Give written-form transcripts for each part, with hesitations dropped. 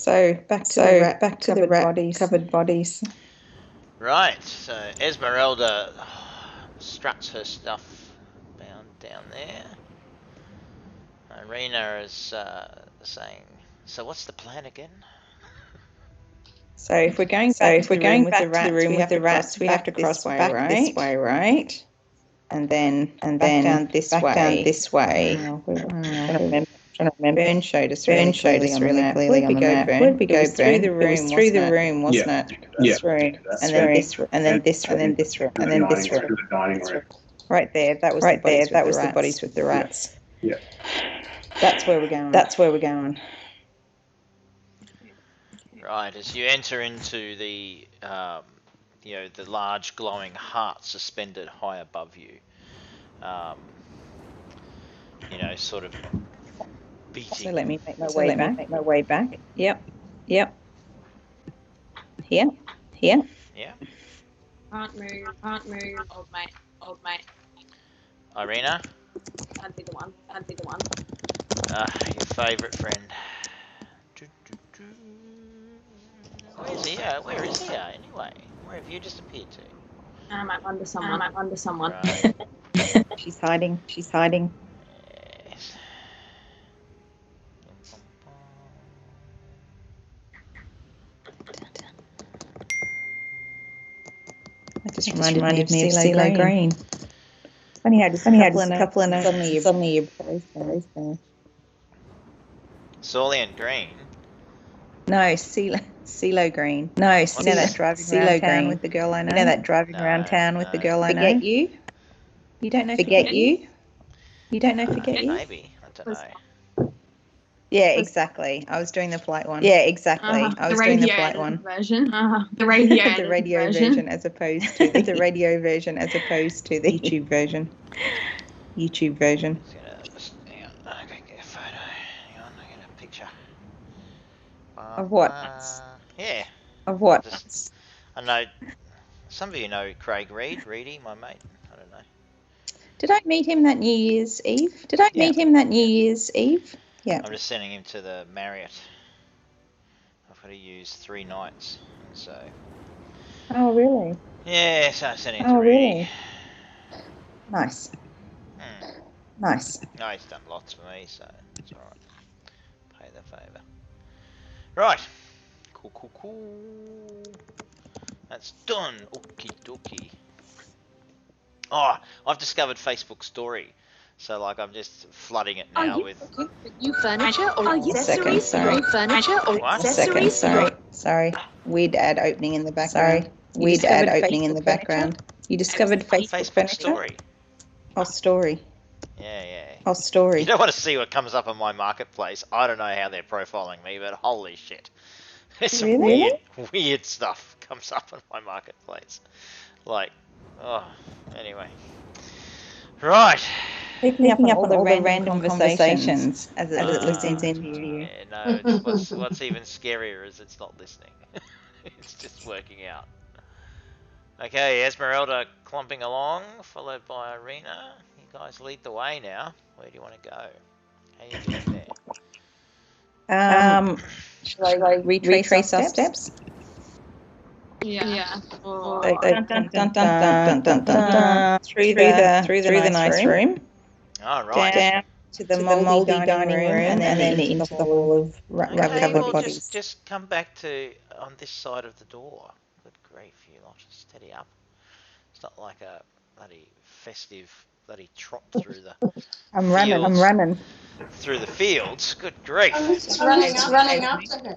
So back to the rat covered bodies. Right, so Esmeralda struts her stuff down there. Irina is saying, "So what's the plan again?" So if we're going back to the room with the rats, we have to cross this way, right? And then back down this way. I'm trying to remember. Bern showed us really clearly on the map. Where'd we go, Bern? It was through the room, wasn't it? Yeah. And then this room, and then this room, and then this room. Through the dining room. Right there, that was the bodies with the rats. Yeah. That's where we're going. Right, as you enter into the, the large glowing heart suspended high above you, sort of beating. So let me make my way back. Yep. Here. Yeah. Can't move. Old mate. Irina? Can't be the one. Your favourite friend. Where is he anyway? Where have you disappeared to? I'm under someone. Right. She's hiding. Yes. That just reminded me of CeeLo Green. Funny how just a couple of notes suddenly you're there. Saulian Green? No, CeeLo Green. No, you know that driving around town with the girl I know? You know that driving around town with the girl I know? Forget You? You don't know Forget You? You don't know Forget You? Maybe. I don't know. Yeah, exactly. I was doing the polite one. Yeah, exactly. I was doing the polite one. Version. The radio. The radio version as opposed to the radio version as opposed to the YouTube version. Hang on, I can get a photo. Hang on, I get a picture. Of what? Yeah. Of what? I know. Some of you know Craig Reedy, my mate. I don't know. Did I meet him that New Year's Eve? Yeah. I'm just sending him to the Marriott. I've got to use 3 nights, and so. Oh really? Yeah, so I'm sending him to Reedy. Really? Nice. Nice. No, he's done lots for me, so it's alright. Pay the favour. Right. Cool. That's done. Okie dokie. Oh, I've discovered Facebook Story. So, I'm just flooding it now with... New furniture or accessories? Sorry. Weird ad opening in the background. You discovered Facebook Story. Oh, story. Yeah. Oh, story. You don't want to see what comes up on my marketplace. I don't know how they're profiling me, but holy shit. There's some weird stuff comes up on my marketplace. Anyway. Right. Picking up on all the random conversations as it listens into you. Yeah, no, what's even scarier is it's not listening. It's just working out. Okay, Esmeralda clumping along, followed by Irina. You guys lead the way now. Where do you want to go? How are you doing there? Shall I retrace our steps? Yeah. Through the nice room. All right. Down to the moldy dining room, and then into the hall of covered bodies. Just come back to on this side of the door. Good grief, you lot, steady up. It's not like a bloody festive bloody trot through the. I'm running through the fields. Good grief! It's running after her.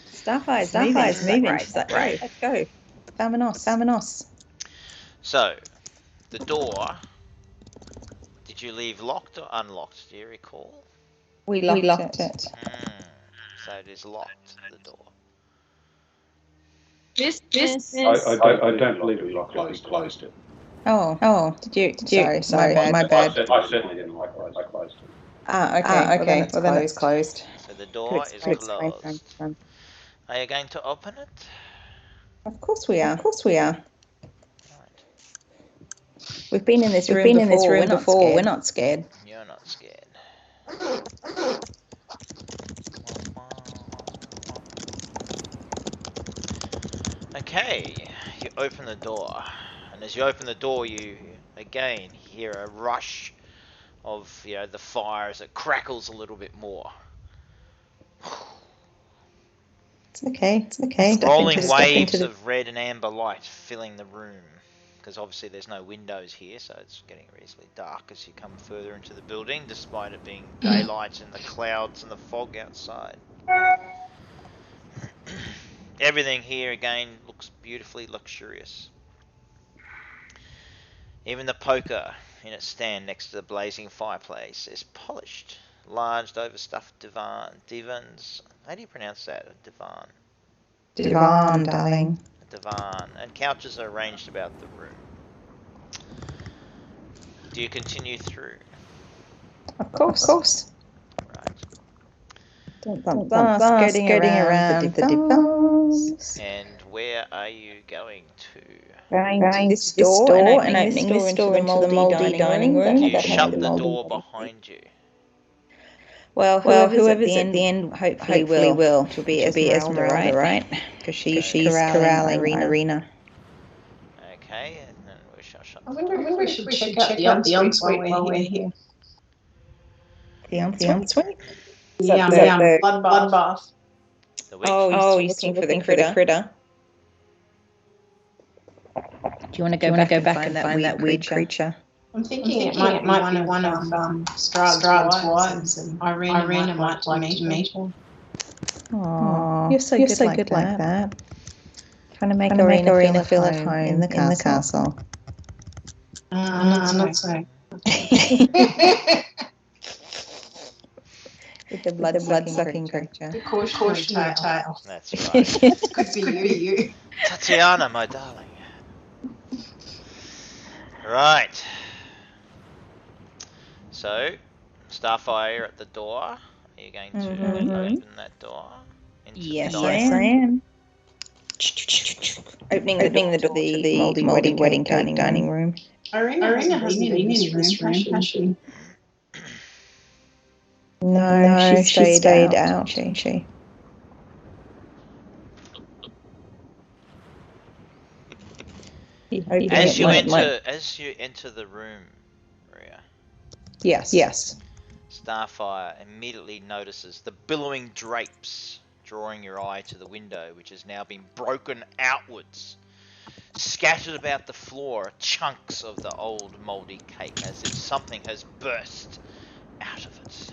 Starfire's moving. She's like, right, let's go. Vamonos. So, the door. Did you leave locked or unlocked? Do you recall? We locked it. So it is locked, the door. I don't believe we closed it. Oh, did you? Sorry, my bad. I certainly didn't like close. I closed it. Okay. Well, then it's closed. So the door is closed. Are you going to open it? Of course we are. Right. We've been in this room before. We're not scared. You're not scared. Okay, you open the door, and as you open the door, you again hear a rush of, you know, the fire as it crackles a little bit more. It's okay. It's okay. Rolling waves of red and amber light filling the room, because obviously there's no windows here, so it's getting reasonably dark as you come further into the building, despite it being daylight and the clouds and the fog outside. Everything here again looks beautifully luxurious. Even the poker in its stand next to the blazing fireplace is polished. Large overstuffed divans. How do you pronounce that? A divan. Divan, darling. A divan. And couches are arranged about the room. Do you continue through? Of course. Right. Skirting around the divans. And where are you going to? Going to this door and opening this door into the mouldy dining room. You shut the door behind you. Well, whoever's at the end hopefully will. It'll be Esmeralda, right? Because she's corralling Irina. Okay, and then we shall shut I the door. wonder if we should check out the ensuite while we're here. The ensuite? The bloodbath. The witch? Oh, you're looking for the critter. Do you want to go back and find that weird creature? I'm thinking it might be one of Strahd's wives, and Irina might like to meet her. Oh, you're so good like that. Trying to make Irina feel at home in the castle. Not so. With the blood-sucking creature. Cautionary tale. That's right. Could be you. Tatiana, my darling. Right. So, Starfire at the door. Are you going to open that door? Yes, I am. Opening the door to the mouldy wedding dining room. Irina hasn't been in this room, has she? No, she stayed out. She. As you enter the room, Maria. Yes. Starfire immediately notices the billowing drapes, drawing your eye to the window, which has now been broken outwards. Scattered about the floor are chunks of the old mouldy cake, as if something has burst out of it.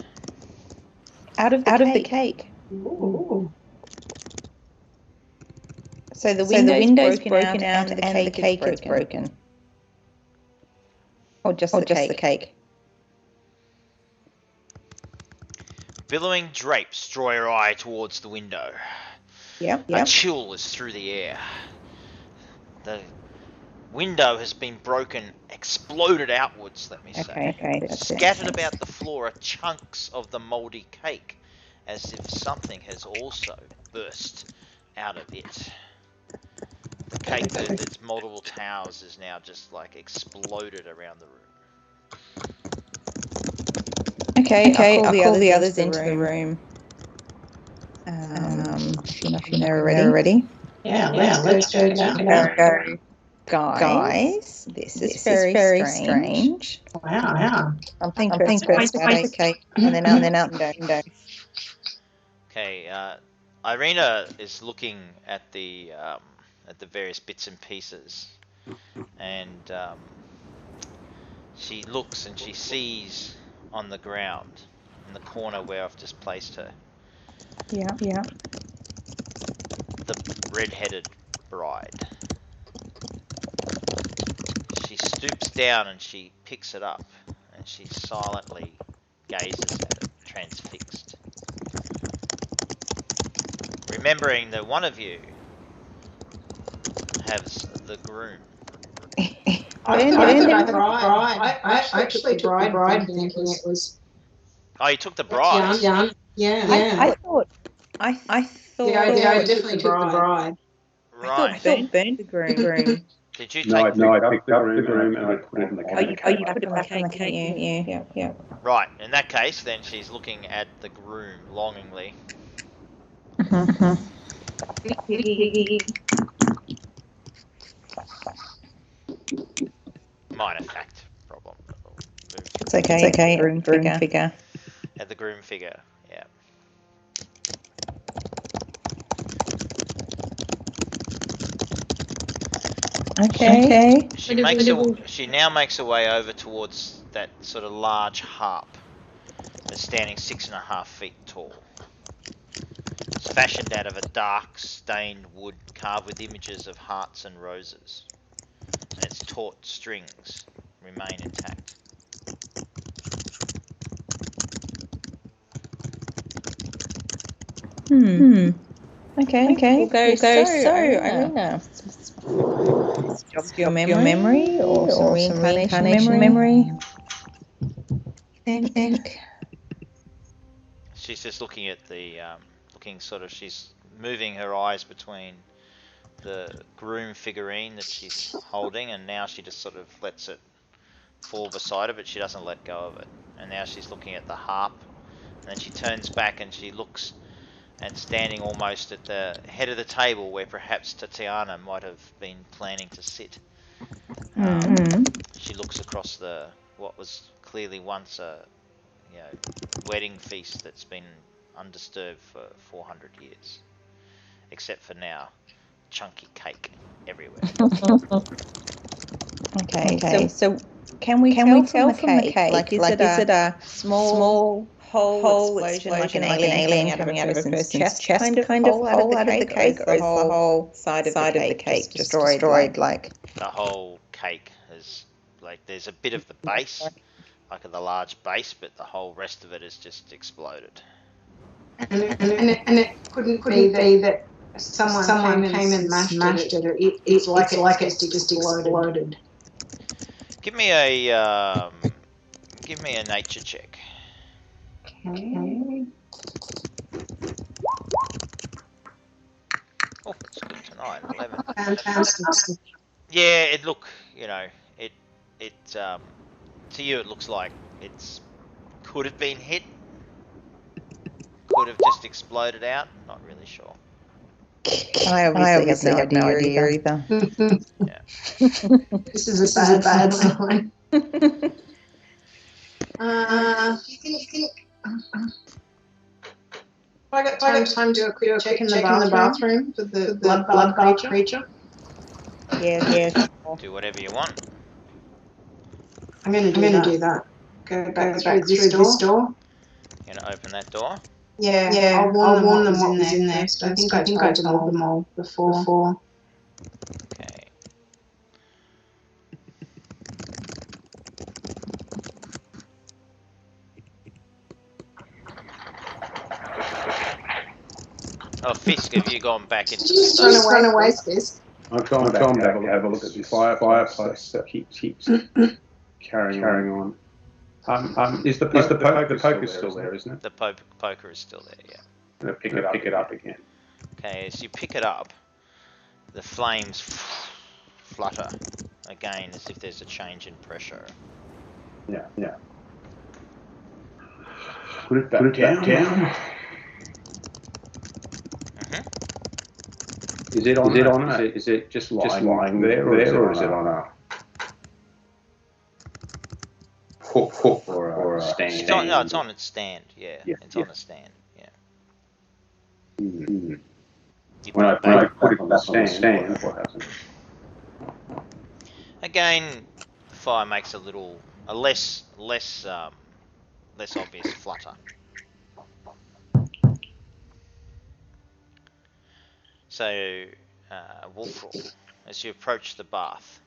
Out of the cake. Ooh. So the window's broken out and the cake is broken. Or just the cake. Billowing drapes draw your eye towards the window. Yep. A chill is through the air. The window has been broken, exploded outwards, let me say. Okay. Scattered about the floor are chunks of the mouldy cake, as if something has also burst out of it. The cake with its multiple towers is now just like exploded around the room. Okay. I'll call the others into the room. If you know already. Yeah, let's go down. Guys, this is very strange. Wow. I'm thinking first about the cake and then out the window. Okay, Irina is looking at the various bits and pieces, and she looks and she sees on the ground in the corner where I've just placed her. Yeah. The red-headed bride. She stoops down and she picks it up, and she silently gazes at it, transfixed. Remembering that one of you has the groom. I actually took the bride thinking it was... Oh, you took the bride? Yeah. I thought... Yeah, I definitely took the bride. Right. I thought burnt the groom. Did you No, take... I picked up the groom and I put it in the cake. You put it back in the cake, didn't you? Yeah. Right, in that case, then she's looking at the groom longingly. minor fact problem. It's okay. It's okay. Groom figure. At the groom figure, yeah. Okay. She now makes her way over towards that sort of large harp that's standing 6.5 feet tall. It's fashioned out of a dark stained wood carved with images of hearts and roses, and its taut strings remain intact. Okay. We'll go so Irina. Jog your memory or some reincarnation memory. Think. She's just looking at the, she's moving her eyes between the groom figurine that she's holding, and now she just sort of lets it fall beside her, but she doesn't let go of it. And now she's looking at the harp, and then she turns back and she looks, and standing almost at the head of the table where perhaps Tatiana might have been planning to sit. She looks across what was clearly once a wedding feast that's been undisturbed for 400 years, except for now chunky cake everywhere. Okay. So can we tell from the cake? Like is it a small whole explosion like an alien coming out of a person's chest kind of hole out of the cake, or is the whole side of the cake just destroyed? Like the whole cake is like, there's a bit of the base, like the large base, but the whole rest of it is just exploded. And it couldn't be that someone came and smashed it. It's like it just exploded. Give me a nature check. Okay. Oh, it's good tonight. 11. Fantastic. Yeah, to you it looks like it's could have been hit, could have just exploded out. Not really sure. I obviously have no idea either. Yeah. This is a bad sign. Do you think I got time to do a quick check in the bathroom for the blood creature? Yeah. Do whatever you want. I'm going to do that. Go back through this door. You're going to open that door? Yeah. I'll warn them what was in there. I think I told them all before. Okay. Oh, Fisk, have you gone back into the Just run away, Fisk. I've gone back to have a look at this fireplace that keeps carrying on. Is the poker still there, isn't it? The poker is still there, yeah. I'm going to pick it up again. Okay, as you pick it up, the flames flutter again as if there's a change in pressure. Yeah. Put it back down. Is it on? Is it just lying there, or is it on a hook or a stand? No, it's on its stand. Yeah, it's on a stand. Yeah. When I put it on the stand, what happens? Again, the fire makes a less obvious flutter. So, Wolfrall, as you approach the bath,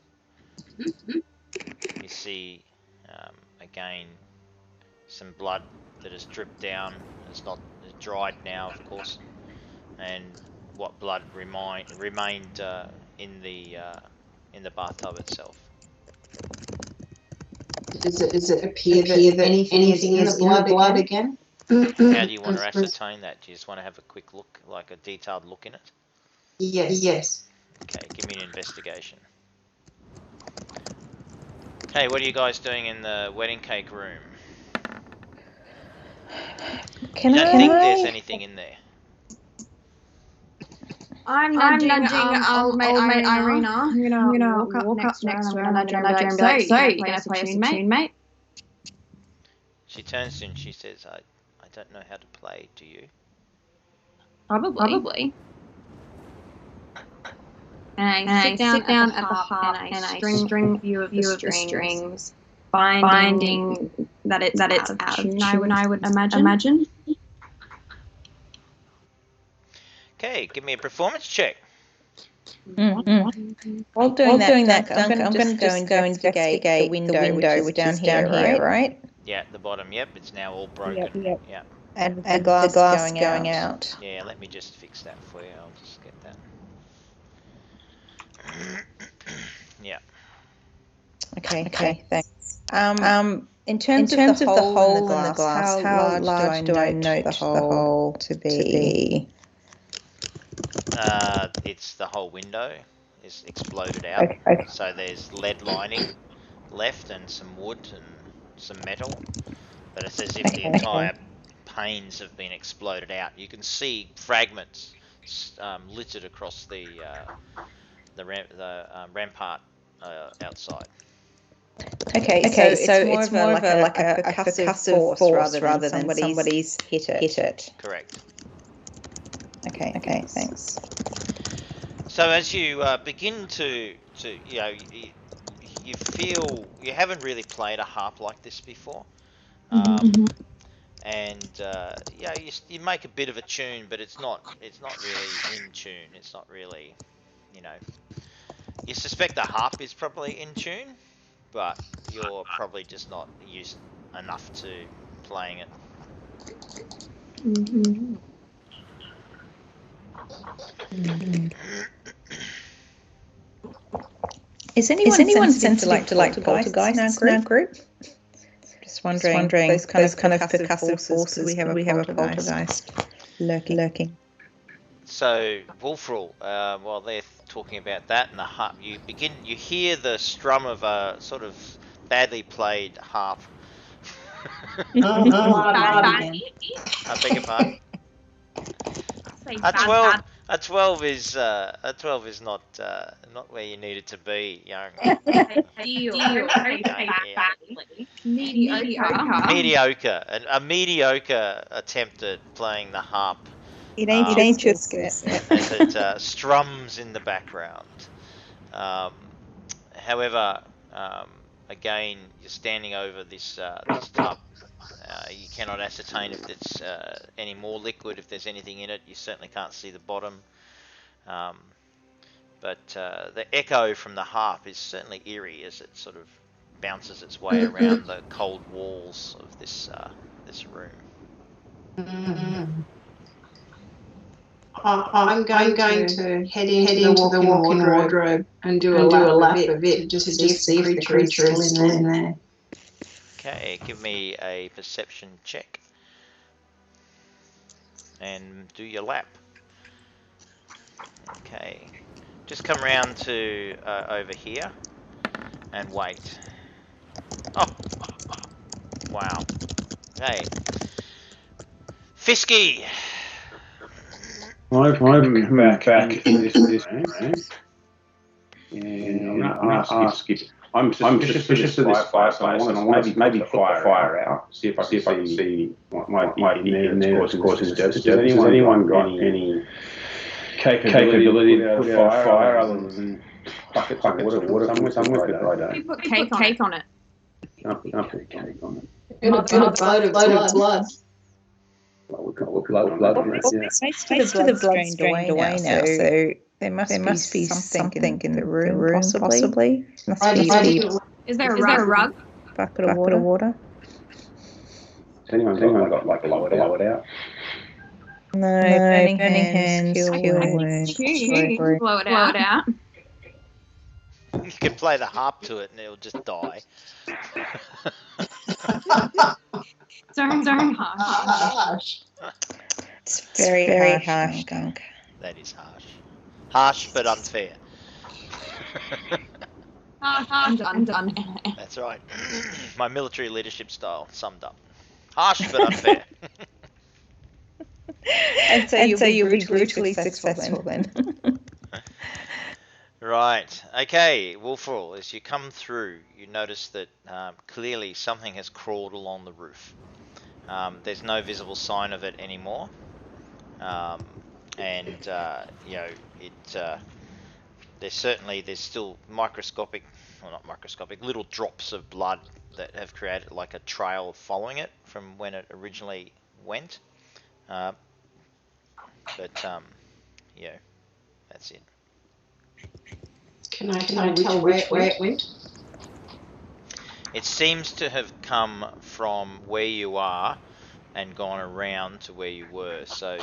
you see again some blood that has dripped down. It's dried now, of course, and what blood remained in the bathtub itself. Does it appear that anything is in the blood again? How do you want to ascertain that? Do you just want to have a quick look, like a detailed look in it? Yes. Okay, give me an investigation. Okay, what are you guys doing in the wedding cake room? Can you don't think there's anything in there? I'm nudging old mate Irina. I'm gonna walk up next to her and nudge her and be like, so, you gonna play us a tune, mate? She turns to you and she says, I don't know how to play, do you? Probably. And I sit down at the harp and I string a few of the strings, finding that it's out of tune, I would imagine. Okay, give me a performance check. While doing that, I'm going to just go and investigate the window which is down here, right? Yeah, at the bottom, yep, it's now all broken. Yep. And the glass going out. Yeah, let me just fix that for you. I'll just get that. Yeah. Okay, thanks. In terms of the hole in the glass, how large do I note the hole to be? It's the whole window is exploded out. Okay. So there's lead lining left and some wood and some metal. But it's as if the entire panes have been exploded out. You can see fragments littered across the rampart outside. Okay, so it's more of a percussive force rather than somebody's hit it. Correct. Okay, thanks. So as you begin to you feel you haven't really played a harp like this before, and you make a bit of a tune, but it's not really in tune. It's not really, you suspect the harp is probably in tune, but you're probably just not used enough to playing it. Is anyone sensitive to like poltergeists in our group? Just wondering those kind of percussive forces. We have a poltergeist lurking. So Wolfrel, while they're talking about that and the harp, you hear the strum of a sort of badly played harp. I beg your pardon. A 12 is not where you need it to be, young. Mediocre. A mediocre attempt at playing the harp. It ain't just good. As it strums in the background. However, again, you're standing over this tub. You cannot ascertain if it's any more liquid, if there's anything in it. You certainly can't see the bottom. But the echo from the harp is certainly eerie as it sort of bounces its way around the cold walls of this room. I'm going to head into the walk-in wardrobe and do a lap of it just to see if the creature is still in there. Okay, give me a perception check. And do your lap. Okay. Just come round to over here and wait. Oh! Wow. Okay. Fisky! I've back in this room. And I'm going to ask if I'm suspicious of this fireplace. I want to maybe put the fire out, see if I can see what might be in there that's causing disturbance. Has anyone got any capability to put out a fire other than buckets of water somewhere? I don't. You put cake on it. Can't put cake on it. It's a load of blood. Blood on it, yeah. Most of the blood's drained away now, so there must be something in the room, possibly. Is there a rug? Bucket of water. Has anyone got like blow it out? No, burning hands, cure wounds. Blow it out. You can play the harp to it and it'll just die. Darn harsh. It's very harsh, Gunk. That is harsh. Harsh but unfair. That's right. My military leadership style summed up. Harsh but unfair. And so you'll be brutally successful then. Right. Okay, Wolfrall, as you come through, you notice that clearly something has crawled along the roof. There's no visible sign of it anymore. There's still microscopic, well, not microscopic, little drops of blood that have created like a trail following it from when it originally went. That's it. Can I tell where it went? It seems to have come from where you are and gone around to where you were. So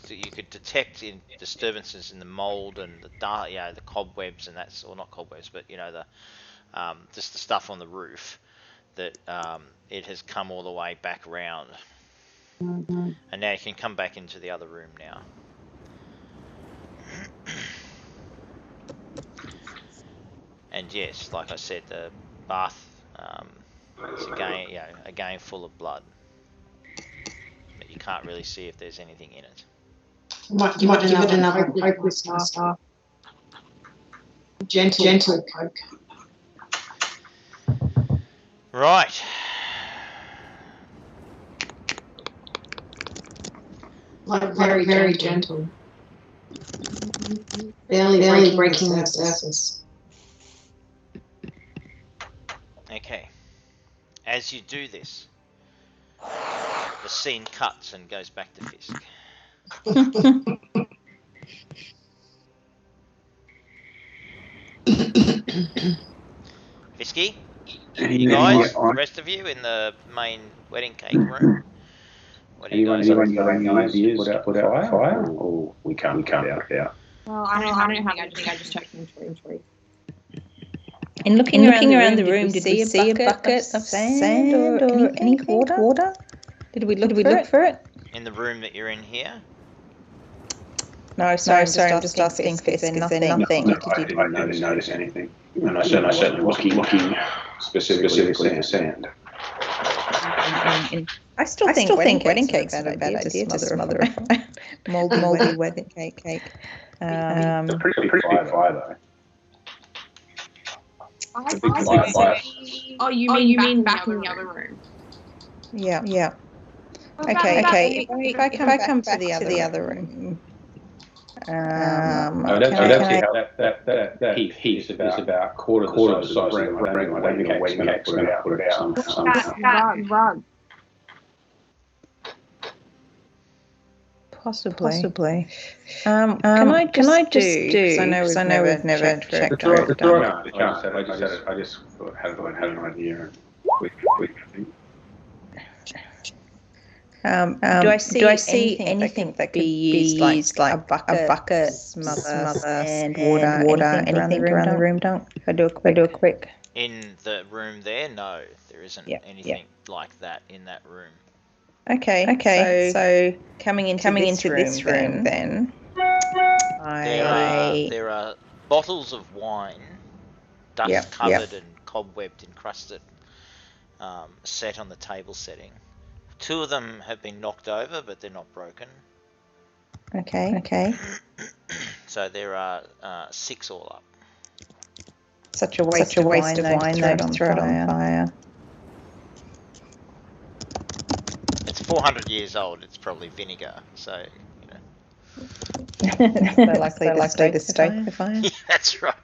you could detect in disturbances in the mold and the cobwebs and that's, or not cobwebs, but just the stuff on the roof that it has come all the way back around. Mm-hmm. And now you can come back into the other room now. And yes, like I said, the bath is again full of blood. But you can't really see if there's anything in it. You might give it another hopeless gentle poke. Right. Like very gentle. Barely breaking the surface. Okay. As you do this, the scene cuts and goes back to Fisk. Fisky, you guys, the rest of you in the main wedding cake room. What do you guys? Anyone got any ideas to put out fire? Or we can't put it out? Well, I don't have anything. I just checked inventory. And looking around the room, did we see a bucket of sand or any water? Did we look for it? In the room that you're in here? No, sorry, I'm just asking Fisk. Is there nothing? No, I didn't notice anything. And I certainly wasn't looking specifically for sand. I still think wedding cake's a bad idea to smother a moldy wedding cake. It's a pretty big fire though. Oh, you mean back in the other room? Yeah. Okay. If I come to the other room. I don't see how that heat is about quarter the size of the room. I don't think a wedding cake's going to put it out. That rug. Possibly. Can I just do? Because I know we've never checked on it. I just had an idea. Do I see anything that could be used like a bucket, smother, and water, anything around the room, Dunk? If I do a quick. In the room there, no, there isn't anything like that in that room. Okay. So coming into this room, then there are bottles of wine, dust covered and cobwebbed, encrusted, set on the table setting. 2 of them have been knocked over, but they're not broken. Okay. So there are 6 all up. Such a waste of wine to throw it on fire. It's 400 years old. It's probably vinegar, so so likely to stoke the fire. Yeah, that's right.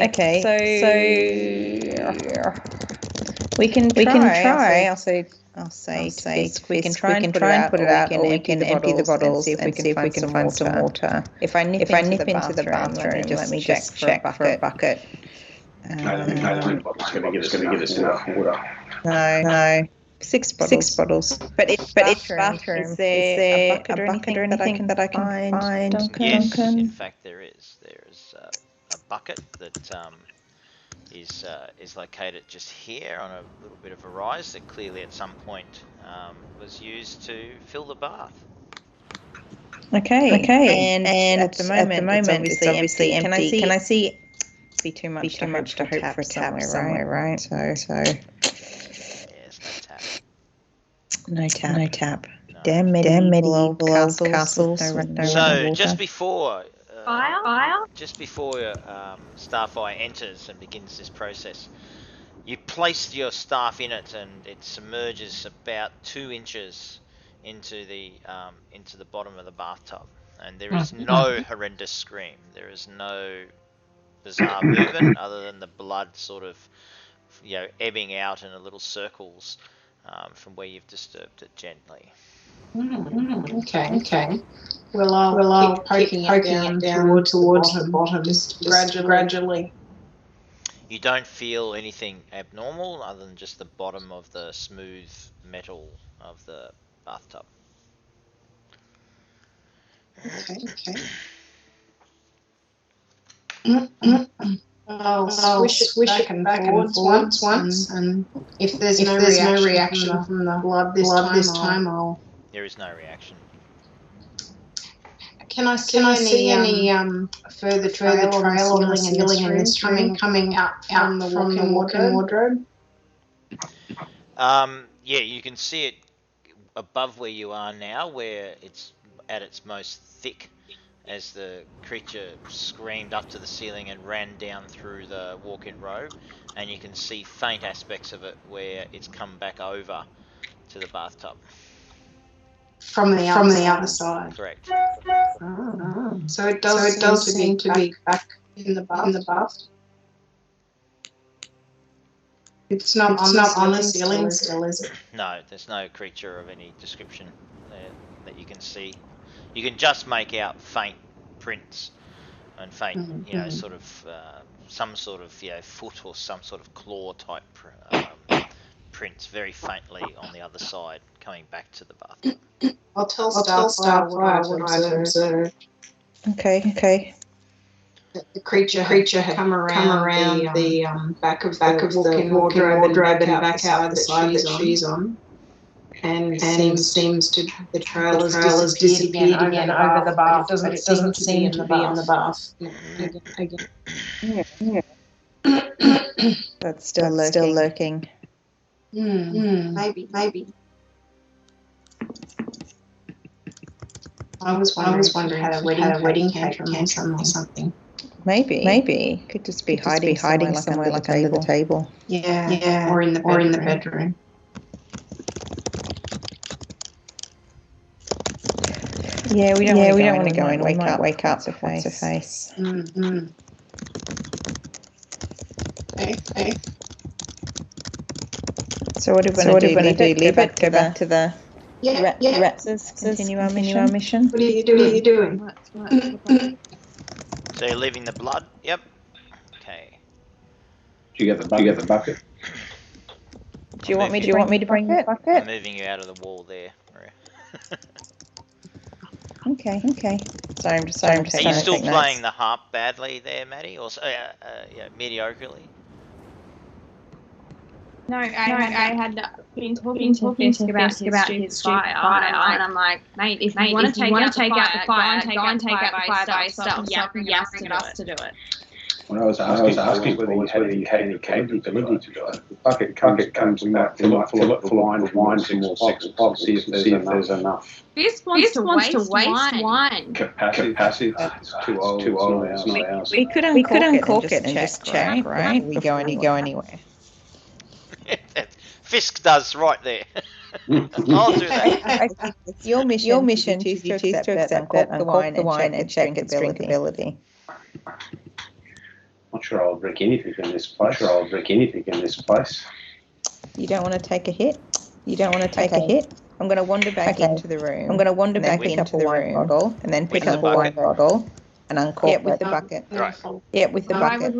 Okay. So we can try. I'll say we can try and put it out, or we can empty the bottles and see if we can find some water. If I nip into the bathroom, let me just check for a bucket. It's going to give us enough water. No. 6 bottles. But it's bathroom. Is there a bucket or anything that I can find? Duncan? Yes, in fact there is. There is a bucket that is located just here on a little bit of a rise that clearly at some point was used to fill the bath. Okay. And at the moment it's obviously empty. Can I see? Be too much to hope for a tap somewhere, right? So. There's no tap. No tap. No tap. No. Damn medieval castles. No So water. just before Fire? just before Starfire enters and begins this process, you place your staff in it, and it submerges about 2 inches into the bottom of the bathtub, and there is no horrendous scream. There is no bizarre movement other than the blood sort of, ebbing out in a little circles from where you've disturbed it gently. Okay. Well, I'll keep poking it down towards the bottom, just gradually. You don't feel anything abnormal other than just the bottom of the smooth metal of the bathtub. Okay. I'll swish it back and forwards once, and if there's no reaction from the blood this time, There is no reaction. Can I see any further trail on the ceiling in this room coming out from the walk-in wardrobe? Yeah, you can see it above where you are now, where it's at its most thick, as the creature screamed up to the ceiling and ran down through the walk-in robe, and you can see faint aspects of it where it's come back over to the bathtub. From the other side. Correct. So it does seem to be back in the bath. It's not on the ceiling still, is it? No, there's no creature of any description there that you can see. You can just make out faint prints and faint, sort of some sort of foot or some sort of claw type prints, very faintly on the other side, coming back to the bathtub. I'll tell Starfire what I've observed. Okay. The creature had come around the back of the walk-in wardrobe and back out the side that she's on. And seems to the trail has disappeared again over the bath. It doesn't seem to be in the bath again. Yeah. That's still lurking. Maybe. I was wondering had a wedding tantrum or something. Maybe. Could just be hiding somewhere like under the table. Yeah. Or in the bedroom. Yeah, we don't want to go and wake up to face. Okay. So what are we going to do? Leave it? Go back to the rats? Continue our mission? What are you doing? What? So you're leaving the blood? Yep. Okay. Do you get the bucket? Do you want me to bring the bucket? I'm moving you out of the wall there, Maria. Okay. Sorry, I'm just Are you trying to still take playing notes. the harp badly there, Maddie? Or mediocrely? No, I had been talking to Fisk about his fire, and I'm like, mate, if you want to take out the fire, go and take out the fire by yourself. Stop asking us to do it. When I was asking whether you had any capability to do it, the bucket comes back, fill it full of wine, some more six bottles, see if there's enough. Fisk wants to waste wine. Capacity, it's too old, it's not ours. We could uncork it and just check, right? We go anywhere. Fisk does right there. I'll do that. It's your mission to accept that, uncork the wine and check its drinkability. Not sure I'll drink anything in this place. You don't want to take a hit? I'm going to wander back into the room. Pick up a wine bottle and then pick up a wine bottle and uncork with the bucket. Right. Yeah, with the bucket.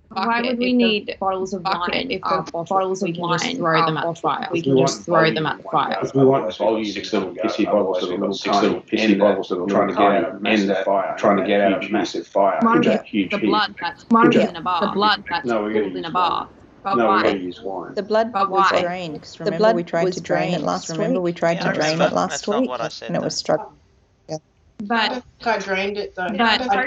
Why would we need bottles of wine if the bottles of wine just throw them at the fire? We can just throw them at the fire. We want six little pissy bottles that are trying to get out of a massive fire. The blood that's pulled in a bath. No, we're going to use wine. The blood was drained. Because remember we tried to drain it last week? That's not what I said. And it was struck. But I drained it though. But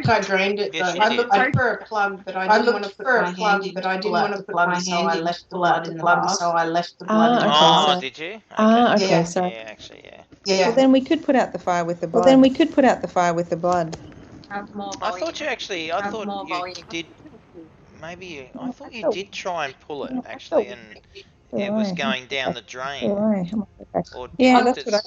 I drained it Yes, though. you did. I looked for a plug, but I didn't want to put my hand in the plug, so I left the blood in the bath. So I left the blood in the Oh, bath. did you? Okay, Yeah. so Yeah, actually, yeah. Yeah. well, then we could put out the fire with the blood. Well, then we could put out the fire with the blood. have more I volume. thought you actually, I Have thought more you volume. did, maybe, I thought you did try and pull it, actually, and it was going down the drain. Or Yeah, did that's it- what I.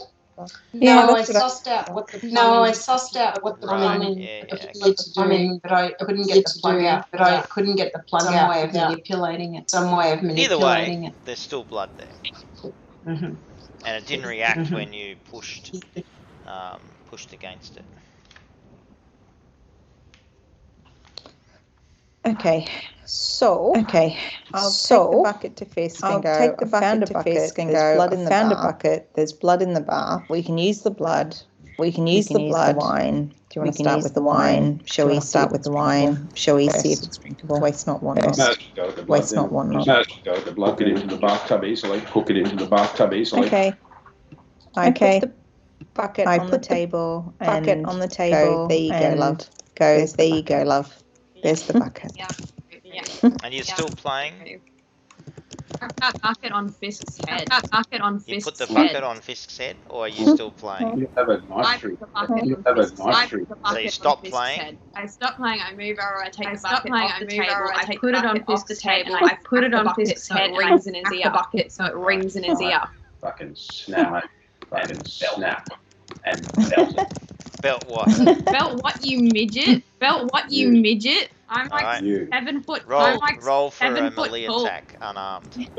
No, I sussed out what the Right, yeah, what the yeah, plug to do, but I couldn't get the plug out. But I couldn't get the plug out without manipulating it. Some way of Either manipulating way, it. there's still blood there. Mhm. And it didn't react when you pushed against it. Okay, so I'll take the bucket to Fisk and go. Take the bucket to Fisk and go. Blood in the found a bucket. There's blood in the bath. We can use the blood. We can use the wine. Do you want to start with the wine? Shall we start with the wine? Shall we see if it's drinkable? Waste not, want not. Waste not, want not. Go with the blood. Hook it into the bathtub easily. Hook it into the bathtub easily. Okay. I put the bucket on the table. Bucket on the table. There you go, love. There you go, love. There's the bucket. Yeah. And you're still playing? Put that bucket on Fisk's head. That bucket on You put Fisk's the head. bucket on Fisk's head, or are you still playing? You have a I knife put streak. the bucket You on have a Fisk's knife I streak. put the So you bucket stop on Fisk's playing? head. I stop playing, I move over, I take the bucket playing, off I the move table, over, I I put it on Fisk's table, I put it on Fisk's head, it rings in his ear. Bucket so it rings in his ear. Fucking snap. Fucking snap. And belt it. Belt what? Belt what, you midget? Belt what, you midget? I'm like Alright. You. 7 foot. Roll, I'm like roll for 7 a foot melee tall. attack, unarmed.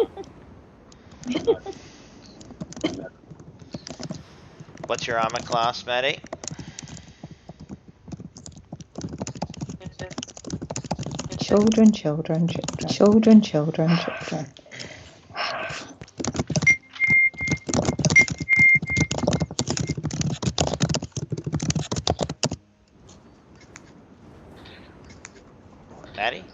What's your armor class, Maddie? Children. Maddie?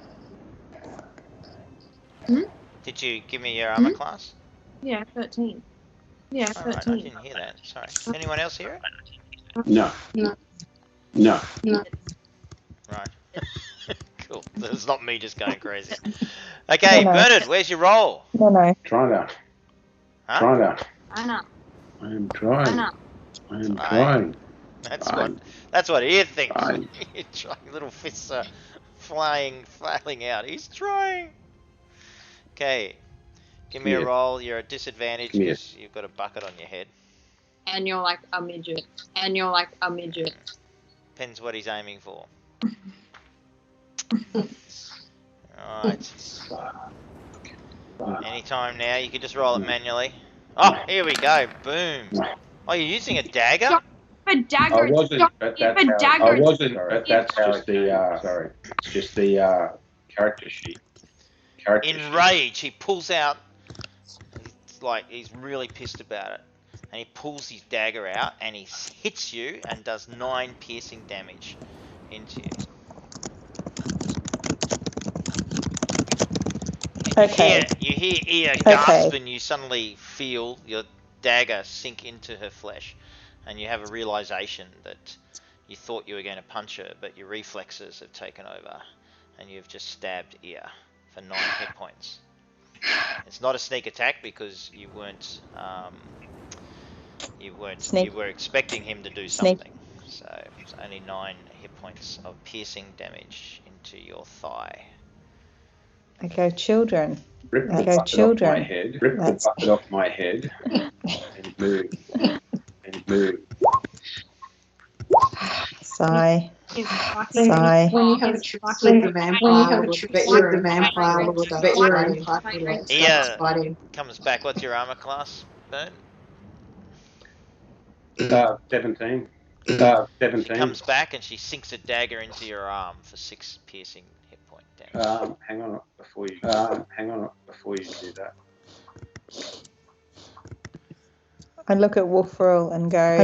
Hmm? Did you give me your armor class? Yeah, 13. Yeah, Alright, I 13. didn't hear that. Sorry. Anyone else hear it? No. Right. Cool. It's not me just going crazy. Okay, No. Bernard, where's your roll? No. Try that. Huh? Try that. I know. I am trying. I know. I am Right. trying. That's what he thinks. Fine. You're trying, little fists are flailing out. He's trying. Okay. Give me a Come here. roll. You're at disadvantage Come here. because you've got a bucket on your head. And you're like a midget. Depends what he's aiming for. Alright. Anytime now, you can just roll it manually. Oh, here we go. Boom. Oh, you're using a dagger? A dagger. I wasn't, but that's a how, dagger. I wasn't, but that's just the, sorry, it's just the, character sheet. In rage, he pulls out, it's like he's really pissed about it, and he pulls his dagger out and he hits you and does 9 piercing damage into you. And Okay. you hear Ia gasp and you suddenly feel your dagger sink into her flesh, and you have a realization that you thought you were going to punch her, but your reflexes have taken over, and you've just stabbed Ia for 9 hit points. It's not a sneak attack because you weren't you were expecting him to do something. So it's only 9 hit points of piercing damage into your thigh. I go, children. Rip the I go, bucket children. off my head. Rip the bucket off my head. And move. And move. Sigh. Sigh. When you have a trick with the vampire, I bet you're in party like Ia fighting. comes back. What's your armor class, Bern? 17. She 17. comes back and she sinks a dagger into your arm for 6 piercing hit point damage. Hang on before you do that. I look at Wolfril and go.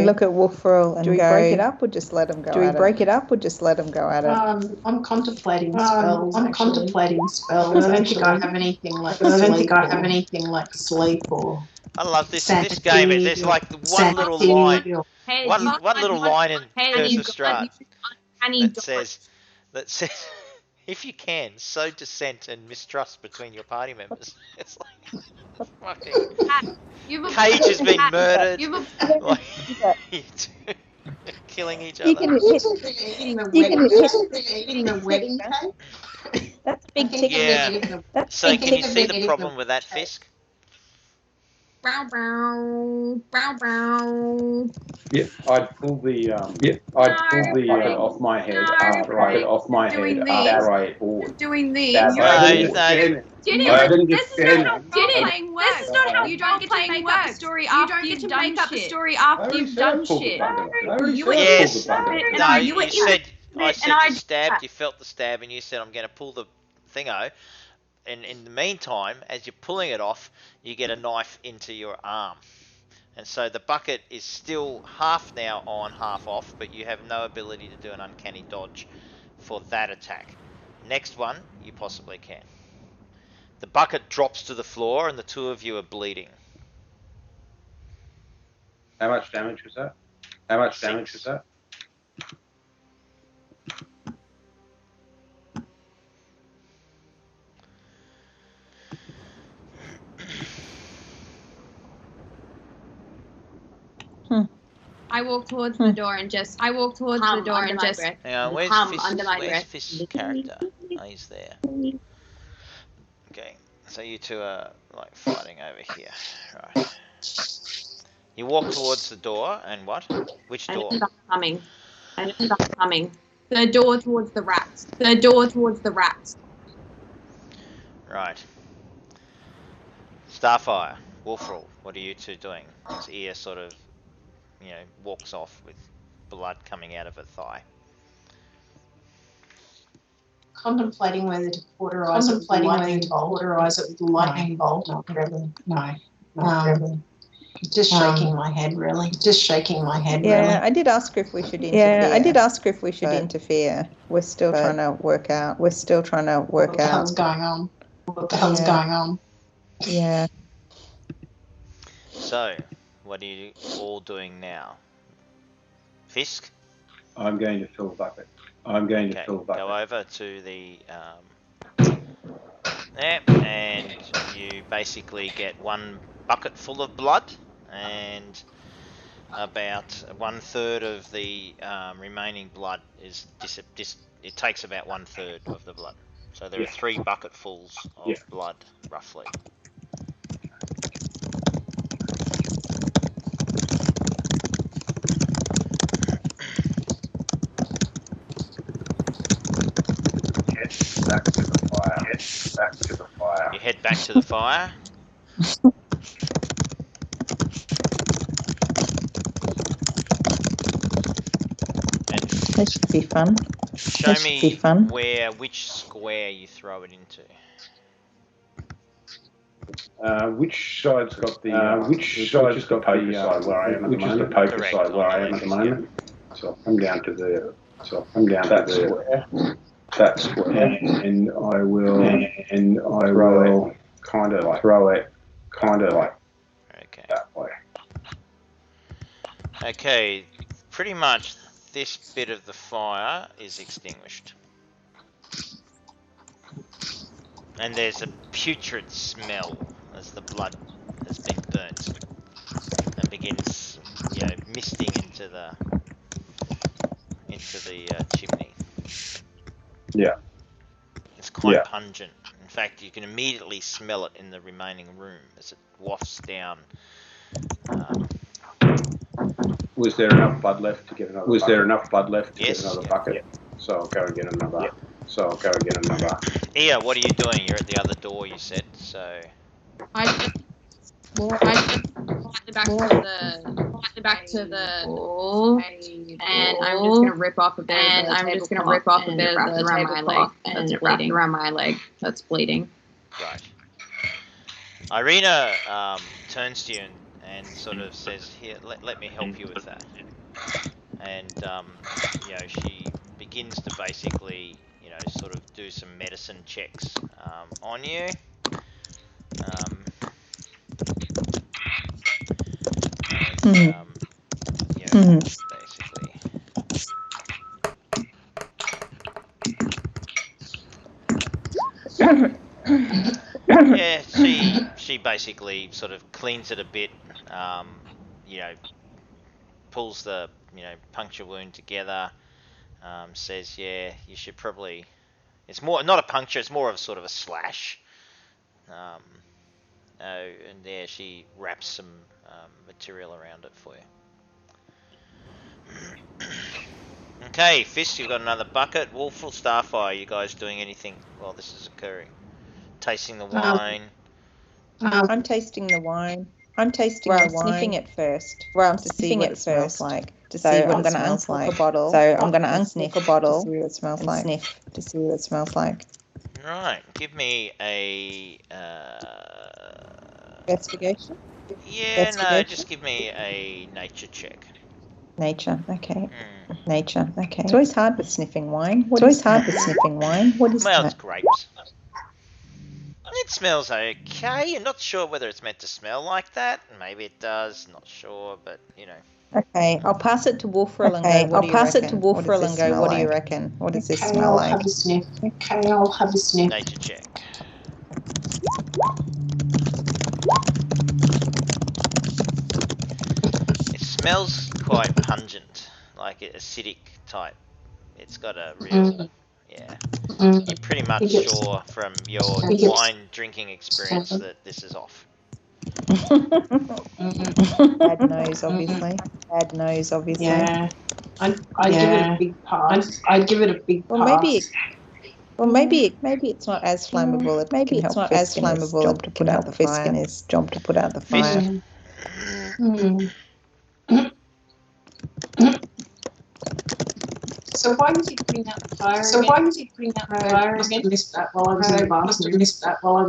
Do we break it up or just let him go? Do we break it up or just let him go at it? I'm contemplating spells. I don't think I have anything like sleep or I love this. This game is there's like one little line. one little line in Curse of Strahd that says, if you can, sow dissent and mistrust between your party members. It's like fucking Kaige has been murdered. Like, you two killing each other. That's big ticket. Yeah. So can you see the problem with that, Fisk? Bow bow, bow bow. Yep, I'd pull the bucket off my head after I doing these. This is not how playing works. This is not how you don't get to make up a story after you've done shit. Yes. No, you said I said you stabbed. You felt the stab, and you said I'm going to pull the thingo. And in the meantime, as you're pulling it off, you get a knife into your arm. And so the bucket is still half now on, half off, but you have no ability to do an uncanny dodge for that attack. Next one, you possibly can. The bucket drops to the floor and the two of you are bleeding. How much damage was that? How much damage was that? I walk towards the door and just hang on, where's Fisk's character? Oh, he's there. Okay, so you two are like fighting over here. Right. You walk towards the door and what? Which door? I ended up coming. The door towards the rats. Right. Starfire, Wolfrall, what are you two doing? His ear sort of, walks off with blood coming out of her thigh. Contemplating whether to cauterize it with the lightning bolt. Not really. No. Just shaking my head, really. Yeah, I did ask her if we should interfere. We're still trying to work out. What the hell's going on? Yeah. So, what are you all doing now? Fisk? I'm going to fill the bucket. Go over to the there, and you basically get one bucket full of blood, and about 1/3 of the remaining blood is it takes about 1/3 of the blood. So there are 3 bucketfuls of blood, roughly. Back to the fire. You head back to the fire. That should be fun. Show me which square you throw it into. Which side's got the poker side where I am at the moment? Which is the poker side where I am at the moment? So I'm down to that square, and I will kind of like that way. Okay, pretty much this bit of the fire is extinguished. And there's a putrid smell as the blood has been burnt and begins, misting into the chimney. Yeah. It's quite pungent. In fact, you can immediately smell it in the remaining room as it wafts down. Was there enough blood left to get another? Get another bucket? Yeah. So I'll go and get another. Ia, what are you doing? You're at the other door, you said. So. I back to the wall, and I'm just gonna rip off a bit. Wrapped around my leg, and it wrapped around my leg. That's bleeding. Right. Irina turns to you and sort of says, "Here, let me help you with that." And she begins to basically, sort of do some medicine checks on you. basically. Yeah, she basically sort of cleans it a bit, you know, pulls the, you know, puncture wound together, says, yeah, you should probably, it's more, not a puncture, it's more of sort of a slash. And there she wraps some material around it for you. Okay, Fist, you've got another bucket. Wolf or Starfire, you guys doing anything while this is occurring? Tasting the wine? I'm tasting the wine. I'm sniffing it first. I'm sniffing it first, like to see what it smells like. A bottle. So I'm going to unsniff a bottle to see what it smells like. Sniff to see what it smells like. Right, give me a investigation. Yeah, no, just give me a nature check. Nature, okay. Nature, okay. It's always hard with sniffing wine. What is that? Well, it's grapes. It smells okay. I'm not sure whether it's meant to smell like that. Maybe it does. Not sure, but you know. Okay, I'll pass it to Wolfrill and go. What do you reckon? What does this smell like? Have a sniff. Okay, I'll have a sniff. Nature check. It smells quite pungent, like acidic type. It's got a real, yeah. You're pretty much sure from your wine drinking experience that this is off. Bad nose, obviously. Yeah. I'd give it a big pass. I'd give it a big pass. Maybe it's not as flammable. Maybe it's not as flammable. It can help Fisk in his job to put out the fire. So why was he putting out the fire? I must have missed that while I was in the bathroom.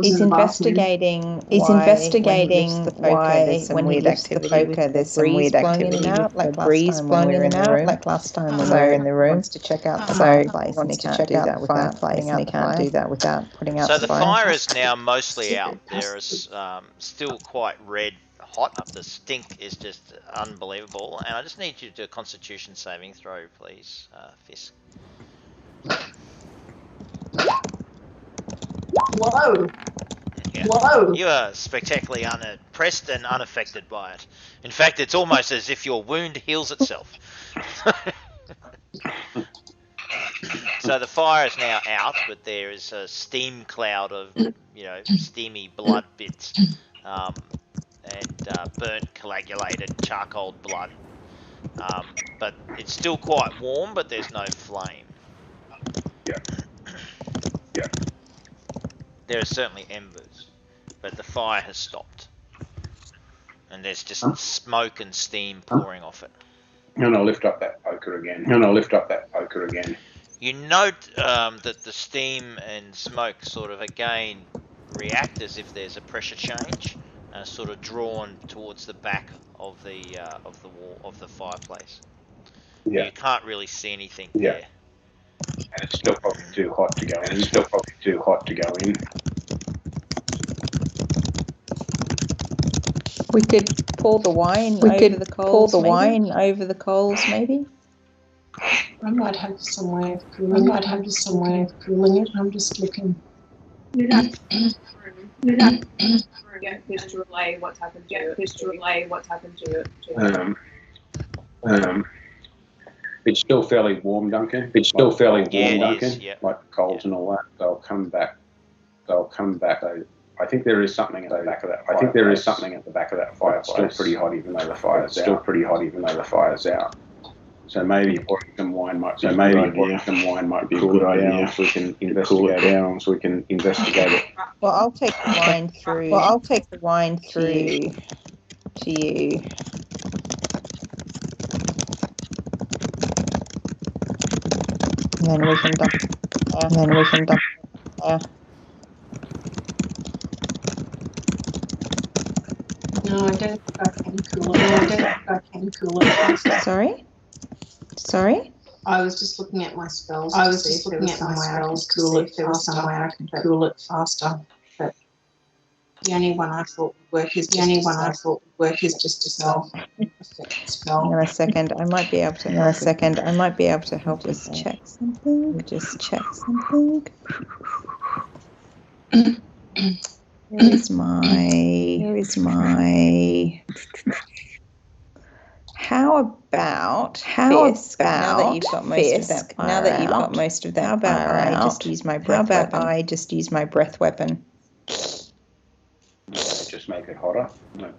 He's investigating why when he lifts the poker there's some weird activity with the breeze blowing in and out, like last time when we were in the room. Wants to check out the fireplace and he can't do that without putting out the fire. So the fire is now mostly out. There is still quite red hot. The stink is just unbelievable, and I just need you to do a Constitution saving throw, please, Fisk. Whoa! Yeah. Whoa! You are spectacularly unimpressed and unaffected by it. In fact, it's almost as if your wound heals itself. So the fire is now out, but there is a steam cloud of, you know, steamy blood bits. And burnt, coagulated, charcoal blood. But it's still quite warm, but there's no flame. Yeah. There are certainly embers, but the fire has stopped. And there's just smoke and steam pouring off it. And I'll lift up that poker again. You note that the steam and smoke sort of again react as if there's a pressure change. Sort of drawn towards the back of the wall of the fireplace. Yeah. You can't really see anything there. And it's still probably too hot to go in. We could pour the wine over the coals, maybe. I might have some way of cooling it. I'm just looking. Get Fish to relay what's happened to it. It's still fairly warm, Duncan. It is, yep. Like the coals and all that. They'll come back. I think there is something at the back of that fireplace. It's still pretty hot even though the fire's out. So maybe pouring some wine might be a good idea. So we can investigate it. Well, I'll take the wine through to you. And then we can dump it. No, I don't think I can cool it. Sorry? I was just looking at my spells. Cool it faster. But The only one I thought would work is just to spell. Hang on a second. I might be able to. Help us check something. Just check something. Where is my? How about Fisk? Now that you've got most of that fire out, how about I just use my breath weapon? They just make it hotter. No,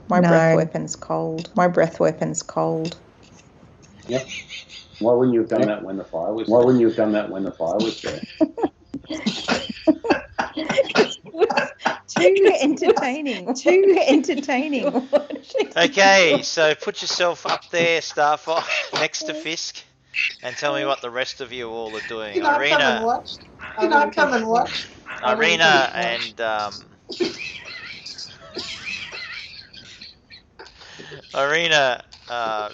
my breath weapon's cold. Yep. Why wouldn't you have done that when the fire was there? Too entertaining. Okay, so put yourself up there, Starfire, next to Fisk, and tell me what the rest of you all are doing. Can I come and watch? Irina and Irina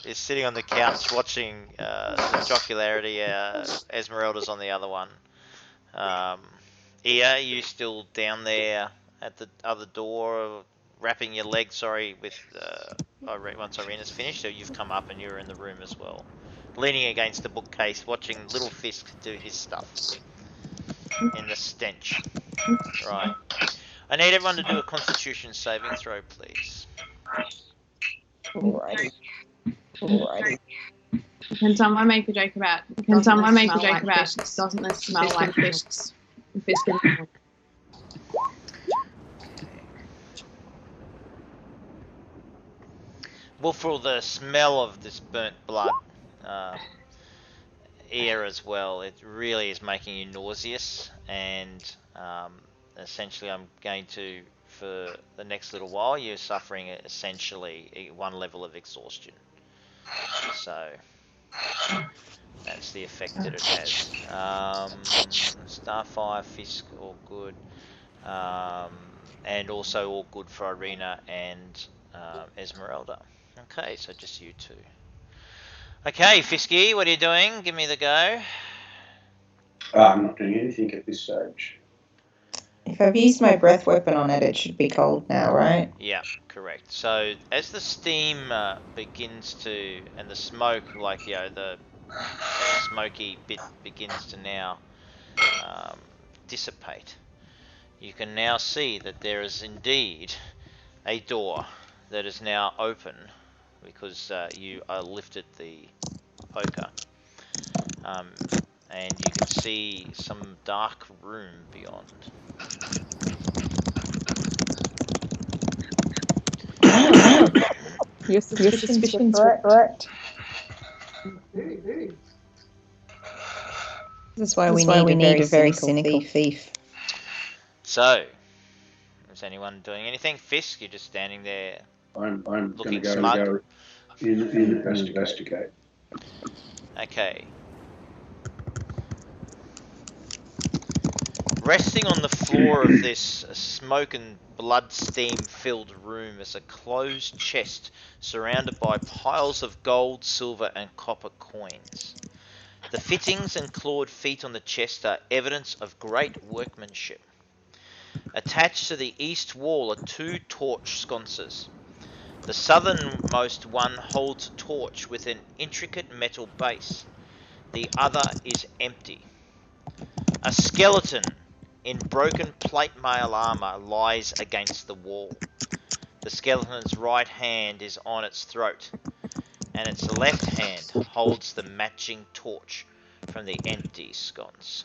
is sitting on the couch watching some jocularity. Esmeralda's on the other one. Ia, you still down there at the other door, wrapping your leg, with once Irina's finished, so you've come up and you're in the room as well. Leaning against the bookcase, watching little Fisk do his stuff in the stench. Right. I need everyone to do a Constitution saving throw, please. Alrighty. Can someone make a joke about? Doesn't this smell like fisks? Well, for the smell of this burnt blood air as well, it really is making you nauseous, and essentially I'm going to, for the next little while, you're suffering essentially one level of exhaustion. So that's the effect that it has. Starfire, Fisk, all good. And also all good for Irina and Esmeralda. Okay, so just you two. Okay, Fisky, what are you doing? Give me the go. I'm not doing anything at this stage. If I've used my breath weapon on it, it should be cold now, right? Yeah, correct. So as the steam begins to, and the smoke, the smoky bit begins to now dissipate, you can now see that there is indeed a door that is now open because you lifted the poker. And you can see some dark room beyond. Your suspicions were correct. This is why we need a very cynical thief. So, is anyone doing anything? Fisk, you're just standing there. I'm going to go smug. investigate. Okay. Resting on the floor of this smoke and blood steam filled room is a closed chest surrounded by piles of gold, silver and copper coins. The fittings and clawed feet on the chest are evidence of great workmanship. Attached to the east wall are two torch sconces. The southernmost one holds a torch with an intricate metal base. The other is empty. A skeleton in broken plate mail armor lies against the wall. The skeleton's right hand is on its throat, and its left hand holds the matching torch from the empty sconce.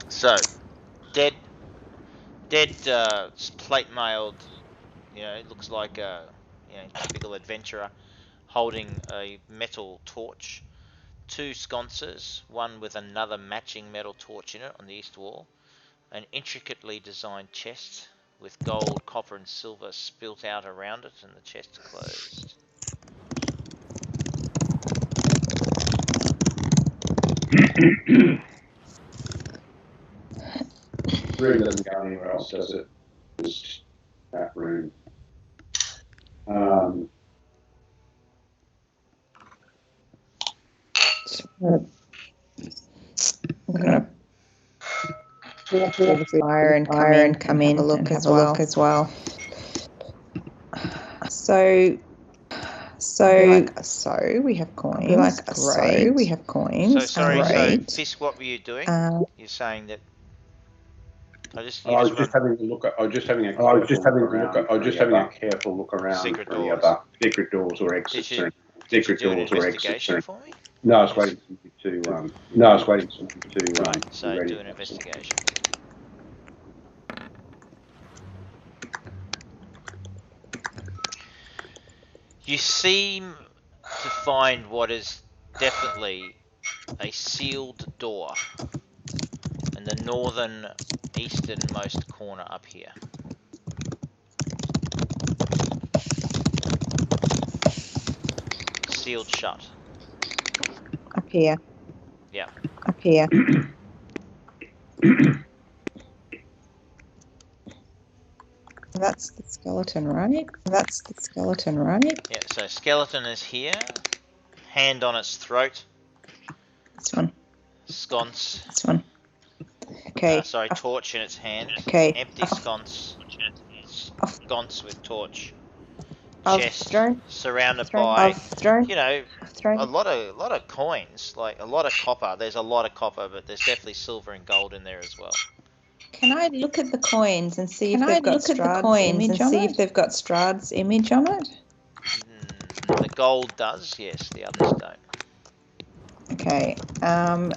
So, dead plate mailed, it looks like a typical adventurer holding a metal torch, two sconces, one with another matching metal torch in it on the east wall, an intricately designed chest with gold, copper and silver spilt out around it, and the chest closed. Room doesn't go anywhere else, does it? Just that room. Okay. Fire and come in and have a look as well. So we have coins. You're like, so we have coins. So sorry, Great. so Fisk, what were you doing? You're saying that. I was just having a look. I was just having a careful look around. Secret doors. Other secret doors or exits. Did you do an investigation for me? No, I was waiting for you to. Right. So do an investigation. You seem to find what is definitely a sealed door in the northern easternmost corner up here. Sealed shut. Up here. Yeah. Up here. That's the skeleton, right? That's the skeleton, right? Yeah, so skeleton is here. Hand on its throat. This one. Sconce. This one. Okay. Sorry, torch in its hand. Okay. Empty sconce. Sconce with torch. Chest surrounded by, you know, a lot of coins, like a lot of copper. There's a lot of copper, but there's definitely silver and gold in there as well. Can I look at the coins and see if they've got Strahd's image on it? The gold does, yes. The others don't. Okay. And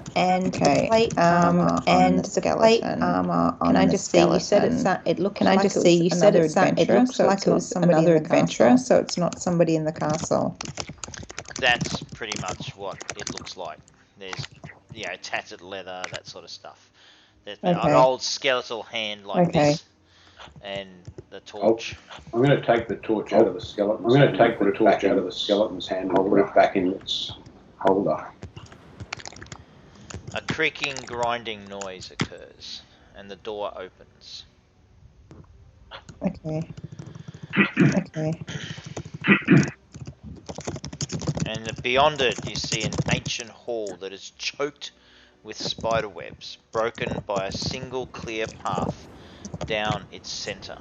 plate armor and skeleton. Plate armor on the skeleton. You said it looked like it was another adventurer, so like it was another adventurer, so it's not somebody in the castle. That's pretty much what it looks like. There's, you know, tattered leather, that sort of stuff. There's an old skeletal hand like this, and the torch. I'm going to take the torch out of the skeleton. I'm going to take the torch out of the skeleton's hand and put it back in its holder. A creaking, grinding noise occurs, and the door opens. Okay. And beyond it, you see an ancient hall that is choked with spider webs, broken by a single clear path down its center.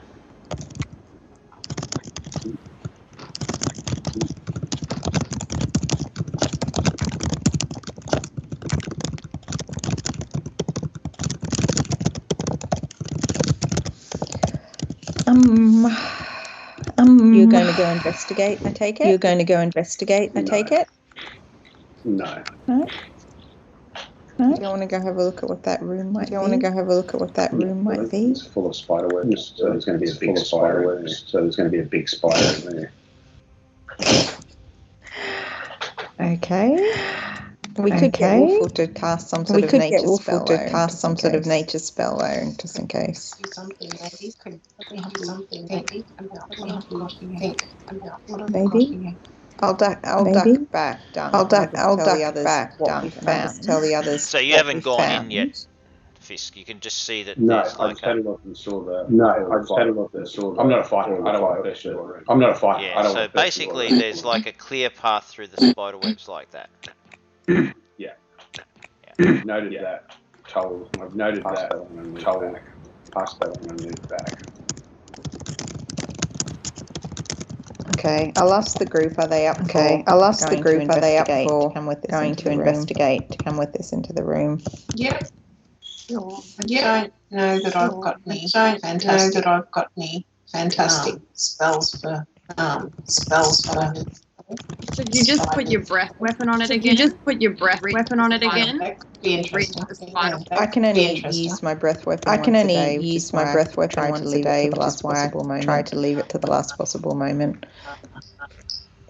You're going to go investigate, I take it? You're going to go investigate, I take it? No. No? Do you want to go have a look at what that room might be? It's full of spider webs, so there's going to be a big spider in there. So there's going to be a big spider in there. Okay. We could get Wolful to cast some sort of nature spell though, just in case. Maybe. I'll duck back, Dunk. I'll duck back, Dunk. Tell the others. So you haven't gone in yet, Fisk. You can just see that. No, there's I just had a look and saw the. No, I just had a look and saw the. I'm not a fighter. I don't want to fetch it. I'm not a fighter. Yeah. So basically, there's like a clear path through the spider webs like that. Yeah. Noted that. I've noted that. Pass that on and move back. Okay, I'll ask the group, are they up for going to investigate to come with this into the room? Yep. Sure. I don't know that I've got any fantastic spells for So you just put your breath weapon on it again? I can only use my breath weapon once a day, which is why I tried to leave it to the last possible moment.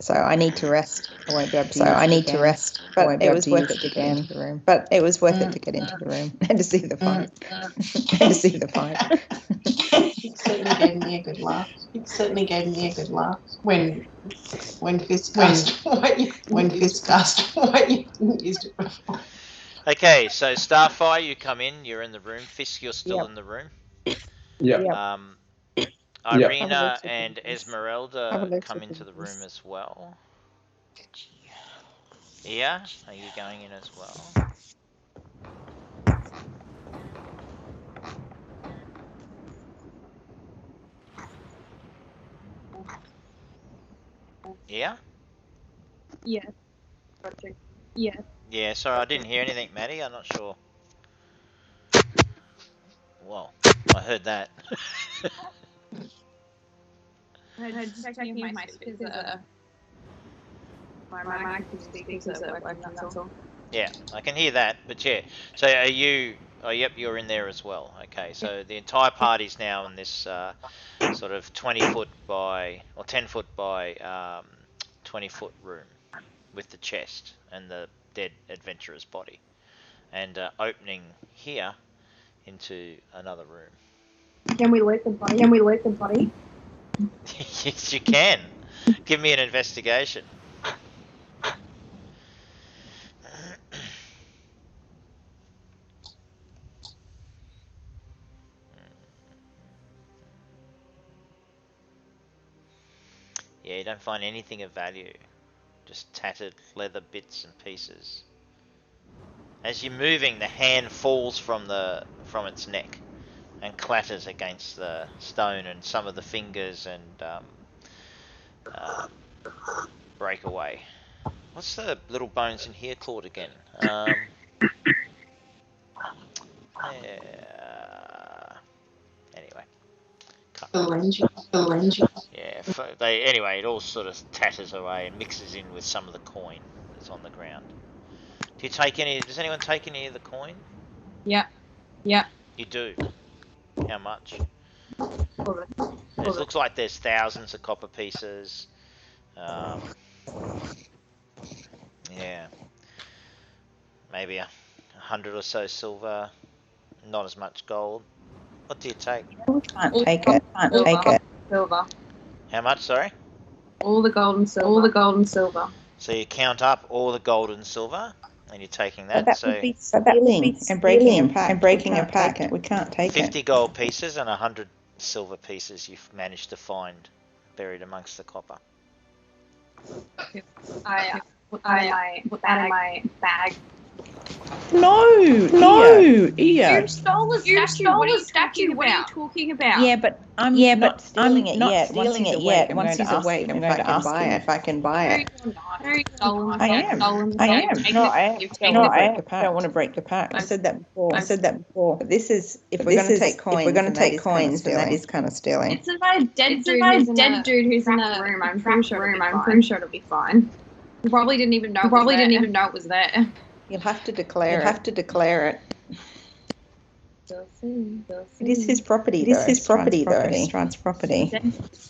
So So I need to rest. I won't be able to. So I need to rest. But it was worth it to get into the room. But it was worth it to get into the room and to see the fight. And to see the fight. It certainly gave me a good laugh. When Fisk asked what you used it before. Okay, so Starfire, you come in. You're in the room. Fisk, you're still in the room. Yeah. Irina and Esmeralda come into the room as well. Ia, are you going in as well? Yeah? Yeah. Yeah. Yeah, sorry, I didn't hear anything, Maddie. I'm not sure. Well, I heard that. I had checking if my speakers are... My speakers are working, that's all. Yeah, I can hear that, but yeah. So are you... Oh, yep, you're in there as well. Okay, so the entire party's now in this sort of 20-foot by... or 10-foot by 20-foot room with the chest and the dead adventurer's body. And opening here into another room. Can we loot the body? Yes, you can. Give me an investigation. Yeah, you don't find anything of value. Just tattered leather bits and pieces. As you're moving, the hand falls from its neck and clatters against the stone, and some of the fingers and break away. What's the little bones in here called again? Anyway. Yeah, anyway, it all sort of tatters away and mixes in with some of the coin that's on the ground. Does anyone take any of the coin? Yeah. You do? How much? It looks like there's thousands of copper pieces. Yeah. Maybe 100 or so silver. Not as much gold. What do you take? Can't take it. Silver. How much, sorry? All the gold and silver. So you count up all the gold and silver, and you're taking that. But that would be stealing and breaking a pack. We can't take 50 gold pieces and 100 silver pieces you've managed to find buried amongst the copper. I put that in my bag. No, Ia. You stole a statue. What are you talking about? Yeah, but I'm not stealing it yet. Once he's awake, I'm going to ask him if I can buy it. I am. No, I don't want to break the pact. I said that before. But this is if we're going to take coins, then that is kind of stealing. It's about a dead dude who's in a room. I'm pretty sure it'll be fine. You probably didn't even know it was there. You'll have to declare it. It is his property, though. Strahd's property.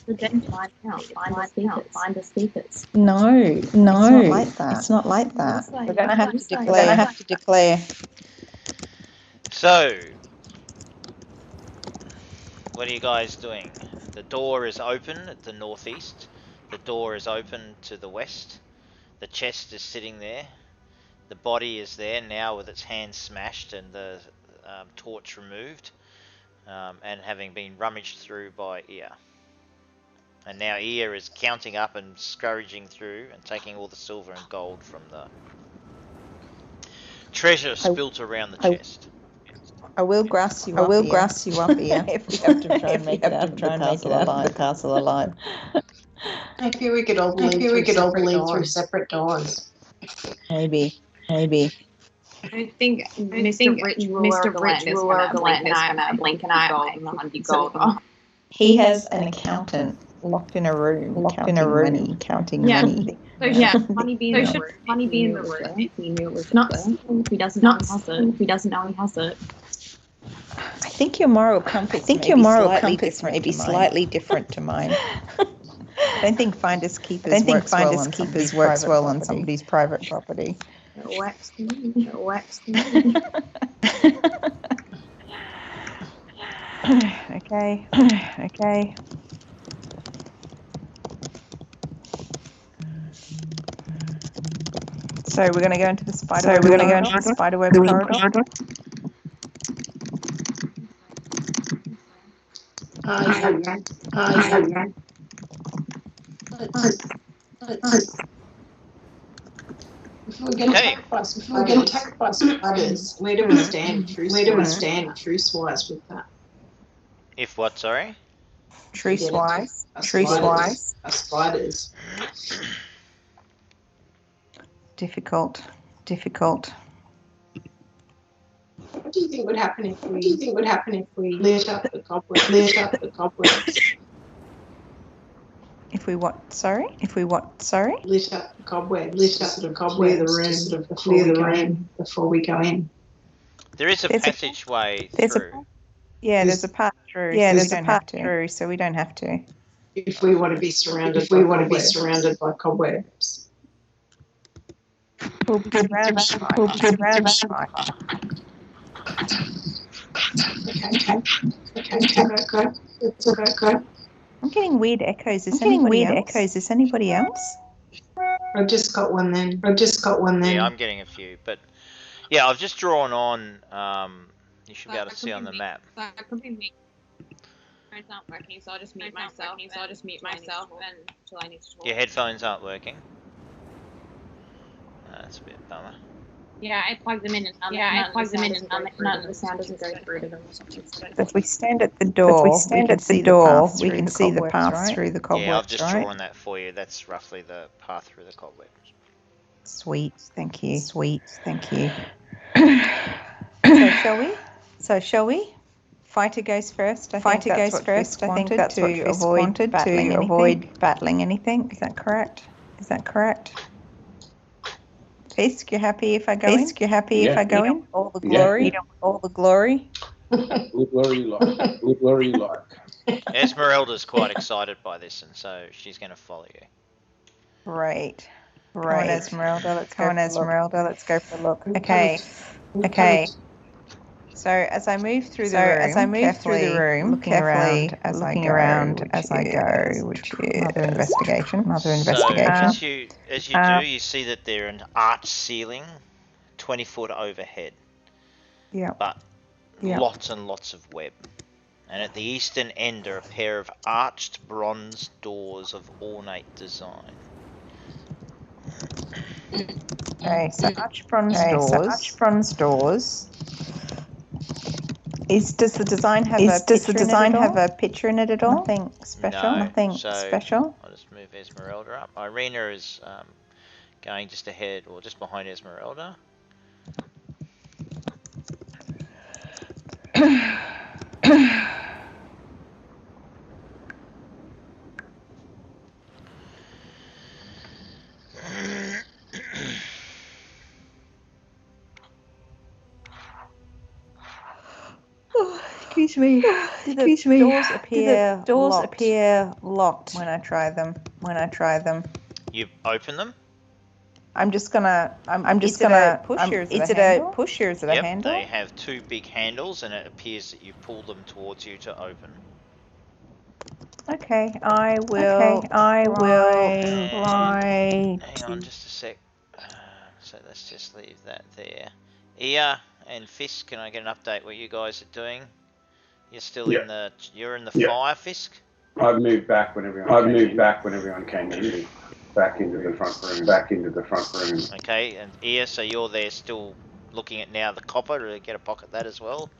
The dead find the speakers. No, it's not like that. We're going to have to declare. So, what are you guys doing? The door is open at the northeast. The door is open to the west. The chest is sitting there. The body is there now with its hand smashed and the torch removed, and having been rummaged through by Ia. And now Ia is counting up and scrounging through and taking all the silver and gold from the treasure spilt around the chest. I will grass you up, Ia, if we have to try and make it out of the castle alive. Maybe we could all leave through separate doors. Maybe. I think Mr. Rich ruler of the land is going to blink an eye and 100 gold. He has an accountant locked in a room, counting money. Money be in the room. If he knew it was not. He doesn't know he has it. I think your moral compass may be slightly different to mine. I don't think finders keepers works well on somebody's private property. It works for me. It works for me. Okay. Okay. So we're going to go into the spiderweb corridor. If we're getting attacked by spiders, where do we stand truce-wise with that? If what, sorry? Truce-wise. Spiders. Difficult. What do you think would happen if we lit up the cobwebs? If we what? Sorry? Lit up the cobwebs to clear the room before we go in. There is a passageway through. There's a path through. So we don't have to. If we want to be surrounded by cobwebs. We'll be surrounded by. Okay. I'm getting weird echoes. Is anybody else? I've just got one then. Yeah, I'm getting a few, but yeah, I've just drawn on. You should be able to see on the map. That could be me. It's not working, so I'll just mute myself. Until I need to talk. Your headphones aren't working. That's a bit bummer. Yeah, I plug them in and none of the sound doesn't go through to them or something. So if we stand at the door, we can see the path through the cobwebs. Yeah, I've just drawn that for you. That's roughly the path through the cobwebs. Sweet, thank you. So shall we? Fighter goes first. I think that's what Fisk wanted to avoid battling anything. Is that correct? Fisk, you're happy if I go in? Yeah. All the glory. Good glory like. Esmeralda's quite excited by this, and so she's going to follow you. Right. Come on, Esmeralda. Let's go for a look. Okay. So as I move through the room, looking around as I go, which is another investigation. So as you do, you see that they're an arch ceiling, 20 foot overhead. Yeah. But lots and lots of web. And at the eastern end are a pair of arched bronze doors of ornate design. Okay, so arched bronze doors. Does the design have a picture in it at all? Nothing special. I'll just move Esmeralda up. Irina is going just ahead or just behind Esmeralda. Excuse me. Do the doors appear locked when I try them? You open them? I'm just gonna is it a push or is it a handle? They have two big handles, and it appears that you pull them towards you to open. Okay, I will try. Hang on just a sec. So let's just leave that there. Ia and Fisk, can I get an update what you guys are doing? You're still in the fire, Fisk? I've moved back when everyone came in. Back into the front room. Okay, and Ia, so you're there still looking at now the copper to get a pocket of that as well.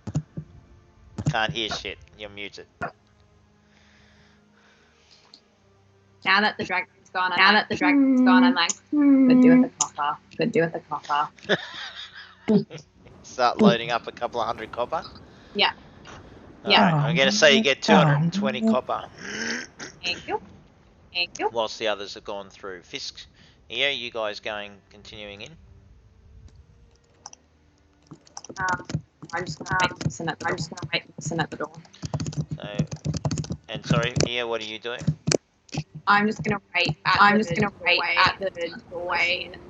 I can't hear shit. You're muted. Now that the dragon's gone, I'm like, could do with the copper. Start loading up a couple of hundred copper. Yeah. Alright, I'm gonna say you get 220 copper. Thank you. Whilst the others have gone through. Fisk, here, you guys continuing in? I'm just gonna wait and listen at the door. So, And sorry, Ia, what are you doing? I'm just gonna wait at the doorway and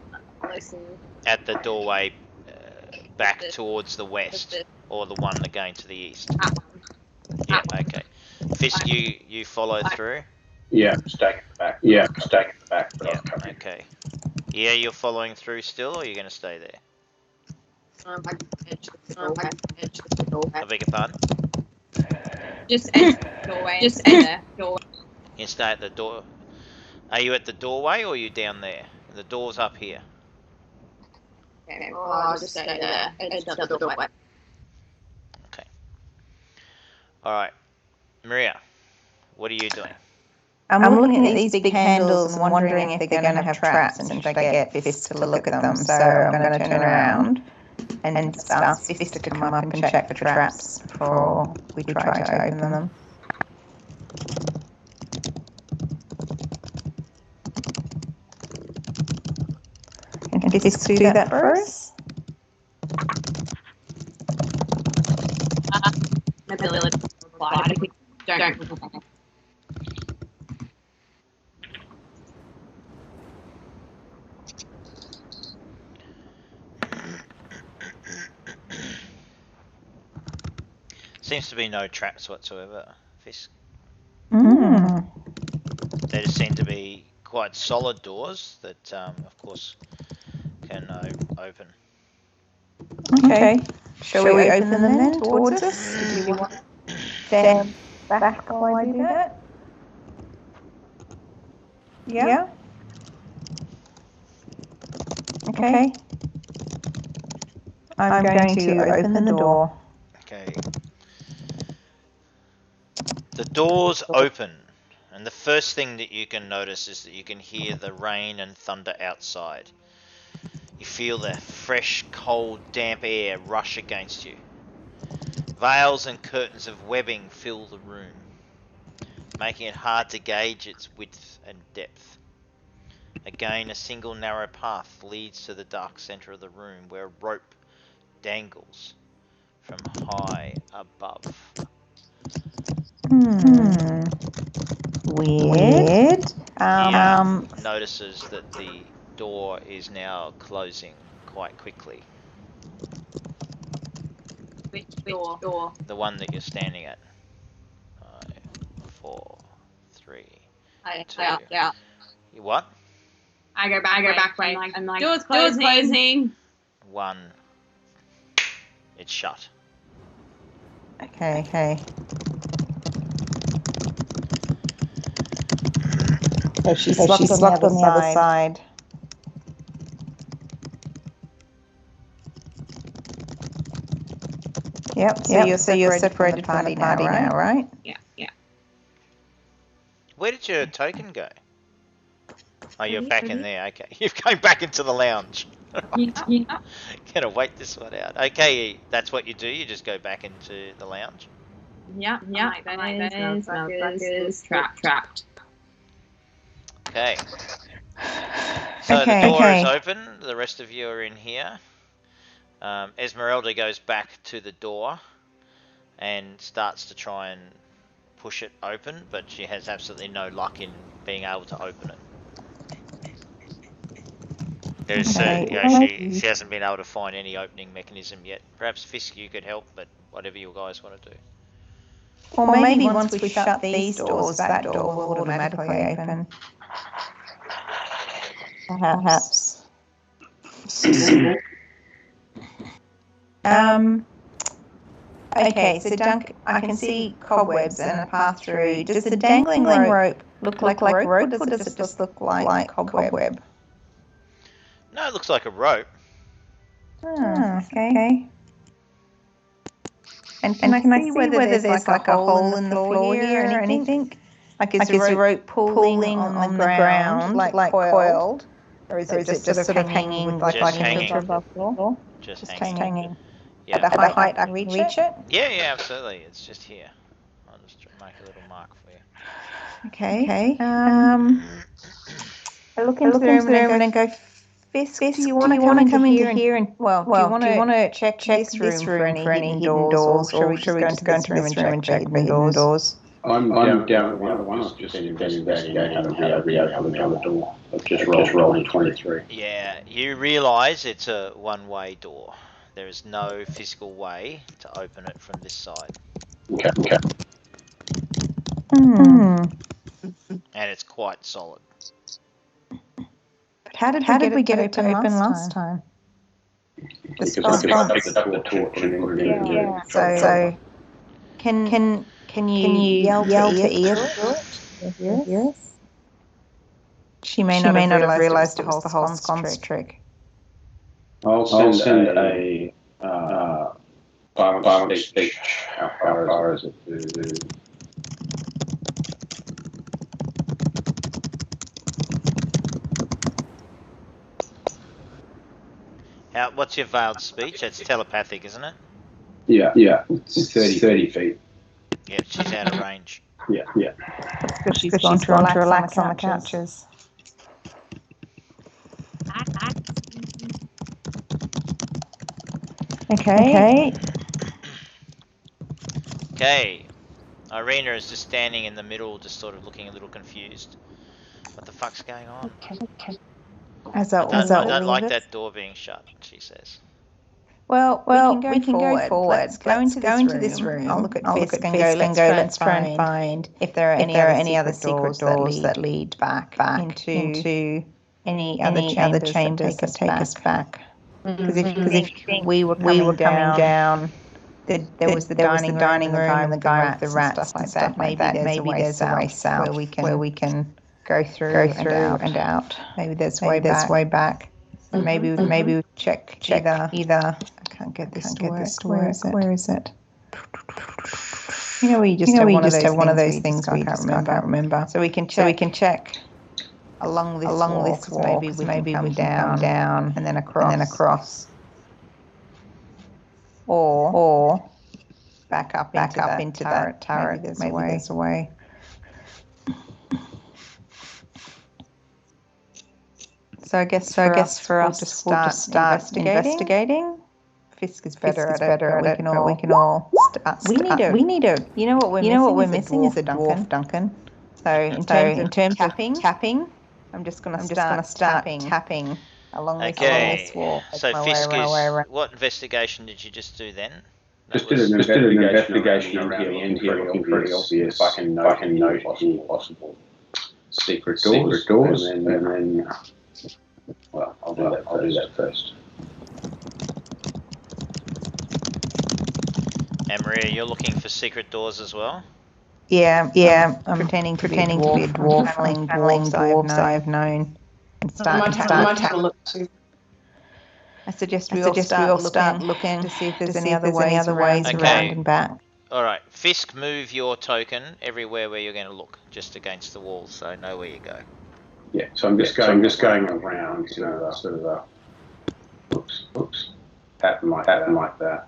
listen. At the doorway, back towards the west, or the one going to the east? Yeah, okay. Fisk, you follow through? Yeah, stack at the back. Yeah, stack at the back. Yeah, okay. Yeah, you're following through still, or are you going to stay there? I beg your pardon? Just edge the doorway. Just edge the doorway. You stay at the door. Are you at the doorway, or are you down there? The door's up here. Okay, well, I'll just stay there. Edge the doorway. Okay. Alright. Maria, what are you doing? I'm looking at these big handles and wondering if they're going to have traps, and should I get Fisk to look at them. So I'm going to turn around and ask Fisk to come up and check for traps before we try to open them. Can Fisk do that for us? Don't. Seems to be no traps whatsoever, Fisk. Mm. They just seem to be quite solid doors that, of course, can open. Okay. Shall we open them then towards us? Do you want to stand back while I do that? Yeah? Okay. I'm going to open the door. Okay. The doors open, and the first thing that you can notice is that you can hear the rain and thunder outside. You feel the fresh, cold, damp air rush against you. Veils and curtains of webbing fill the room, making it hard to gauge its width and depth. Again, a single narrow path leads to the dark centre of the room, where a rope dangles from high above. Weird. Notices that the door is now closing quite quickly. Which door? The one that you're standing at. 5, 4, 3, 2. Yeah. You what? I go back. I'm like, door's closing. 1. It's shut. Okay. So she's locked on the other side. Yep. So you're separated from the party now, right? Yeah. Where did your token go? Oh, you're back in there. Okay, you're going back into the lounge. Yeah. Gotta wait this one out. Okay, that's what you do. You just go back into the lounge. Yeah. Motherfuckers trapped. Okay. So the door is open. The rest of you are in here. Esmeralda goes back to the door and starts to try and push it open, but she has absolutely no luck in being able to open it. She hasn't been able to find any opening mechanism yet. Perhaps Fisk, you could help, but whatever you guys want to do. Or maybe once we shut these doors, that door will automatically open. Perhaps. Okay, so Dunk, I can see cobwebs and a path through. Does the dangling rope look like rope, or does it just look like cobweb? No, it looks like a rope. Okay. And can I see whether there's like a hole in the floor here or anything? Like is the rope pulling on the ground, like coiled? Or is it just sort of hanging like above the floor? Just hanging. Yeah. At the height I can reach it? Yeah, absolutely. It's just here. I'll just make a little mark for you. Okay. I look into the room and go, Fisk, do you want to come into here and do you want to check this room for any hidden doors, or should we just go into this room and check for hidden doors? I'm down at the other one. I've just been investigating how to reopen the other door. I've just rolled a 23. Yeah, you realise it's a one-way door. There is no physical way to open it from this side. Okay. And it's quite solid. But how did we get it to open last time? Because I took the torch and then put it in. Yeah. So can you yell to Ia to hear us? She may not have realised it was the whole sconce trick. I'll send a silent speech. How far is it? What's your veiled speech? It's telepathic, isn't it? Yeah. It's 30 feet. Yeah, she's out of range. Yeah. Because she's gone to relax on the couches. Okay. Okay. Irina is just standing in the middle, just sort of looking a little confused. What the fuck's going on? Okay. I don't like that door being shut, she says. Well, we can go forward. Let's go into this room. I'll look at Fisk and go, let's try and find if there are any other secret doors that lead back into any other chambers that take us back. Because if we were coming down, there was the dining room and the guy with the rats and stuff like that. Maybe there's a way south where we can go through and out. Maybe there's a way back. Maybe we check either. I can't get this to work. Where is it? You know, we just have one of those things we just can't remember. So we can check along this wall. Maybe we can come down and then across. Or back up into that turret. Maybe there's a way. So I guess for us we'll just start investigating. Fisk is better at it, but we can all start. We need a. You know what we're missing is a Duncan. So in terms of tapping, I'm just gonna start tapping along this wall. So Fisk what investigation did you just do then? Just did an investigation around here, looking pretty obvious. If I can note possible secret doors, and then. Well, I'll do that first. And Maria, you're looking for secret doors as well? Yeah. I'm pretending to be a dwarf, traveling dwarves I've known, and start look too. I suggest we all start looking to see if there's any other ways around and back. All right, Fisk, move your token everywhere where you're going to look, just against the wall, so know where you go. Yeah, so I'm just going around, sort of a pattern like that.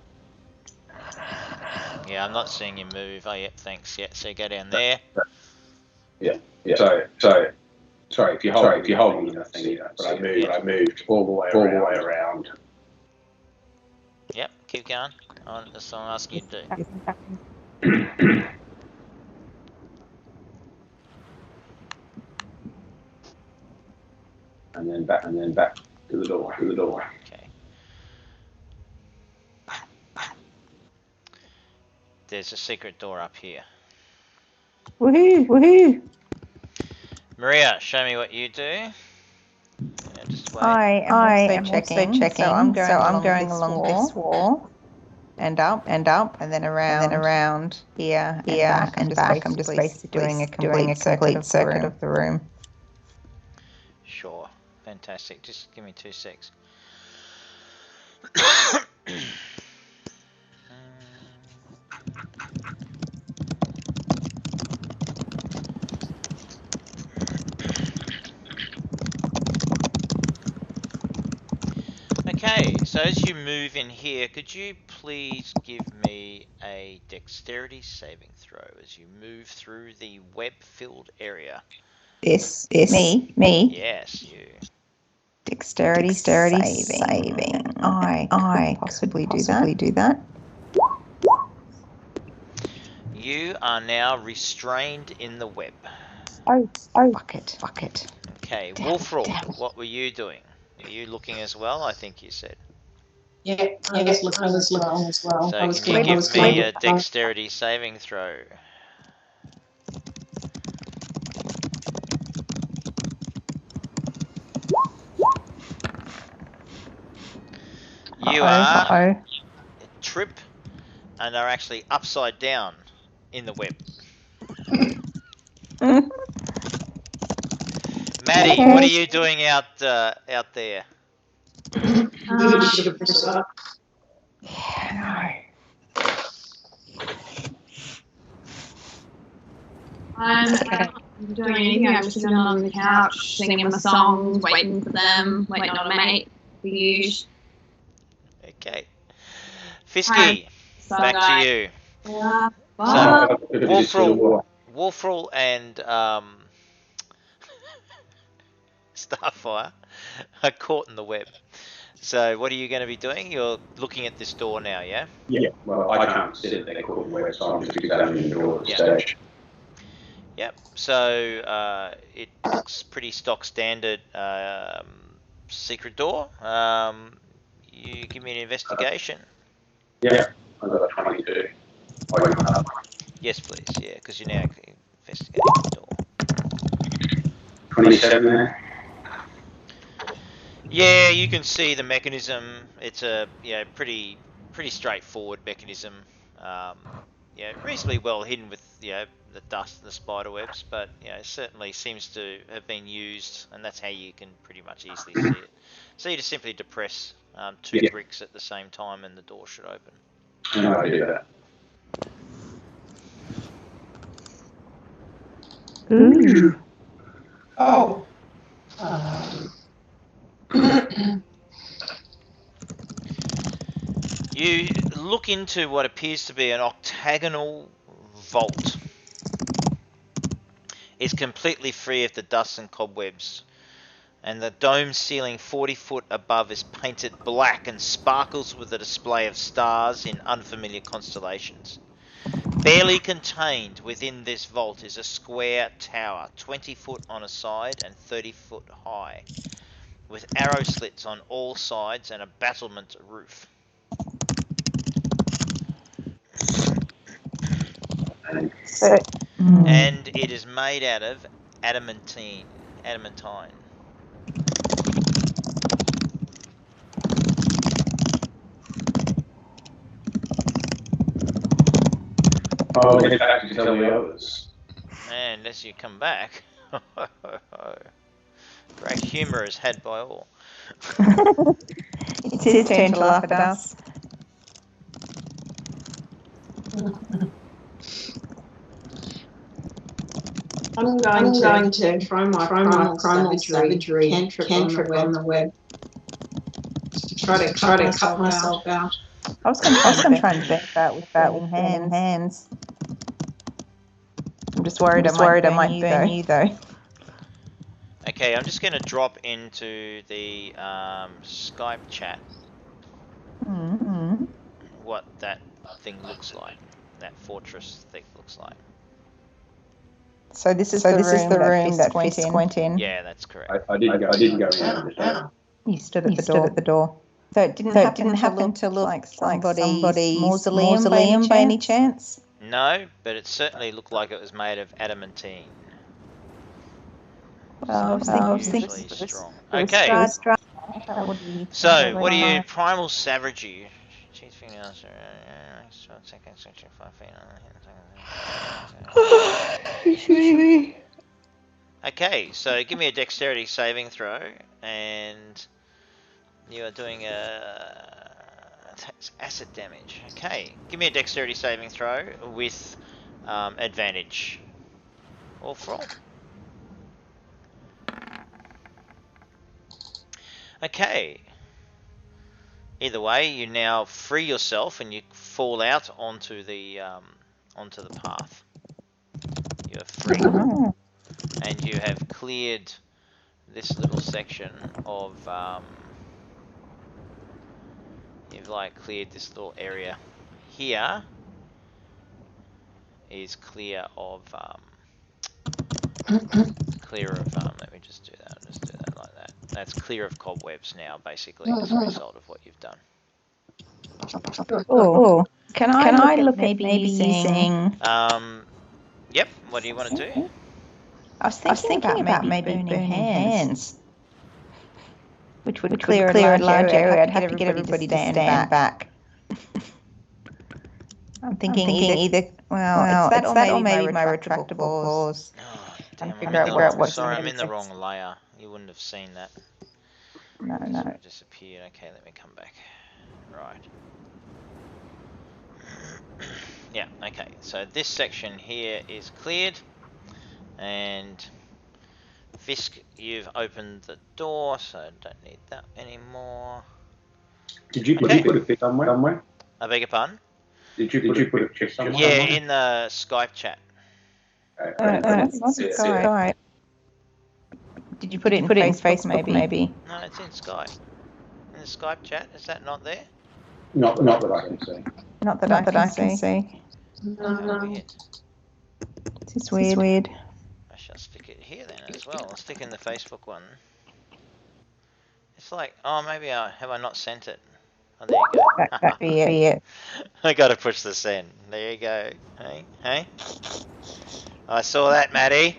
Yeah, I'm not seeing you move. Oh, yep, thanks. Yeah, so you go down there. Yeah. So sorry if you hold on to the thing, but I moved all the way around. Yep, keep going. That's what I'm asking you to do. And then back to the door. Okay. There's a secret door up here. Woohoo! Maria, show me what you do. Yeah, just wait. I am also checking. So I'm going along this wall, and up, and then around here and back. I'm just basically doing a complete circuit of the room. Sure. Fantastic. Just give me 2 secs. Okay, so as you move in here, could you please give me a dexterity saving throw as you move through the web-filled area? This me? Yes, you. Dexterity saving. I possibly do that. You are now restrained in the web. Oh, fuck it. Okay, Damn, Wolfrall, damn. what were you doing? Are you looking as well? I think you said. Yeah, I was looking as well. So I was can you keen- give me a dexterity saving throw? You are trip and are actually upside down in the web. Maddie, Okay. what are you doing out there? You should have pushed up. Yeah, I'm not doing anything. I'm just sitting on the couch, singing my songs, waiting for them, waiting on a mate. The usual. Okay. Fisky, So back to you. Yeah. So, Wolfrall and Starfire are caught in the web. So what are you going to be doing? You're looking at this door now, yeah? Yeah, well, I can't see that they're caught in the web, so I'm just examining the door at this stage. Yep. So it looks pretty stock standard secret door. You give me an investigation. Yeah, I've got a 22. Yes, please. Yeah, because you're now investigating the door. 27 there. Yeah, you can see the mechanism. It's a pretty straightforward mechanism. Reasonably well hidden with the dust and the spider webs, but it certainly seems to have been used, and that's how you can pretty much easily see it. So you just simply depress two bricks at the same time, and the door should open. No, I do that. Ooh. Oh. You look into what appears to be an octagonal vault. It's completely free of the dust and cobwebs, and the dome ceiling 40 foot above is painted black and sparkles with a display of stars in unfamiliar constellations. Barely contained within this vault is a square tower, 20 foot on a side and 30 foot high, with arrow slits on all sides and a battlement roof. And it is made out of adamantine. I'll get back to tell the others. And unless you come back. Great humour is had by all. It's his turn to laugh at us. I'm going to try my primal savagery cantrip on the web to try to cut myself out. I was going to try and bet that with burning hands. I'm just worried I might burn you though. Okay, I'm just going to drop into the Skype chat what that thing looks like. That fortress thing looks like. So this is the room that Fist went in. Yeah, that's correct. I didn't go in. You stood at the door. So it didn't happen to look like somebody's mausoleum by any chance? No, but it certainly looked like it was made of adamantine. Well, I was thinking strong. Okay. So, what are you? Primal savagery. Cheese fingernails. Okay, so give me a dexterity saving throw, and you are doing acid damage. Okay, give me a dexterity saving throw with advantage. All. Okay. Either way, you now free yourself and you fall out onto the path. You are free, and you have cleared this little section of you've cleared this little area. Here is clear of let me just do that. Just do that like that. That's clear of cobwebs now, basically, as a result of what you've done. Oh, can I look at maybe using? Yep. What do you want to do? I was thinking about maybe burning hands, which would clear a large area. I'd have to get everybody to stand back. I'm thinking either. Well, it's that or maybe my retractable claws. Oh, Trying damn, to figure out what's sorry, in I'm in the it. wrong layer. You wouldn't have seen that. No. It disappeared. Okay, let me come back. Right. Yeah, okay. So this section here is cleared. And Fisk, you've opened the door, so don't need that anymore. Did you put a pic somewhere? I beg your pardon? Did you put a pic somewhere? Yeah, in the Skype chat. It's not Skype. Did you put it in Facebook maybe? No, it's in Skype. In the Skype chat, is that not there? Not that I can see. Not that I can see. No. Weird. It's weird. I shall stick it here then as well. I'll stick in the Facebook one. It's like, oh, maybe have I not sent it? Oh, there you go. That'd be it. I gotta push the send. There you go. Hey? I saw that, Maddie.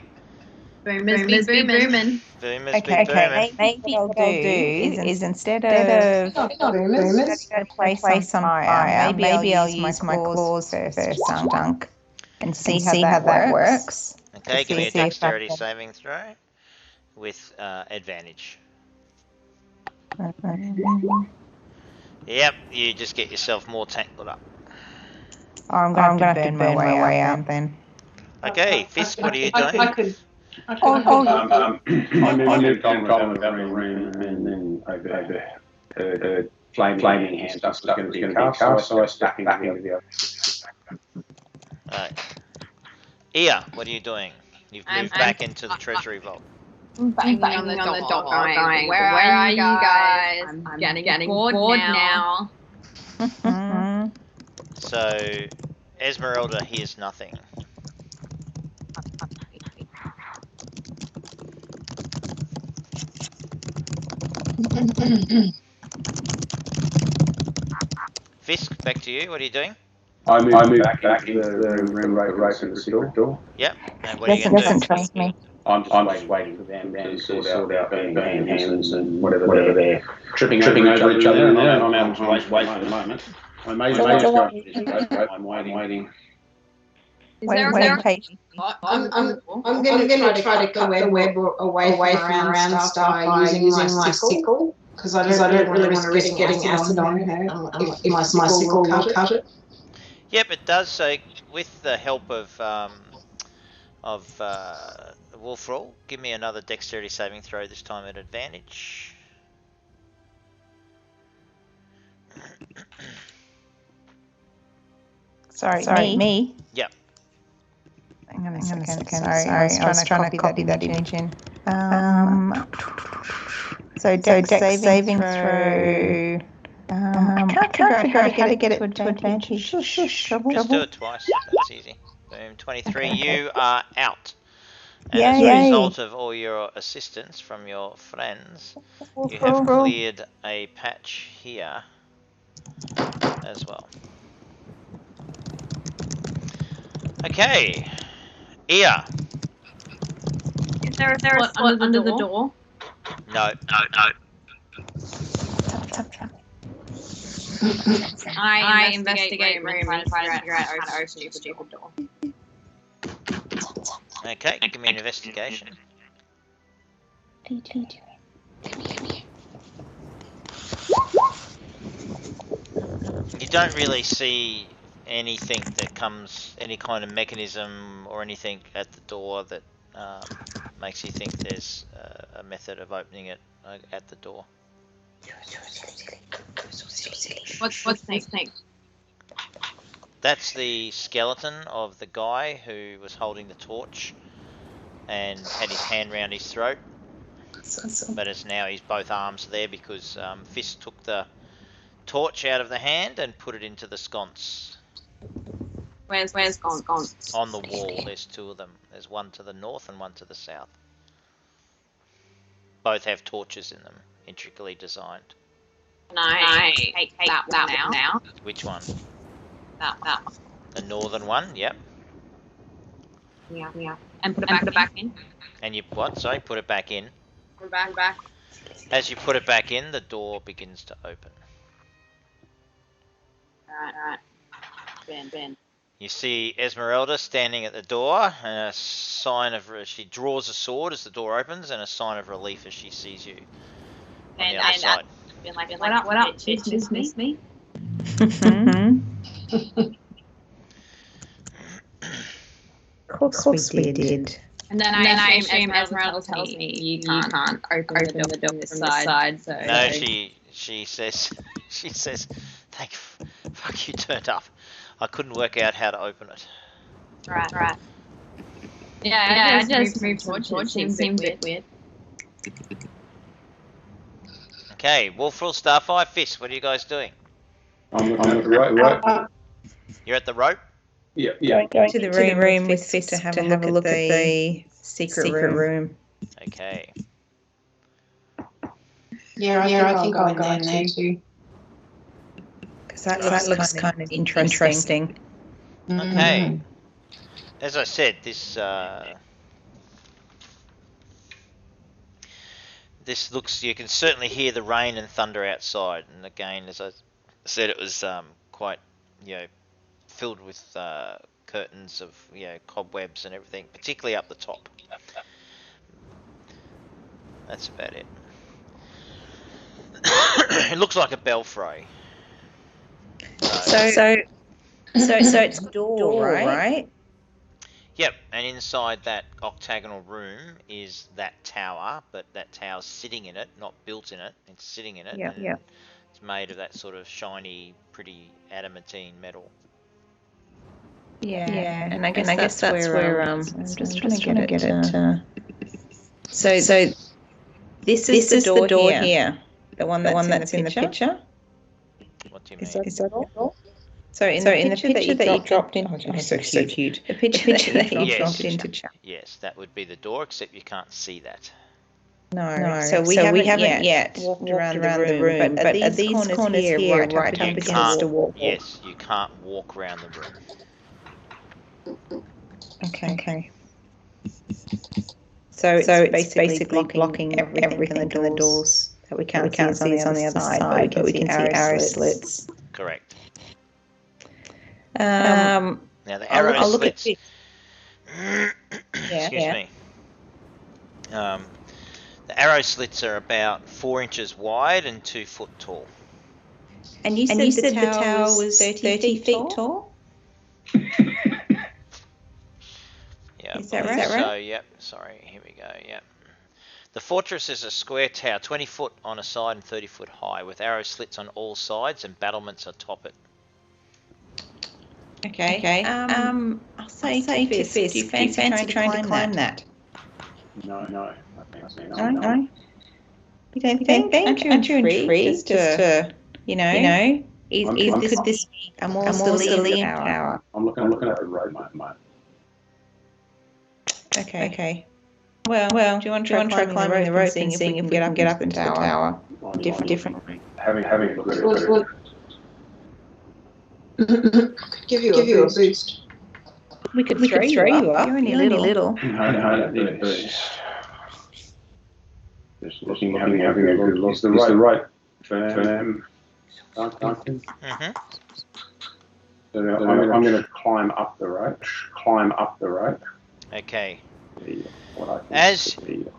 Boomers be booming. Boomers be booming. Maybe what I'll do is instead of place on fire, maybe I'll use my claws first, Dunk, and see how that works. Okay, give me a dexterity saving throw with advantage. Yep, you just get yourself more tangled up. I'm going to have to burn my way out then. Okay, Fisk, what are you doing? I moved Colin down the room and then over flaming hand stuff was going to be cast, so I stepped back into the other. Right. Ia, what are you doing? You've moved back into the treasury vault. Banging on the door going, where are you guys? I'm getting bored now. So, Esmeralda hears nothing. Fisk, back to you. What are you doing? I moved back into the room right to the secret door. Yep. And what are you going to do? Doesn't trust me. I'm just waiting for them to sort out burning hands and whatever they're tripping over each other. And I'm out of wait for the moment. I may just go to this boat. I'm waiting. Is there a I'm going to try to cut the web away from around stuff by using my sickle, because I don't really want to risk getting acid on her if my sickle will cut it. Yep, it does. So, with the help of Wolfroll, give me another dexterity saving throw, this time at advantage. Sorry, me? Yep. Hang on a second. Sorry, I was trying to copy that image in. So dex saving throw. I can't figure out how to get it to advantage. Trouble. Just do it twice. That's easy. Boom, 23. Okay. You are out. And Yay. as a result of all your assistance from your friends, you have cleared a patch here as well. Okay. Ia. Is there a spot under the door? No. I investigate room and try to figure out how to open the stupid door. Okay, give me an investigation. You don't really see anything that comes, any kind of mechanism or anything at the door that makes you think there's a method of opening it at the door. What's next? That's the skeleton of the guy who was holding the torch and had his hand round his throat. But it's now he's both arms there because Fist took the torch out of the hand and put it into the sconce. Where's gone? On the wall, there's two of them. There's one to the north and one to the south. Both have torches in them, intricately designed. Can I take that one now? Which one? That one. The northern one, yep. Yeah. And put it back in. And you what? Sorry, put it back in. Put it back. As you put it back in, the door begins to open. Right. Ben. You see Esmeralda standing at the door, and a sign of she draws a sword as the door opens, and a sign of relief as she sees you on the other side. Been like, what up? Just miss me. Of course we did. And then I assume Esmeralda tells me you can't open the door from this side. So no, she says fuck you turned up. I couldn't work out how to open it. Right. Yeah, I just moved towards it. Seems a bit weird. Okay, Wolfrill, Starfire, Fist, what are you guys doing? I'm at the rope. You're at the rope? Yeah. Going to the room with Fist to have a look at the secret room. Okay. Yeah, I think I'll go in there too. Because that looks kind of interesting. Okay. As I said, this looks, you can certainly hear the rain and thunder outside, and again, as I said, it was quite, filled with curtains of, cobwebs and everything, particularly up the top. That's about it. It looks like a belfry. So it's a door, right? Yep, and inside that octagonal room is that tower, but that tower's sitting in it, not built in it. It's sitting in it. Yeah. It's made of that sort of shiny, pretty adamantine metal. Yeah. And I guess that's where I'm just trying to get it. So this is the door here. The one that's in the picture. What do you mean? Is that all? So in the picture that you dropped in, so cute. The picture that you dropped into chat. Yes, that would be the door, except you can't see that. No. So we haven't yet walked around the room, but are these corners here right up against the wall? Yes, you can't walk around the room. Okay. So it's basically blocking everything in the doors that we can't see on the other side, but we can see arrow slits. Correct. Now the arrow slits. Excuse me. The arrow slits are about 4 inches wide and 2 foot tall. And you said the tower was 30 feet tall? Yeah. Is that right? So, yep. Sorry, here we go. Yep. The fortress is a square tower, 20 foot on a side and 30 foot high, with arrow slits on all sides and battlements atop it. Okay. I'll say to Fist, do you fancy trying to climb that? No. No. You don't think? Aren't you intrigued? Just to, could this be a mausoleum tower? I'm looking at the road, mate. Okay. Well, do you want to try climbing the rope and seeing if we can get up into the tower? Differently. Having a look at Give you a boost. We could throw you up. You're only little. No, just looking, having a good look. Is the right for them? Mm-hmm. So I'm going to climb up the rope. Okay. As you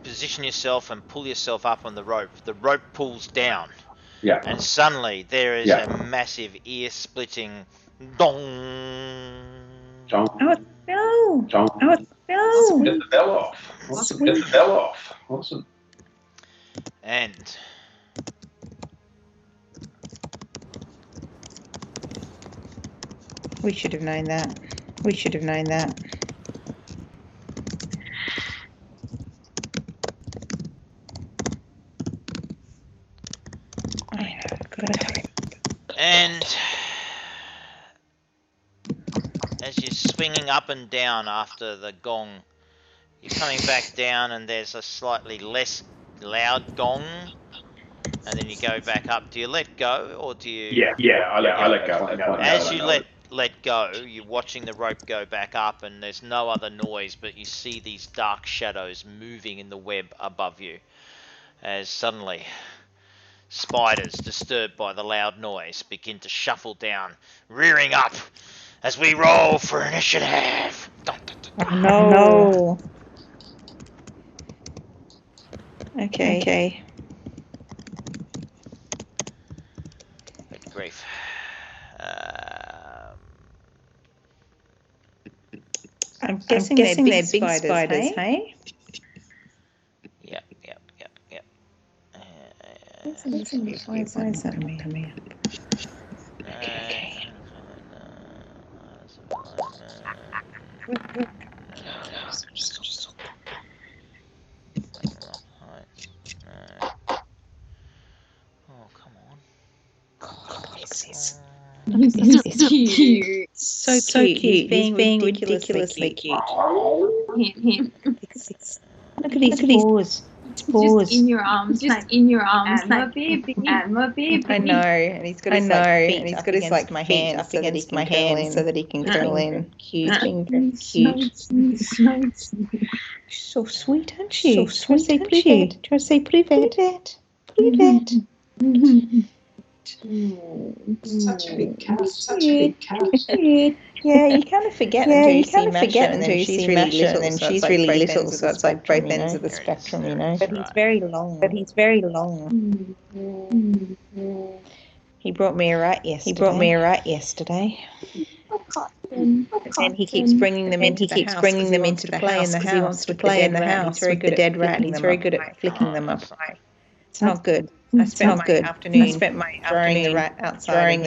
position yourself and pull yourself up on the rope pulls down. Yeah. And suddenly there is a massive ear-splitting dong. Oh, it's Bill. Get the bell off. Awesome. And we should have known that. And springing up and down after the gong. You're coming back down and there's a slightly less loud gong, and then you go back up. Do you let go, or do you... I let go. As you let go, you're watching the rope go back up, and there's no other noise, but you see these dark shadows moving in the web above you, as suddenly spiders, disturbed by the loud noise, begin to shuffle down, rearing up as we roll for initiative. Oh, no. Okay. Good grief. I'm guessing they're big spiders, hey? Yep. Why is that coming up? Okay. Oh, come on. God, look at this. He's so cute. So cute. He's being ridiculously cute. Him. Look at his paws. Just in your arms, and my baby. I know, and he's got his my hand up against my hand so that he can curl in. Cute. So sweet, aren't she? So sweet, aren't she? Try to say privet. Such a big cat. Yeah, you kind of forget until you see Masha, and then she's really little, and then she's really little, so it's like both ends of the spectrum, you know. But he's very long. He brought me a rat yesterday. And he keeps bringing them into the house because he wants to play in the house. He wants to play in the house with the dead rat. He's very good at flicking them up. It's not good. I spent my afternoon throwing the rat outside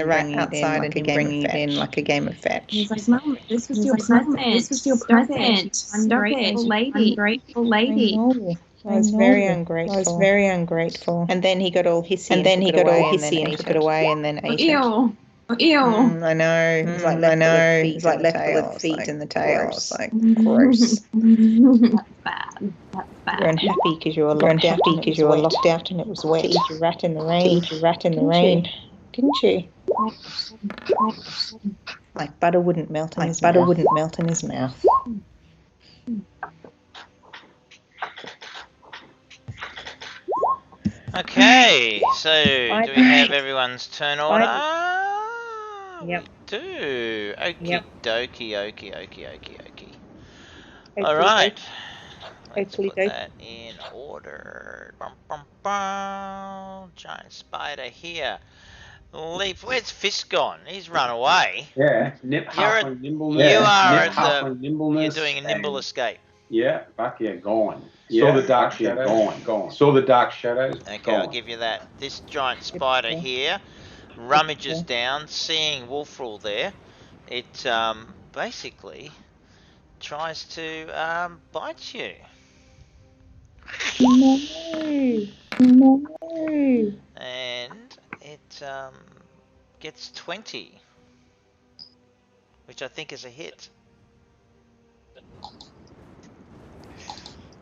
and him bringing it in like a game of fetch. He's like, Mum, this was your present. Ungrateful lady. I was very ungrateful. And then he got all hissy and took it away and then ate it. Ew. I know. It was like left with feet and the tail. It's like gross. That's bad. You're unhappy because you were locked out and it was wet. To eat a rat in the rain. Didn't you? Like butter wouldn't melt in his mouth. Okay, so do we have everyone's turn order? Yep. We do. Okie dokie. Okie Alright. dokie. Let's Okie put dokie. that in order. Giant spider here. Leap. Where's Fish gone? He's run away. Yeah, halfling nimbleness. You are at halfling nimbleness. You're doing a nimble escape. Yeah, back here, gone. Saw the dark shadows. Gone. Saw the dark shadows. Okay, gone. I'll give you that. This giant spider here rummages down, seeing Wolfrul there. It basically tries to bite you. No. And it gets 20, which I think is a hit.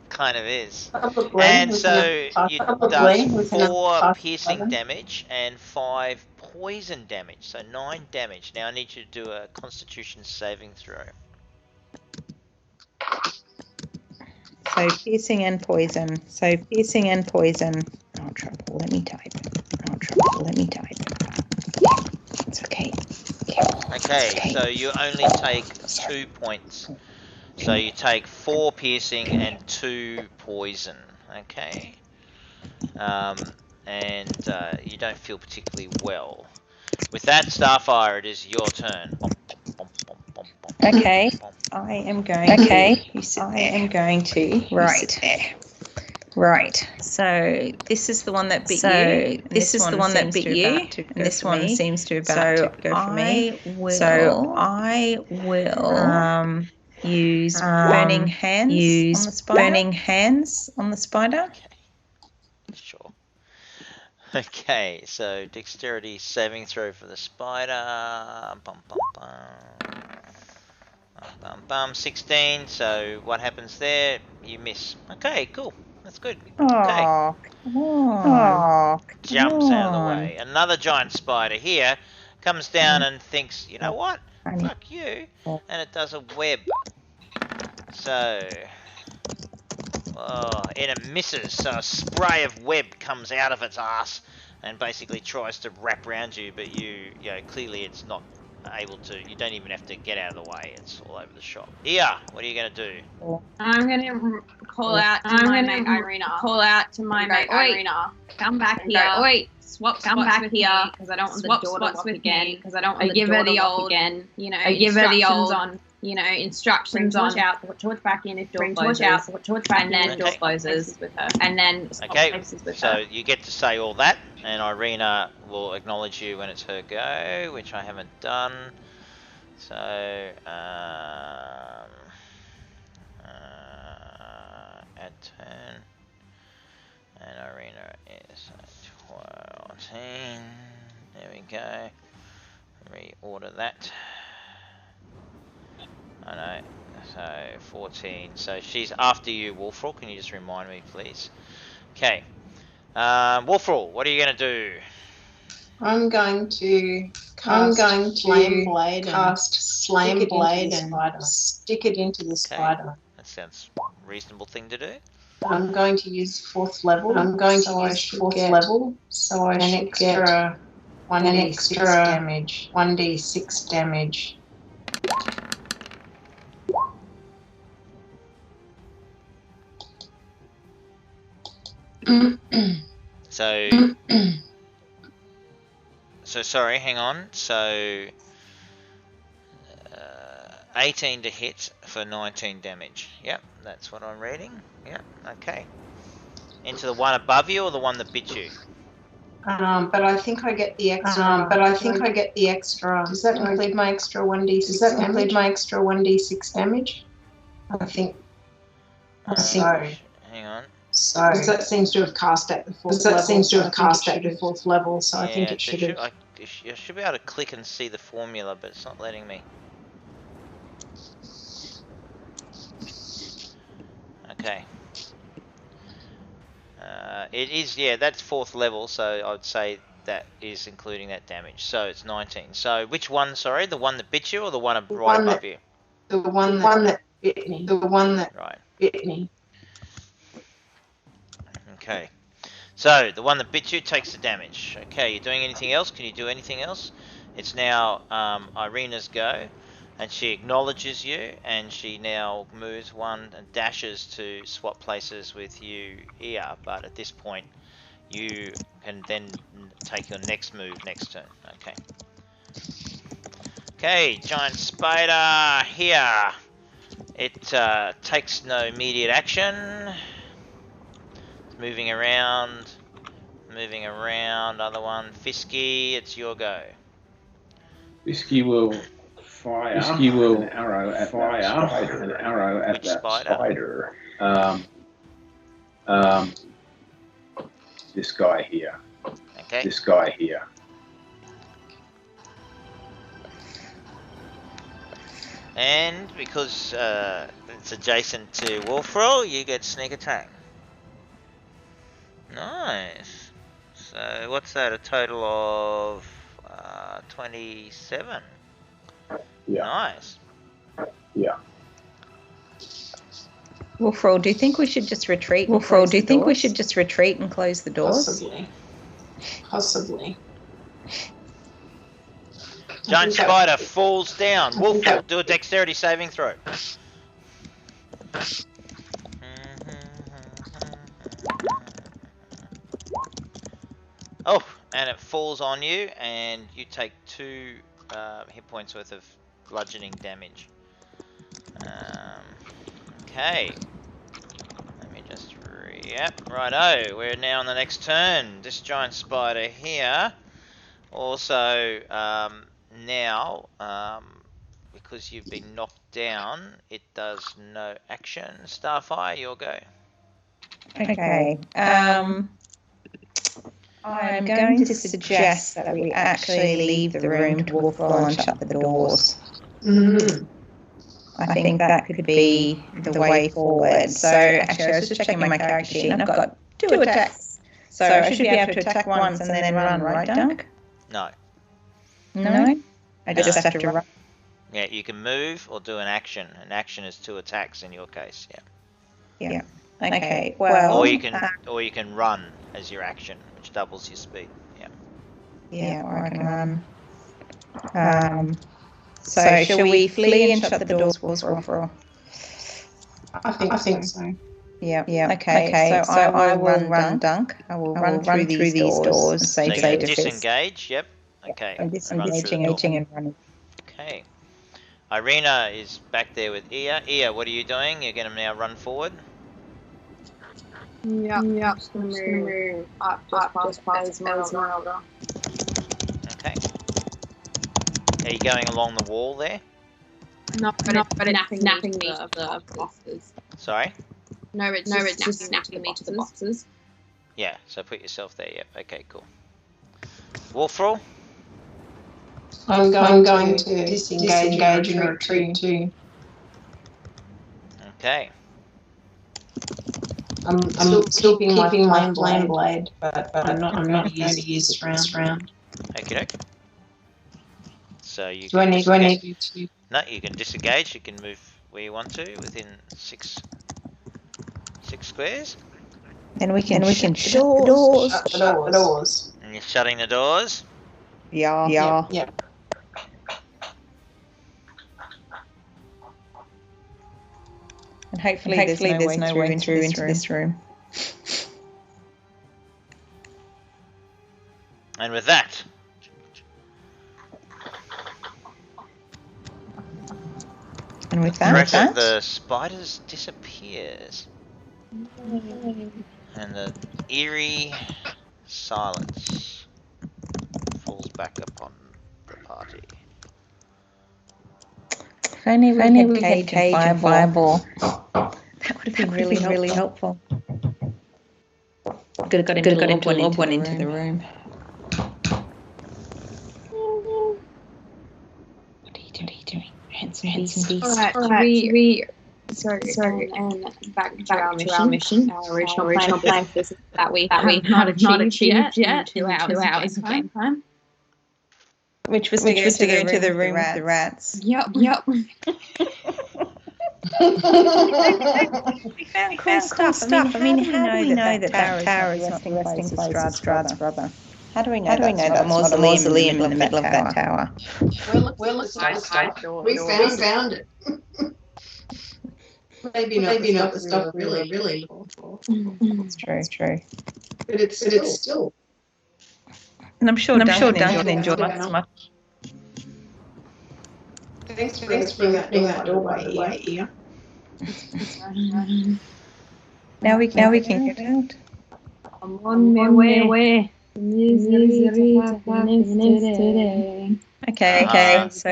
Kind of is. And so you does 4 piercing damage and 5 poison damage, so 9 damage. Now I need you to do a Constitution saving throw. So piercing and poison. Oh, trouble. Let me type. It's okay. Okay, so you only take 2 points. So you take 4 piercing and 2 poison. Okay. And you don't feel particularly well. With that, Starfire, it is your turn. Okay. I am going to. Right. So this is the one that bit you. This is the one that bit you. And this one seems to about to go for me. So I will use burning hands on the spider. Okay. Sure. Okay, so dexterity saving throw for the spider. Bum, 16. So what happens there? You miss. Okay, cool. That's good. Oh, come on. Jumps out of the way. Another giant spider here comes down and thinks, you know what? Fuck you. And it does a web. So, and it misses. So a spray of web comes out of its ass and basically tries to wrap around you, but you know, clearly it's not able to. You don't even have to get out of the way. It's all over the shop. Ia, what are you going to do? I'm going to call out to my mate Irina. Come back here. Oi, swap come back here because I don't want the door to lock again. Because I don't want the door to lock again. You know, give her the old on. You know, instructions on out, put torch back in if door closes, torch out, put torch back in then door closes with her, and then places with her. So you get to say all that, and Irina will acknowledge you when it's her go, which I haven't done. So add turn, and Irina is 14. There we go. Reorder that. I know, so 14. So she's after you, Wolfrall. Can you just remind me, please? Okay. Wolfrall, what are you going to do? I'm going to cast Flame Blade and stick it into the spider. That sounds a reasonable thing to do. I'm going to use 4th level. So I should get 1d6 damage. 1d6 damage. So sorry, hang on. So 18 to hit for 19 damage. Yep, that's what I'm reading. Yep, okay. Into the one above you or the one that bit you? But I think I get the extra. Does that include my extra 1d6 damage? I think. Hang on. So that seems to have cast at the 4th level. So I think it should have. You should be able to click and see the formula, but it's not letting me. Okay. It is, yeah, that's 4th level, so I would say that is including that damage. So it's 19. So which one, sorry? The one that bit you or the one right above you? The one that bit me. The one that bit me. Okay. So the one that bit you takes the damage. Okay, you're doing anything else? Can you do anything else? It's now Irina's go. And she acknowledges you, and she now moves one and dashes to swap places with you here. But at this point, you can then take your next move next turn. Okay. Okay, giant spider here. It takes no immediate action. It's moving around. Other one, Fisky. It's your go. Fisky will fire an arrow at that spider. This guy here. Okay. This guy here. And because it's adjacent to Wolfrall, you get sneak attack. Nice. So what's that? A total of 27. Yeah. Nice. Yeah. Wolfrall, do you think we should just retreat? And close the doors? Possibly. Giant spider falls down. Wolfrall, do a dexterity saving throw. Oh, and it falls on you, and you take 2 hit points worth of bludgeoning damage. Okay. Let me just yep, righto. We're now on the next turn. This giant spider here also now because you've been knocked down, it does no action. Starfire, your go. Okay. I'm going to suggest that we actually leave the room to Wolfrall and shut the doors. I think that could be the way forward. So actually, I was just checking my character sheet, and I've got 2 attacks. So I should be able to attack once and then run, right, Dunk? No. No? I just have to run. Yeah, you can move or do an action. An action is 2 attacks in your case. Yeah. Yeah. Okay. Well. Or you can run as your action, which doubles your speed. Yeah. Yeah, or I can run. So shall we flee and shut the doors for? I think so. Yeah. Okay. So I will run, Dunk. I will run through these doors. So you can disengage. Yep. Okay. I'm disengaging and running. Okay. Irina is back there with Ia. Ia, what are you doing? You're going to now run forward? Yeah. Just going to move up just past Esmeralda. Okay. Are you going along the wall there? But it's snapping me to the boxes. Sorry? No, it's just snapping me to the boxes. Yeah, so put yourself there, yep. Okay, cool. Wolfroll? I'm going to disengage and retreat too. Okay. I'm still keeping my flame blade, but I'm not going to use this round. Okay. So you Do I need to? No, you can disengage. You can move where you want to within 6 squares. And we can shut the doors. And you're shutting the doors. Yeah. And hopefully there's no way through into this room. And with that, the threat of the spiders disappears. And the eerie silence falls back upon the party. If only we had Kaige and Fireball. That would have been really helpful. Could have got him to lob one into the room. What are you doing? Handsome beast. Alright, sorry, and back to our mission. Our original plan for this is that we have not achieved yet. 2 hours of game time. Which was to go into the room with the rats. Yep. We found cool stuff. I mean, how do we know that tower is not the resting place of Strahd's brother? How do we know that mausoleum in the middle of that tower? We found it. Maybe not the stuff really. It's true. But it's still. And I'm sure Duncan enjoyed it so much. Thanks for bringing that doorway here. Now we can get out. I'm on my way. Okay. So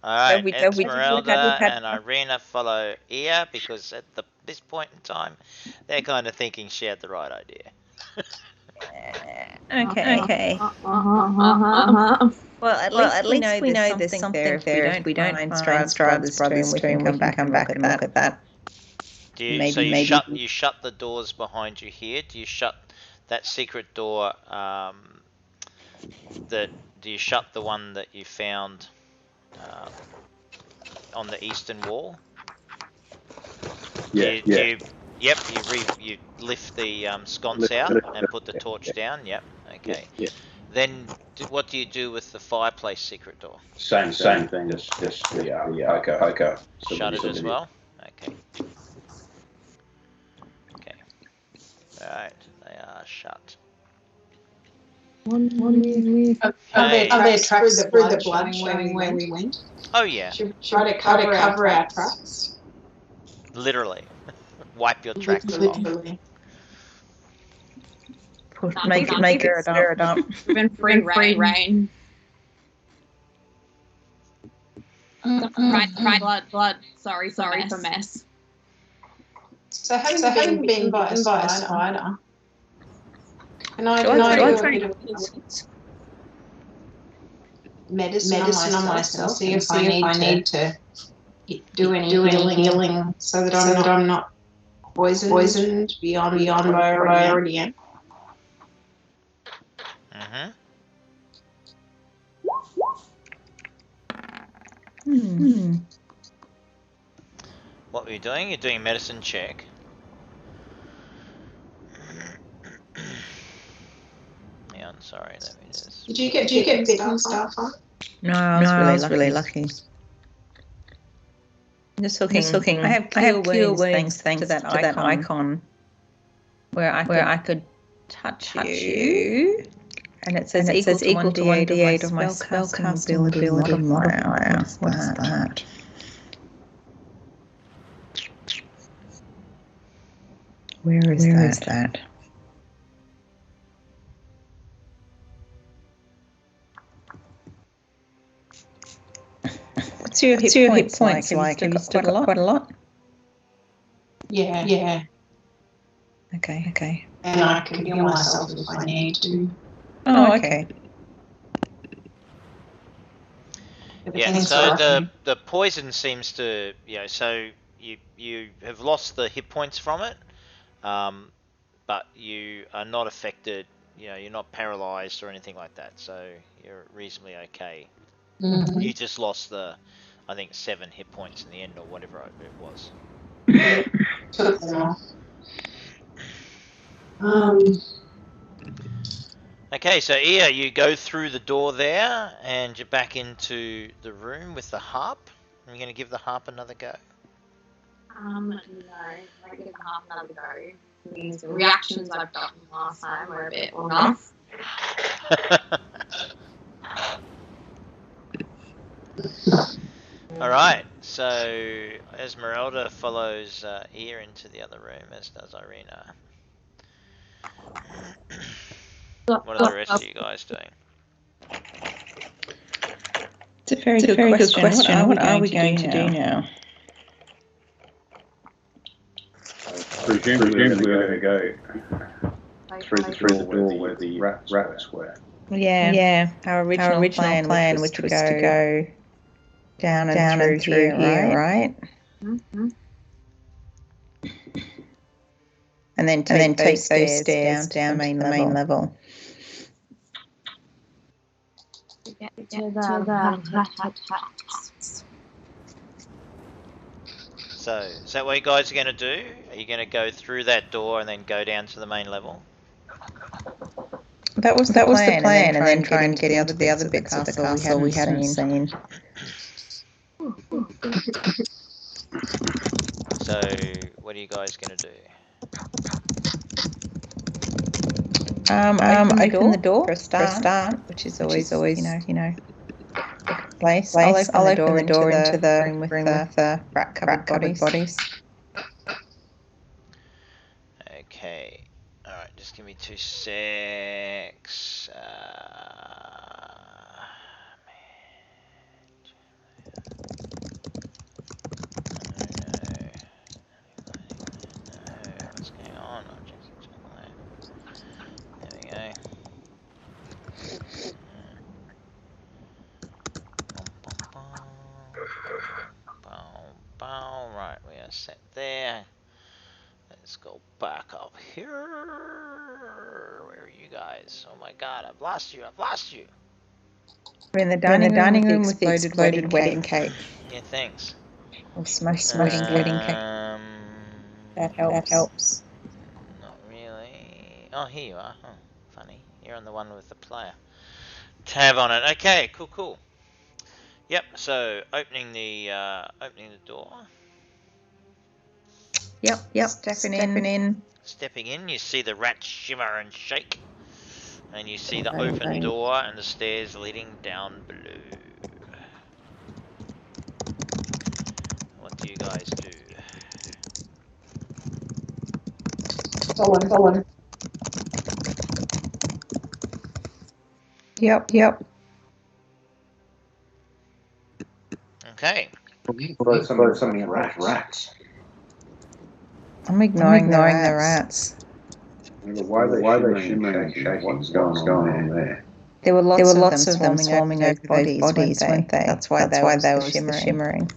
alright, Esmeralda and Irina follow Ia because at this point in time, they're kind of thinking she had the right idea. Okay. Well, at least we know there's something there. If we don't find Strahd's brother's tomb, we can come back and look at that. You shut the doors behind you here. Do you shut that secret door? Do you shut the one that you found on the eastern wall? Yeah. You lift the sconce out and put the torch down. Yep. Okay. Yeah. Then what do you do with the fireplace secret door? Same thing. Just poker. Shut it as well. Okay. Alright, they are shut. Are there tracks through the blood showing where we went? Oh yeah. Should we try to cover our tracks? Literally. Wipe your tracks off. Literally. Make it up. Been free rain. Right, blood. Sorry for mess. So having been by a spider, and I do a bit of medicine on myself, see if I need to do any healing so that I'm not poisoned beyond what I already am. Mm-hmm. What were you doing? You're doing a medicine check. Hang on, sorry, let me just... Did you get bitten stuff on? No, I was really lucky. Just looking. I have cure wounds thanks to that icon where I could touch you. And it says equal to 1d8 of my spellcasting ability modifier. What is that? Where is that? What's your hit points like? Have you still got quite a lot? Yeah. Okay. And I can heal myself if I need to. Oh, okay. Yeah, so the poison seems to, so you have lost the hit points from it, but you are not affected, you're not paralyzed or anything like that, so you're reasonably okay. Mm-hmm. You just lost I think 7 hit points in the end or whatever it was. Took them off. Okay, so Ia, you go through the door there, and you're back into the room with the harp. Are you going to give the harp another go? No, I give the harp another go. Because the reactions I've gotten last time were a bit off. Alright, so Esmeralda follows Ia into the other room, as does Irina. What are the rest of you guys doing? It's a very good question. What are we going to do now? Presumably we're going to go through the door where the rats were. Yeah. Our original plan, which was to go down and through here, right? Mm-hmm. And then take those stairs down to the main level. So, is that what you guys are going to do? Are you going to go through that door and then go down to the main level? That was the plan, and then try and get into the other bits of the castle we hadn't seen. So, what are you guys going to do? Open the door for a start, which is always place. I'll open the door into the room with the rat-covered bodies. Okay. Alright, just give me 2 secs. What's going on? There we go. Right, we are set there. Let's go back up here. Where are you guys? Oh my god, I've lost you. We're in the dining room with the exploded wedding cake. Yeah, thanks. Or smashed wedding cake. That helps. Not really. Oh, here you are. Oh, funny. You're on the one with the player tab on it. Okay, cool. Yep. So opening the door. Yep. Stepping in. You see the rat shimmer and shake, and you see the open door and the stairs leading down below. What do you guys do? Follow. Yep. Okay. Some rats. I'm ignoring the rats. Why are they shimmering and shaking? What's going on there? There were lots of them swarming over those bodies, weren't they? That's why they were shimmering.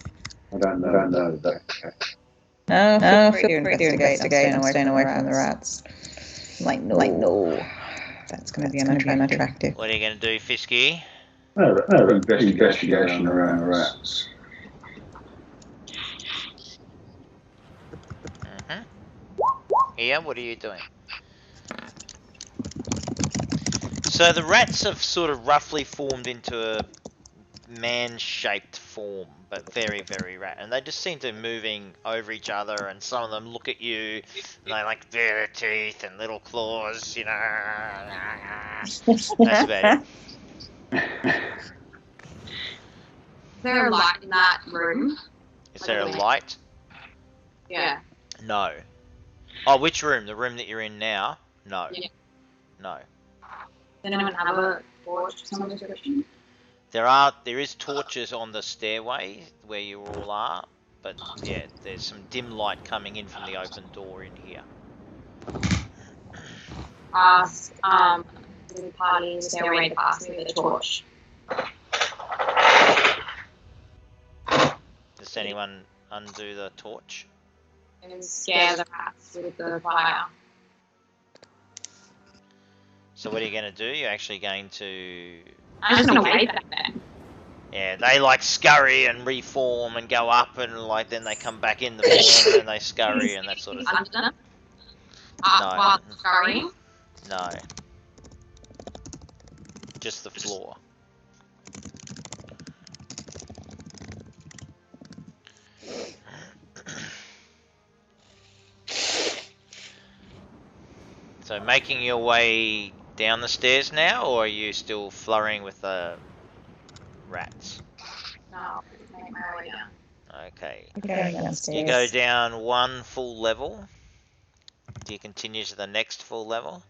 I don't know that. No, feel free to investigate. I'm staying away from the rats. No. That's going to be unattractive. What are you going to do, Fisky? Investigation around the rats. Here, what are you doing? So the rats have sort of roughly formed into a man-shaped form, but very, very rat. And they just seem to be moving over each other, and some of them look at you, and they like bare teeth and little claws, you know. That's about it. Is there a light in that room? Is there a light? Yeah. No. Oh, which room? The room that you're in now? No. Yeah. No. Does anyone have a torch of some description? There is torches on the stairway where you all are, but yeah, there's some dim light coming in from the open door in here. Ask the party in the stairway to pass me the torch. Does anyone undo the torch? And scare the rats with the fire. So what are you going to do? You're actually going to... I'm just going to wait back there. Yeah, they like scurry and reform and go up, and like then they come back in the form and they scurry and that sort of thing. Under? While scurrying? No. Just the floor. So making your way down the stairs now, or are you still flurrying with the rats? No, make my way down. Okay. Downstairs. You go down one full level. Do you continue to the next full level?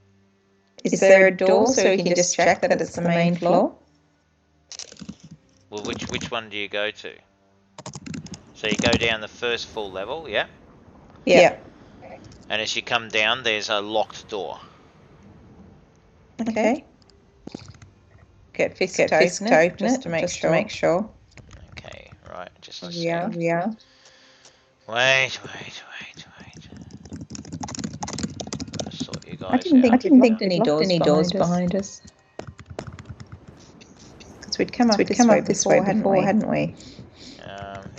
Is there a door so we can just check that it's the main floor? Well, which one do you go to? So you go down the first full level, yeah? Yeah. And as you come down, there's a locked door. Okay. Get Fisk to open it just to make sure. Okay, right, just a Yeah. second. Wait. Gotta sort you guys I didn't think any doors behind us. Because we'd come up this way before, hadn't we?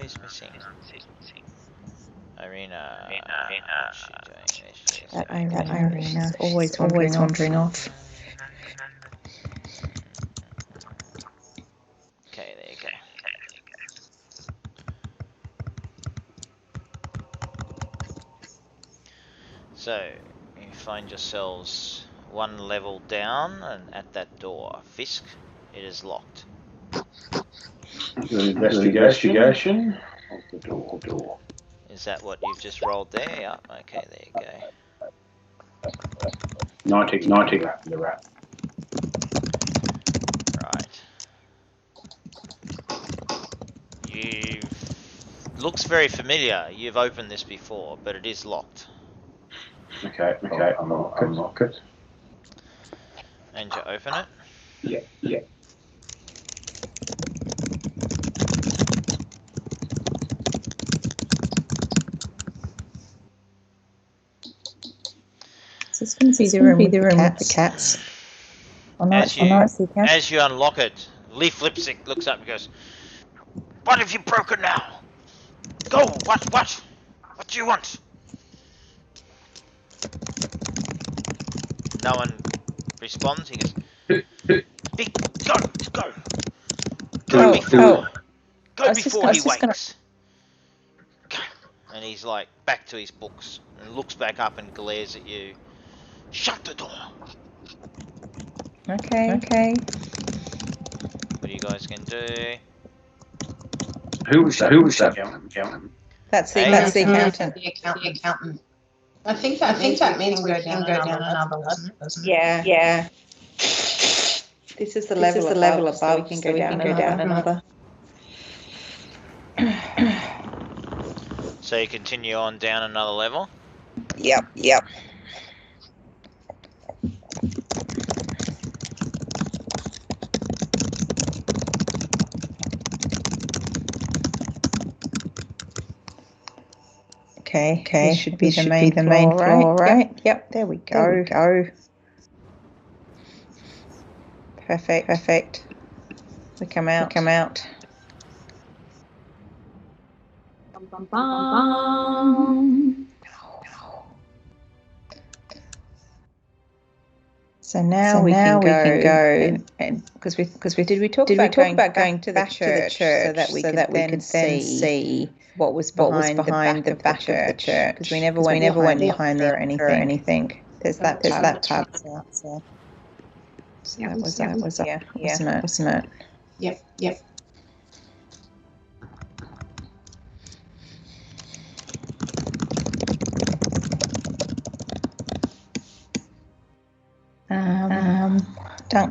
Who's missing? Irina. That Irina's always wandering off. Okay, there you go. So, you find yourselves one level down and at that door. Fisk, it is locked. The investigation of the door. Is that what you've just rolled there? Yeah, okay, there you go. 90 the rat. Right. Looks very familiar. You've opened this before, but it is locked. Okay, unlock it. And you open it? Yeah. So it's going to be the room with the cats. As you unlock it, Leaf Lipstick looks up and goes, "What have you broken now? Go! What? What do you want?" No one responds. He goes, Go before he wakes." And he's like back to his books and looks back up and glares at you. "Shut the door." Okay. What are you guys gonna do? Who was that? Accountant. That's the accountant. The accountant. I think that means we can go down another level, doesn't it? Yeah. This is the level above, so we can go down another. So you continue on down another level? Yep. Okay. This should be the main floor, right? Yep. There we go. Perfect. We come out. Bum, bum, bum. So now we can go and because we talk about going to the church so that we could then see what was behind the back of the church, because we never went behind there or anything. There's that tab. So that was wasn't it? Yep.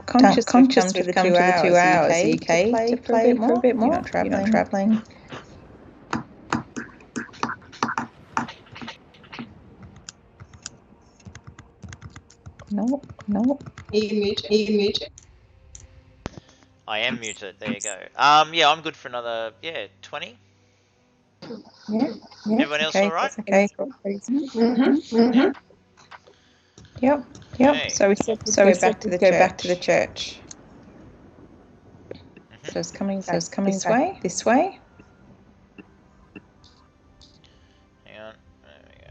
Conscious we've come to the 2 hours. Are you okay to play for a bit more? You're not travelling. No. Are you muted? I am muted. There you go. Yeah, I'm good for another 20. Yeah. Everyone else all right? Okay. Yep. Okay. So we said go back to the church. So it's coming back this way. Hang on. There we go.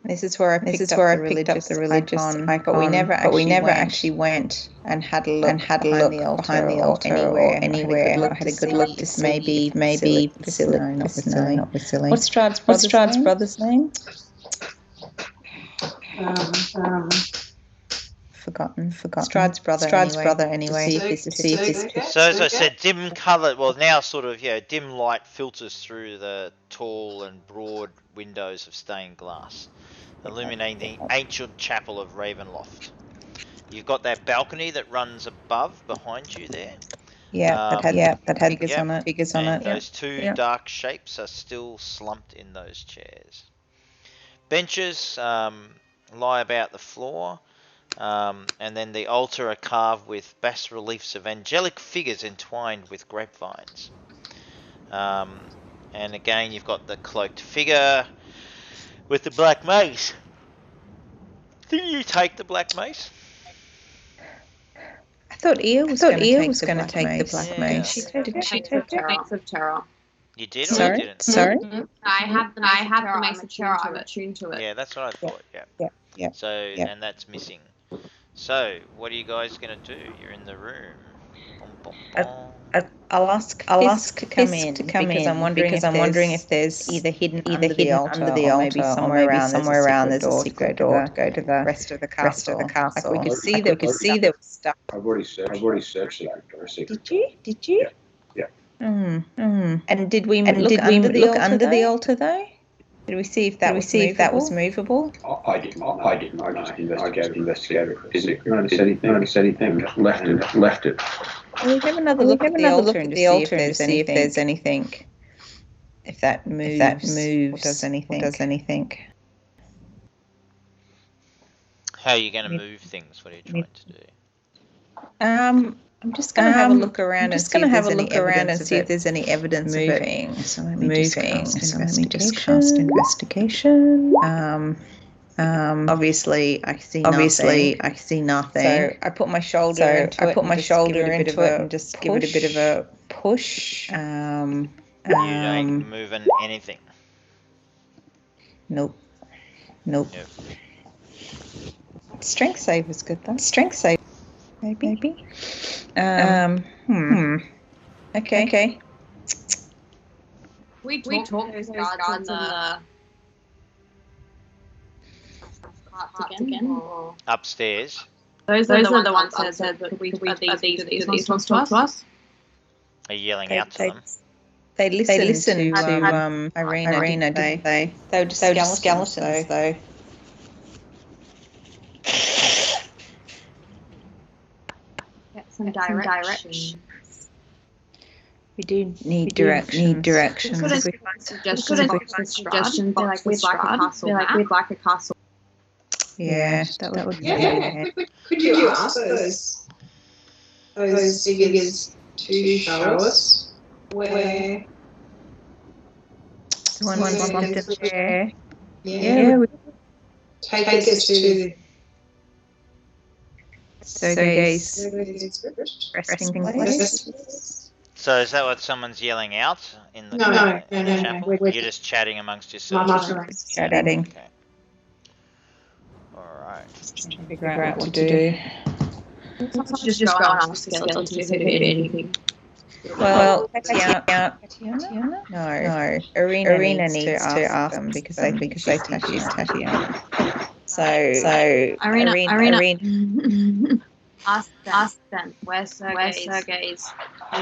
This is where I picked up the religious icon, but we never actually went and had a look behind the altar or anywhere. I had a good look to maybe Vasily. No, not Vasily. What's Strahd's brother's name? Forgotten. Strahd's brother anyway. To see if this. So as I said, dim colour. Well, now sort of dim light filters through the tall and broad windows of stained glass, illuminating the ancient chapel of Ravenloft. You've got that balcony that runs behind you there. That had figures on it. Those two dark shapes are still slumped in those chairs. Benches lie about the floor. And then the altar are carved with bas reliefs of angelic figures entwined with grapevines. And again, you've got the cloaked figure with the black mace. Didn't you take the black mace? I thought Ia was going to take the black mace. Did she take the Mace of Terror? You did or you didn't? Sorry? I have the Mace of Terror. I'm attuned to it. Yeah, that's what I thought. Yeah. So, and that's missing. So, what are you guys going to do? You're in the room. I'll ask to come in because I'm wondering if there's either hidden under the altar or maybe somewhere around there's a secret door to go to the rest of the castle. Like we could see there was stuff. I've already searched it. Did you? Yeah. And did we look under the altar though? Did we see if that was movable? I didn't. I gave an investigator. Didn't notice anything. Left it. We'll have another look at the altar and see if there's anything. If that moves or does anything. How are you going to move things? What are you trying to do? I'm just going to have a look around and see if there's any evidence moving. Of it. So let me just cast investigation. Obviously I see nothing. So I put my shoulder into it and just give it a bit of a push. You ain't moving anything. Nope. Strength save is good though. Strength save. Maybe. Okay. We talked to those guards in the again. Upstairs. Those are the ones that said that these ones talk to us. Are you yelling out to them? They listened to Irina, didn't they? They were just skeletons though. Some directions. We do need directions. Suggestions. We'd like a castle. Yeah, that would be good. Could you ask those those figures to show us where the one bumped in the chair. Yeah. Take us to Sergei's resting place. So is that what someone's yelling out in the No. chapel? We're You're just chatting amongst yourselves. Chatting. Okay. All right. Trying to figure out what to do. Just go and ask the skeleton if it did anything. Well, Tatiana? No. Arena needs to ask them because they think she's Tatiana. So Arena. Ask them. Where's Sergei's?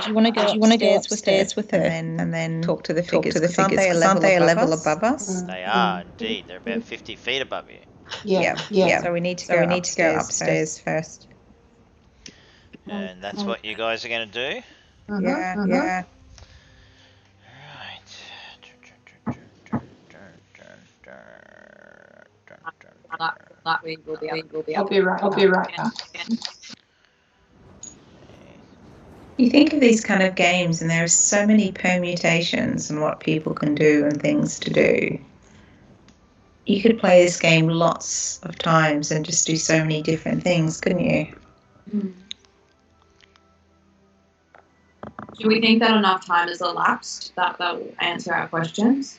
Do you want to go upstairs with her and then talk to the figures? Because aren't they a level above us? They are indeed. They're about 50 feet above you. Yeah. So we need to go upstairs first. And that's what you guys are going to do? Yeah. Right. I'll be right back. You think of these kind of games and there are so many permutations and what people can do and things to do. You could play this game lots of times and just do so many different things, couldn't you? Do we think that enough time has elapsed that they'll answer our questions?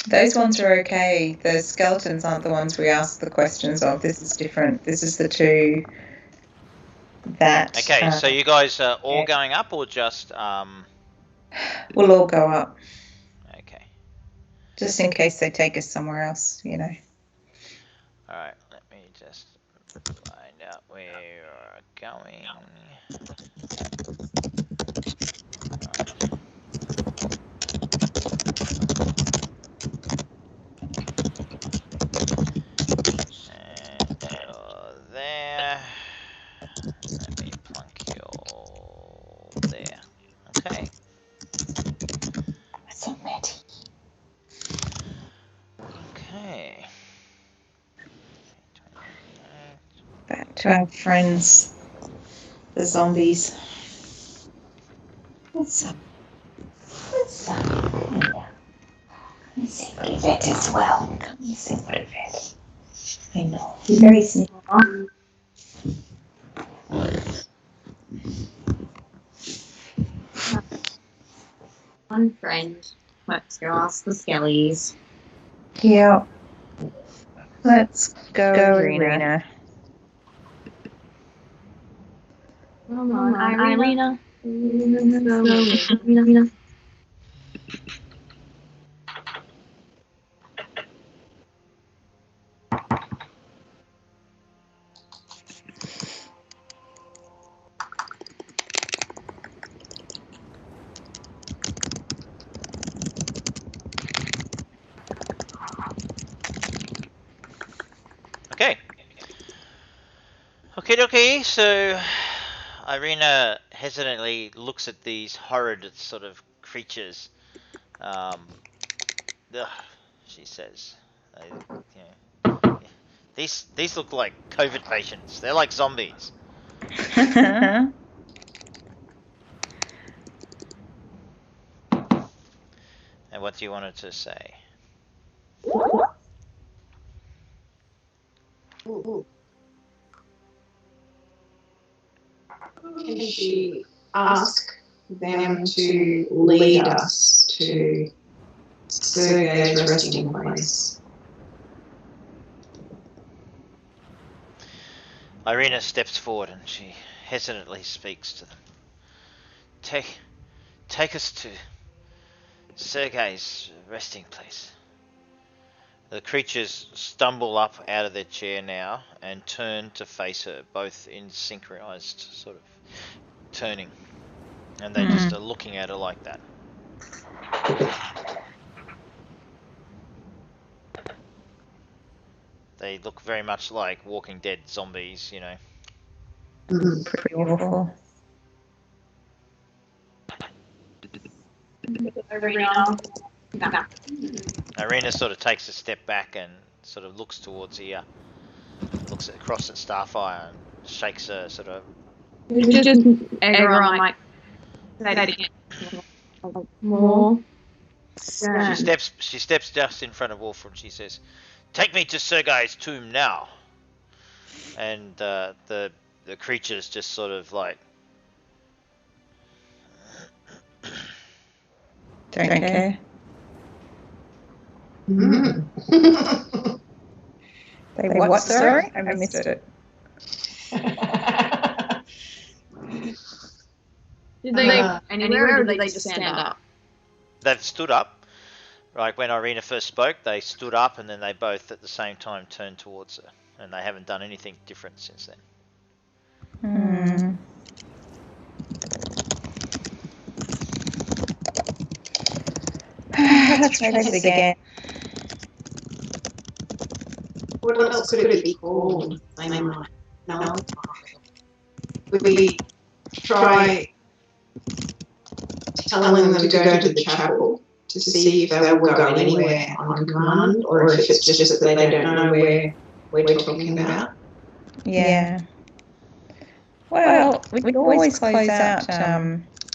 Those ones are okay. The skeletons aren't the ones we ask the questions of. This is different. This is the two that... Okay, so you guys are all going up or just... We'll all go up. Okay. Just in case they take us somewhere else, you know. Alright, let me just find out where you're going. And you're there. Let me plunk you there. Okay. So many. Okay. Back to our friends, the zombies. What's up? Come sing for Yvette as well. Come sing for Yvette. I know. You're very sneaky. One friend. Let's go ask the skellies. Yeah. Let's go, Irina. Come on, Irina. Irina. Okay. Okay, so Irina hesitantly looks at these horrid sort of creatures. Ugh, she says. These look like COVID patients. They're like zombies. And what do you want her to say? Can she ask them to lead us to Sergei's resting place? Irina steps forward and she hesitantly speaks to them. Take us to Sergei's resting place. The creatures stumble up out of their chair now and turn to face her, both in synchronized sort of turning. And they just are looking at her like that. They look very much like Walking Dead zombies, you know. Pretty awful. Irina sort of takes a step back and sort of looks towards here, looks across at Starfire, and shakes her sort of. Just egg her on, like, say that again. More. She steps just in front of Wolfram. She says, "Take me to Sergei's tomb now." And the creatures just sort of like don't care. They what? Sorry, I missed it. Did they go anywhere, or did they just stand up? They've stood up. Like when Irina first spoke, they stood up and then they both at the same time turned towards her. And they haven't done anything different since then. Let's try this again. What else could it be called? No. We try telling them to go to the chapel to see if they will go anywhere on command, or if it's just that they don't know where we're talking about. Yeah. Well, we could always close out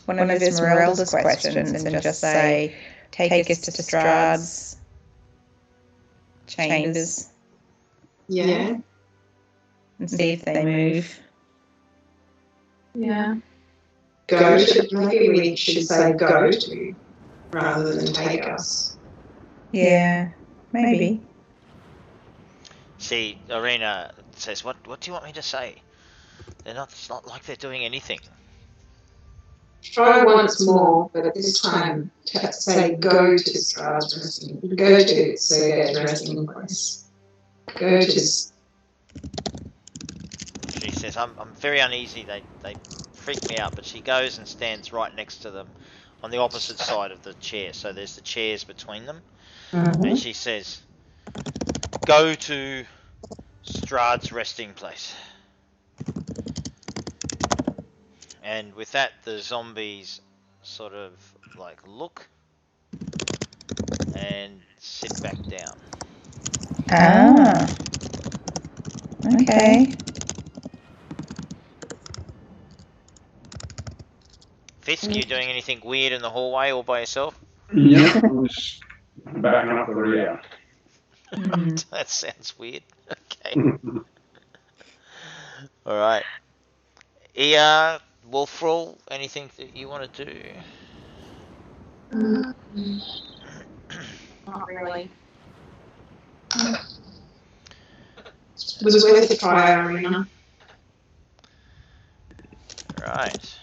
one of Esmeralda's questions and just say, take us to Strahd's chambers. Yeah. And see if they move. Yeah. Go to. Maybe we should say go to rather than take us. Yeah, maybe. See, Irina says, "What do you want me to say? It's not like they're doing anything." Try once more, but this time say go to Strahd's resting. Go to Sergei's resting place. Go to. She says, "I'm very uneasy. They freak me out." But she goes and stands right next to them, on the opposite side of the chair. So there's the chairs between them, and she says, "Go to Strahd's resting place." And with that, the zombies sort of like look and sit back down. Ah. Okay. Fisk, you doing anything weird in the hallway all by yourself? Yep, I was backing up the rear. That sounds weird. Okay. Alright. Wolfrall, anything that you want to do? Not really. It was worth a try, Irina. Right.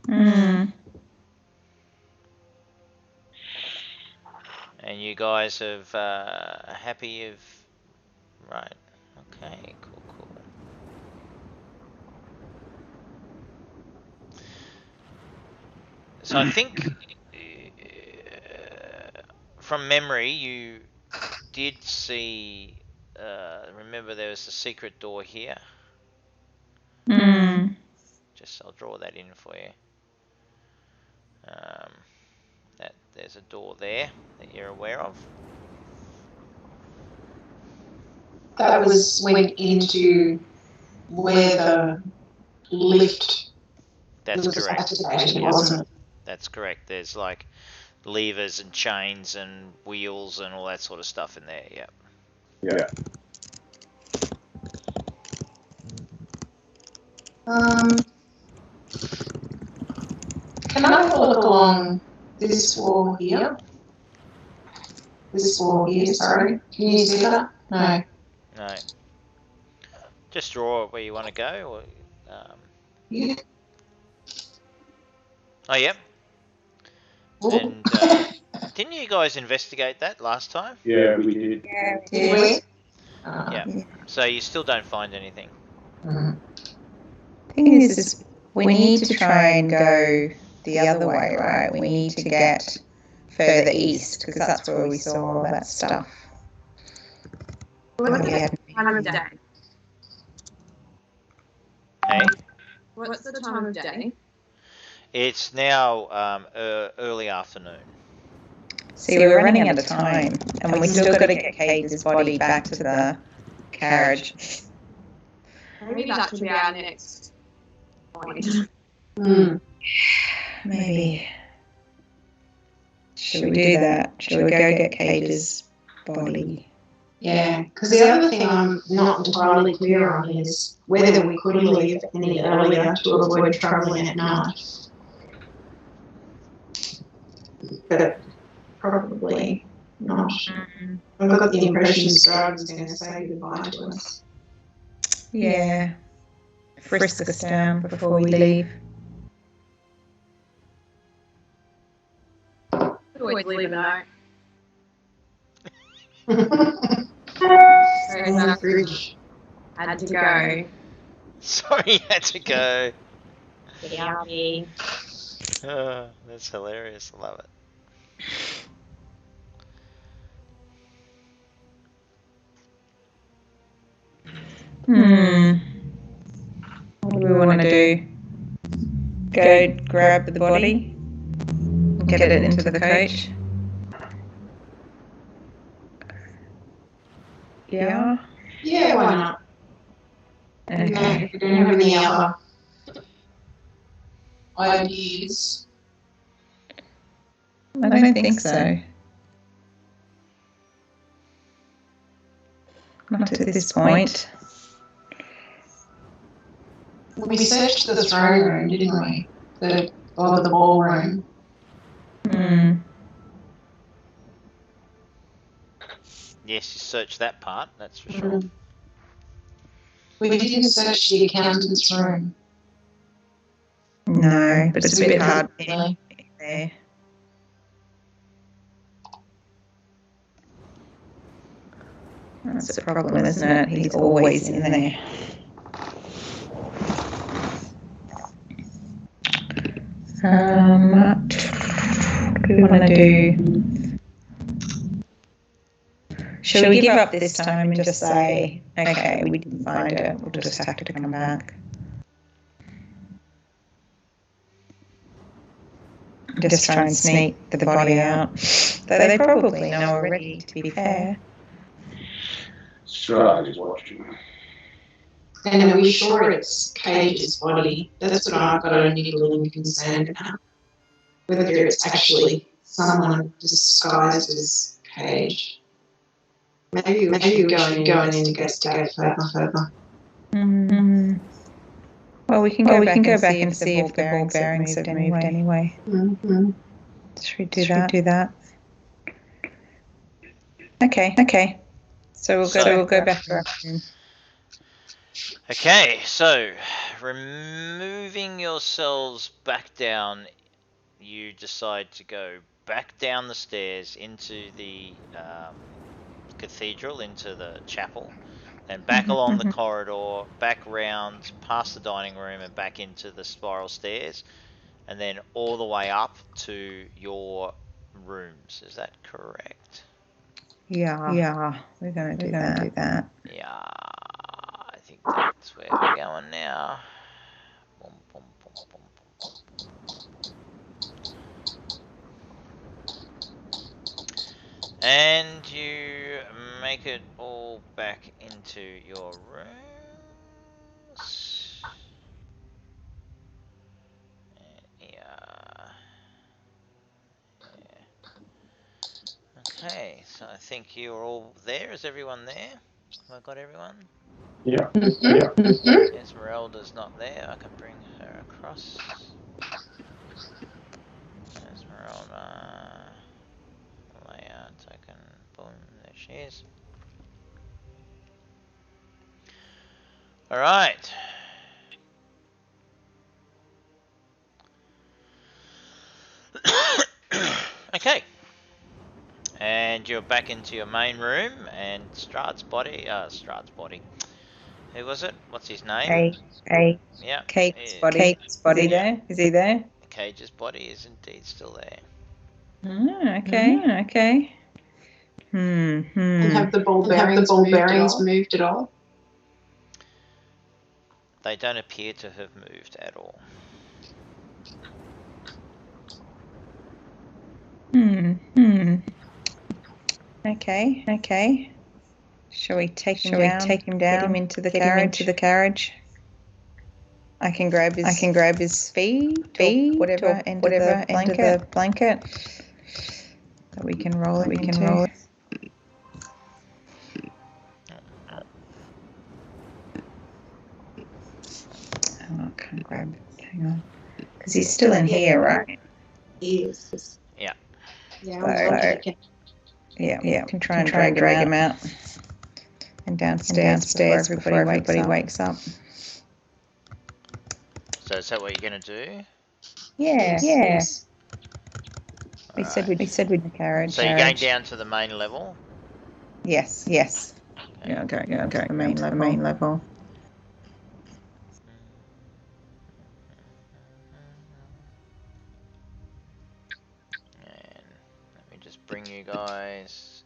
And you guys have happy of... Right. Okay, cool. So I think, from memory, you did see... remember there was a secret door here? Just I'll draw that in for you. That there's a door there that you're aware of. That went into where the lift. That's correct. Wasn't it? That's correct. There's like levers and chains and wheels and all that sort of stuff in there. Yep. Yeah. Can I have a look along this wall here? This wall here, sorry. Can you see that? No. No. Just draw where you want to go, or. Yeah. Oh, yep. And didn't you guys investigate that last time? Yeah, we did. Yeah, we did. Yeah. So you still don't find anything. The thing is, we need to try and go the other way, right? We need to get further east because that's where we saw all that stuff. What's the time of day? Hey? What's the time of day? It's now early afternoon. See, we're running out of time, and we still got to get Kaige's body back to the carriage. Maybe that should be our next point. Maybe. Should we do that? Should we go get Caige's body? Yeah, because the other thing I'm not entirely clear on is whether we could leave any earlier to avoid travelling at night. But probably not. I've got the impression Strahd is going to say goodbye to us. Yeah. Frisk us down before we leave. Always leave a note. In the fridge. Had to go. Sorry, had to go. Yummy. That's hilarious. I love it. What do we want to do? Go grab the body? Get it into the coach? Yeah? Yeah, why not? Okay. If we don't have any other ideas. I don't think so. Not at this point. We searched the throne room, didn't we? The ballroom. Yes, you search that part, that's for sure. We didn't search the accountant's room. No, but it's a bit hard Really. there. That's the problem, isn't it? He's always in there. What do we want to do? Shall we give up this time and just say, okay, we didn't find it, we'll just have to come back? Just try and sneak the body out. Though they probably know already, to be fair. Strahd is watching. And are we sure it's Caige's body? That's what I've got a niggling concern about. Whether it's actually someone disguised as Kaige. Maybe we should go and investigate further. Well, we can go back and see if the ball bearings have moved anyway. Should we do that? Okay. So we'll go back to our room. Okay, so removing yourselves back down, you decide to go back down the stairs into the cathedral, into the chapel, then back along the corridor, back round, past the dining room and back into the spiral stairs, and then all the way up to your rooms. Is that correct? Yeah, we're going to do that. Yeah, I think that's where we're going now. Boom, boom, boom, boom, boom. And you make it all back into your rooms. Yeah. Okay, so I think you're all there. Is everyone there? Have I got everyone? Yeah. Esmeralda's not there. I can bring her across. Esmeralda. Layout token. Boom. There she is. Alright. Okay. And you're back into your main room, and Strahd's body. Who was it? What's his name? Yeah. Caige's body there. Is he there? Caige's body is indeed still there. Okay. And have the ball bearings moved at all? They don't appear to have moved at all. Okay. Shall we take him down? Get him into the carriage. I can grab his feet, whatever end of the blanket that we can roll it into. Oh, I can't grab it. Hang on. Because he's still in here, right? He is. Yeah. Yeah, we can try and drag him out. And downstairs before everybody wakes up. So is that what you're going to do? Yeah. Yes. We said we'd the carriage. So you're going down to the main level? Yes. Okay. Yeah, go to the main level. And let me just bring you guys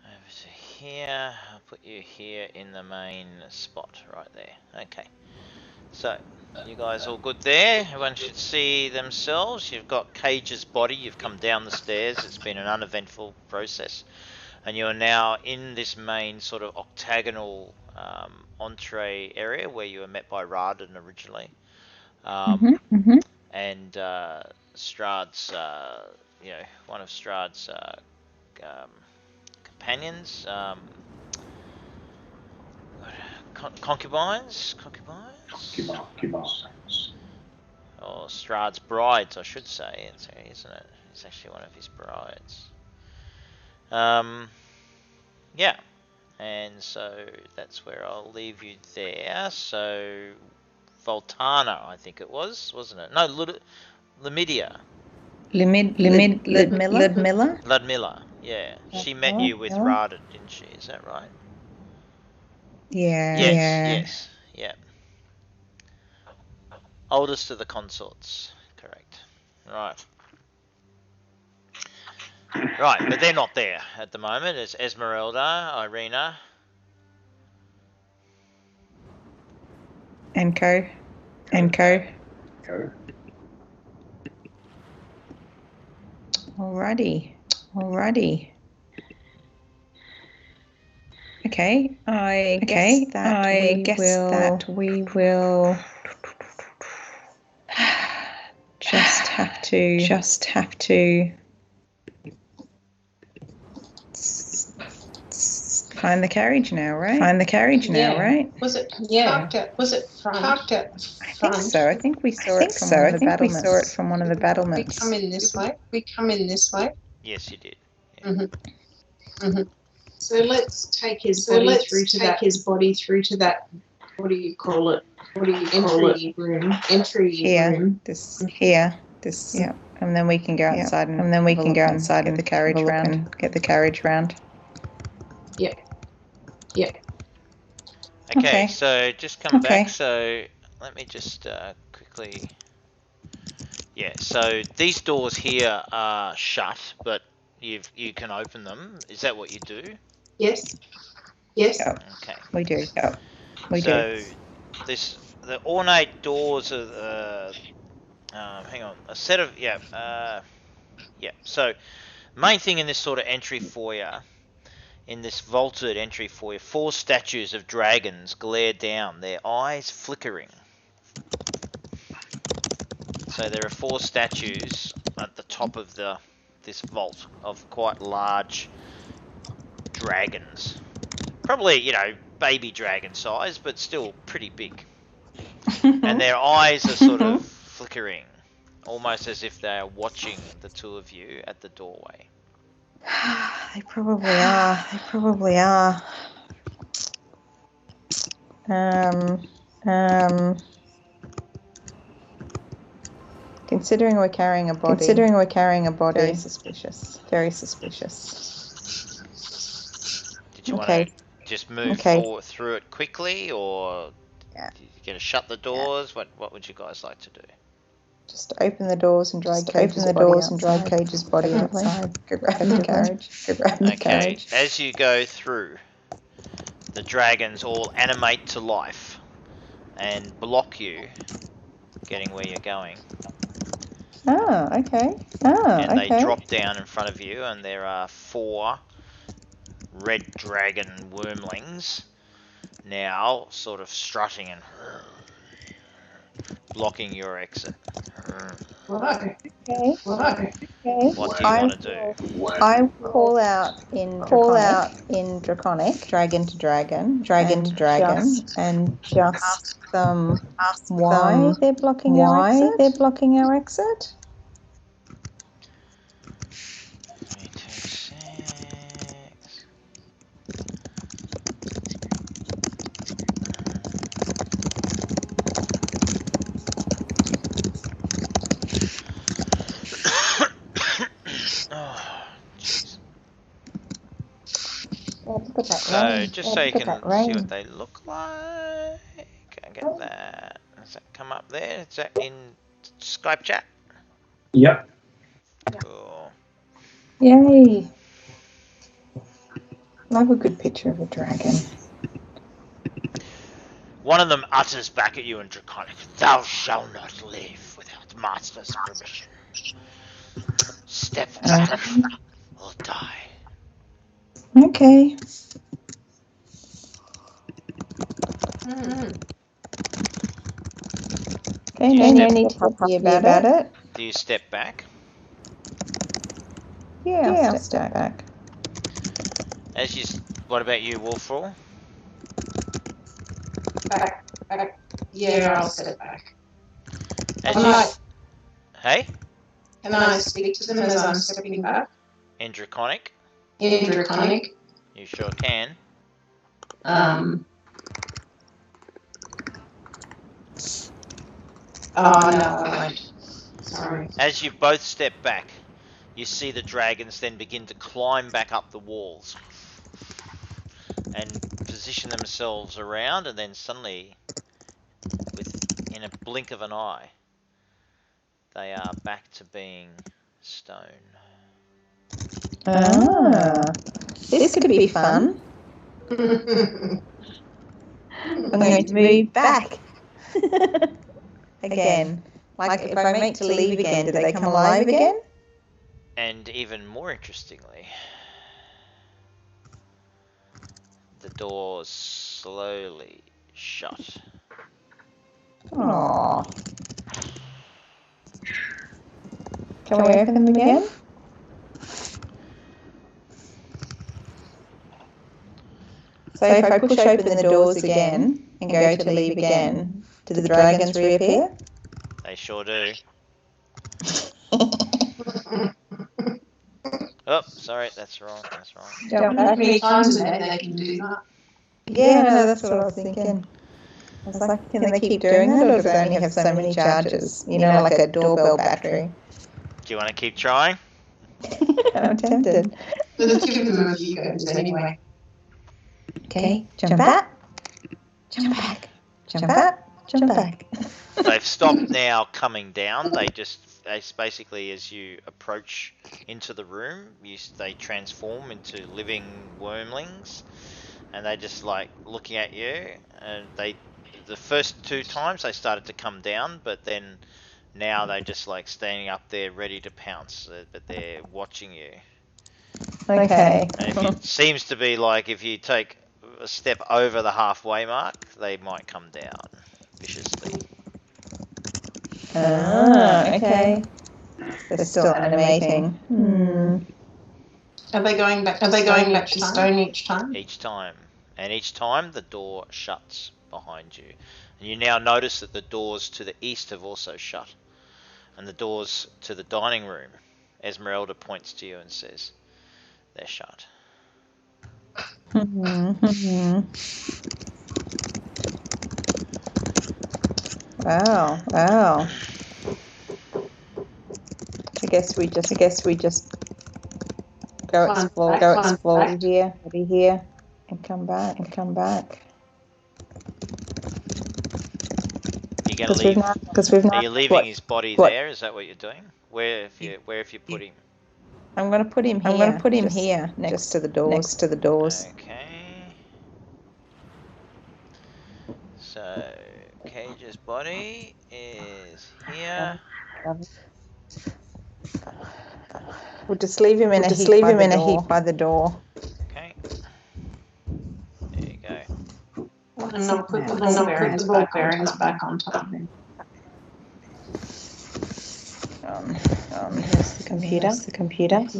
over to here. I'll put you here in the main spot right there. Okay. So, you guys all good there? Everyone should see themselves. You've got Caige's body. You've come down the stairs. It's been an uneventful process. And you're now in this main sort of octagonal entree area where you were met by Raven originally. And Strahd's, one of Strahd's companions, concubines, or Strahd's brides, I should say, isn't it? It's actually one of his brides. Yeah, and so that's where I'll leave you there. So Voltana, I think it was, wasn't it? No, Ludmilla. Ludmilla, yeah. She met you with Raven, didn't she? Is that right? Yeah. Yes. Yeah. Oldest of the consorts, correct. Right. Right, but they're not there at the moment. It's Esmeralda, Irina, and Co. Alrighty. Okay, I guess that we will just have to find the carriage now, right? Was it? Yeah. Was it parked at front? I think so. I think we saw it from one of the battlements. We come in this way. Yes, you did. Yeah. So let's take his body through to that. What do you call it? Entry room. Here. Yeah. And then we can go outside and get the carriage round. Get the carriage round. Yep. Okay, so just come back. So let me just quickly. Yeah. So these doors here are shut, but you can open them. Is that what you do? Yes. Yep. Okay. We do. Yep. The ornate doors are hang on, a set of So main thing in this sort of entry foyer, in this vaulted entry foyer, 4 statues of dragons glare down, their eyes flickering. So there are 4 statues at the top of this vault of quite large dragons. Probably, baby dragon size, but still pretty big. And their eyes are sort of flickering, almost as if they are watching the two of you at the doorway. They probably are. Considering we're carrying a body. Very suspicious. Did you want to just move forward through it quickly, or you're going to shut the doors? Yeah. What would you guys like to do? Just open the doors and drag Caige's body outside. Go grab the carriage. As you go through, the dragons all animate to life and block you getting where you're going. Okay. And they drop down in front of you, and there are 4 red dragon wormlings now sort of strutting and blocking your exit. Whoa. Okay. Whoa. What do you want to do? I call out in Draconic, dragon to dragon, and just ask them why they're blocking our exit. Give me 2 secs. Oh, jeez. So, just so you can see what they look like, I get that. Does that come up there? Is that in Skype chat? Yep. Cool. Yay! Love a good picture of a dragon. One of them utters back at you in Draconic, "Thou shalt not live without Master's permission. Step back or die." Okay. Okay, no need to talk about it. Do you step back? Yeah, I'll step back. As you, what about you, Wolfroll? Back. Yeah, I'll step back. As you, hey? Can I speak to them as I'm stepping back? In Draconic? In Draconic? You sure can. Oh, no, I won't. Sorry. As you both step back, you see the dragons then begin to climb back up the walls and position themselves around, and then suddenly, in a blink of an eye, they are back to being stone. This could be fun. I'm going to move back. Again. Like if I make to leave again, do they come alive again? And even more interestingly, the doors slowly shut. Aww. Can we open them again? So if I push open the doors again and go to leave again, do the dragons reappear? They sure do. Oh, sorry, that's wrong. How many times a day they can do that? Yeah, no, that's what I was thinking. I was like, can they keep doing that, or do they only have so many charges? You know, like a doorbell battery. Do you want to keep trying? I'm tempted. Let's give them a few goes anyway. Okay, jump out, jump back, jump out, jump back. They've stopped now coming down. They basically, as you approach into the room, they transform into living wormlings, and they just like looking at you. And the first 2 times they started to come down, but then now they're just like standing up there ready to pounce, but they're watching you. Okay. And it seems to be like if you take a step over the halfway mark, they might come down viciously. Okay. They're still animating. Are they going back to stone each time? Each time. And each time the door shuts behind you. And you now notice that the doors to the east have also shut. And the doors to the dining room, Esmeralda points to you and says, they're shut. Wow. I guess we just go explore here, and come back. You're gonna leave? Are you leaving his body there? Is that what you're doing? Where have you put him? I'm gonna put him here. Next to the doors. Okay. So Caige's body is here. We'll just leave him in a heap by the door. Okay. and I'll put the ball bearings back on top of him. Here's the computer. So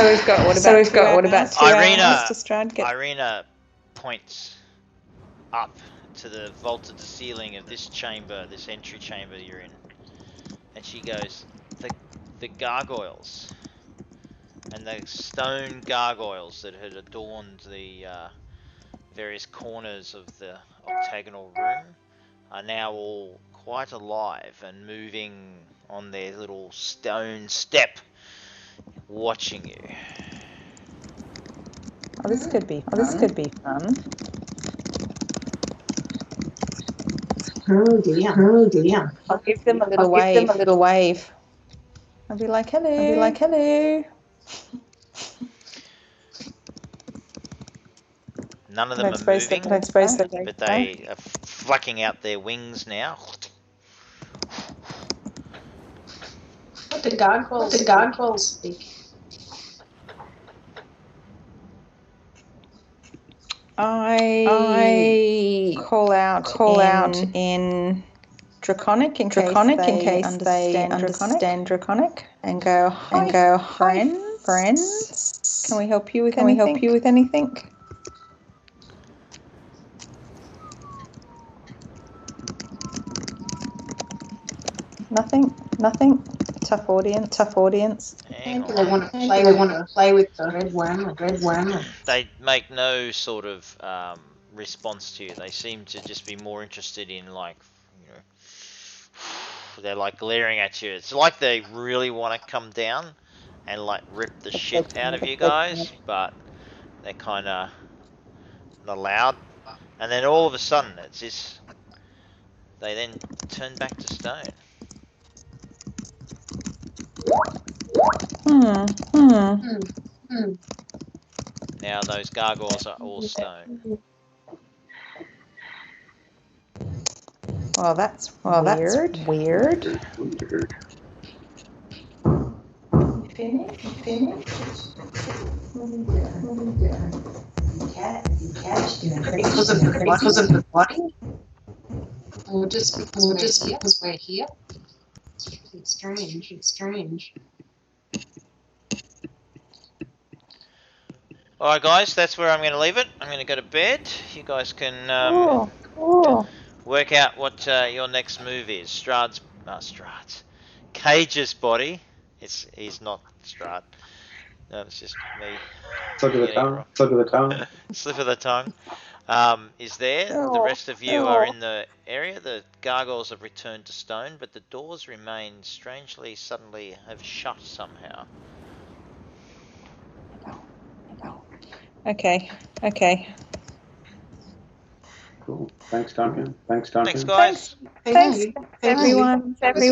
we've got what about 2 Irina, hours to Strahd get? Irina points up to the vaulted ceiling of this chamber, this entry chamber you're in, and she goes, the gargoyles and the stone gargoyles that had adorned the various corners of the octagonal room are now all quite alive and moving on their little stone step, watching you. Oh, this could be fun. Oh dear. I'll give them a little wave. I'll be like, hello. None of them are moving, but they are flicking out their wings now. What did gargoyles speak? I call out in Draconic in case they understand Draconic and go, hi, friends. Can we help you with anything? Nothing. Tough audience. Hang Do they on. want to play with the red worm? They make no sort of response to you. They seem to just be more interested in, like, you know, they're like glaring at you. It's like they really want to come down and like rip the shit out of you guys, but they're kind of not allowed. And then all of a sudden, it's this. They then turn back to stone. Now those gargoyles are all stone. Well, that's weird. Finished? Because of the body? Or just because we're here? It's strange. Alright guys, that's where I'm going to leave it. I'm going to go to bed. You guys can work out what your next move is. Strahd's Kaige's body. He's not Strahd. No, it's just me. Slip of the tongue. Slip of the tongue. Is there. The rest of you are in the area. The gargoyles have returned to stone, but the doors remain suddenly have shut somehow. Okay. Cool. Thanks, Duncan. Thanks, guys. Thanks, everyone.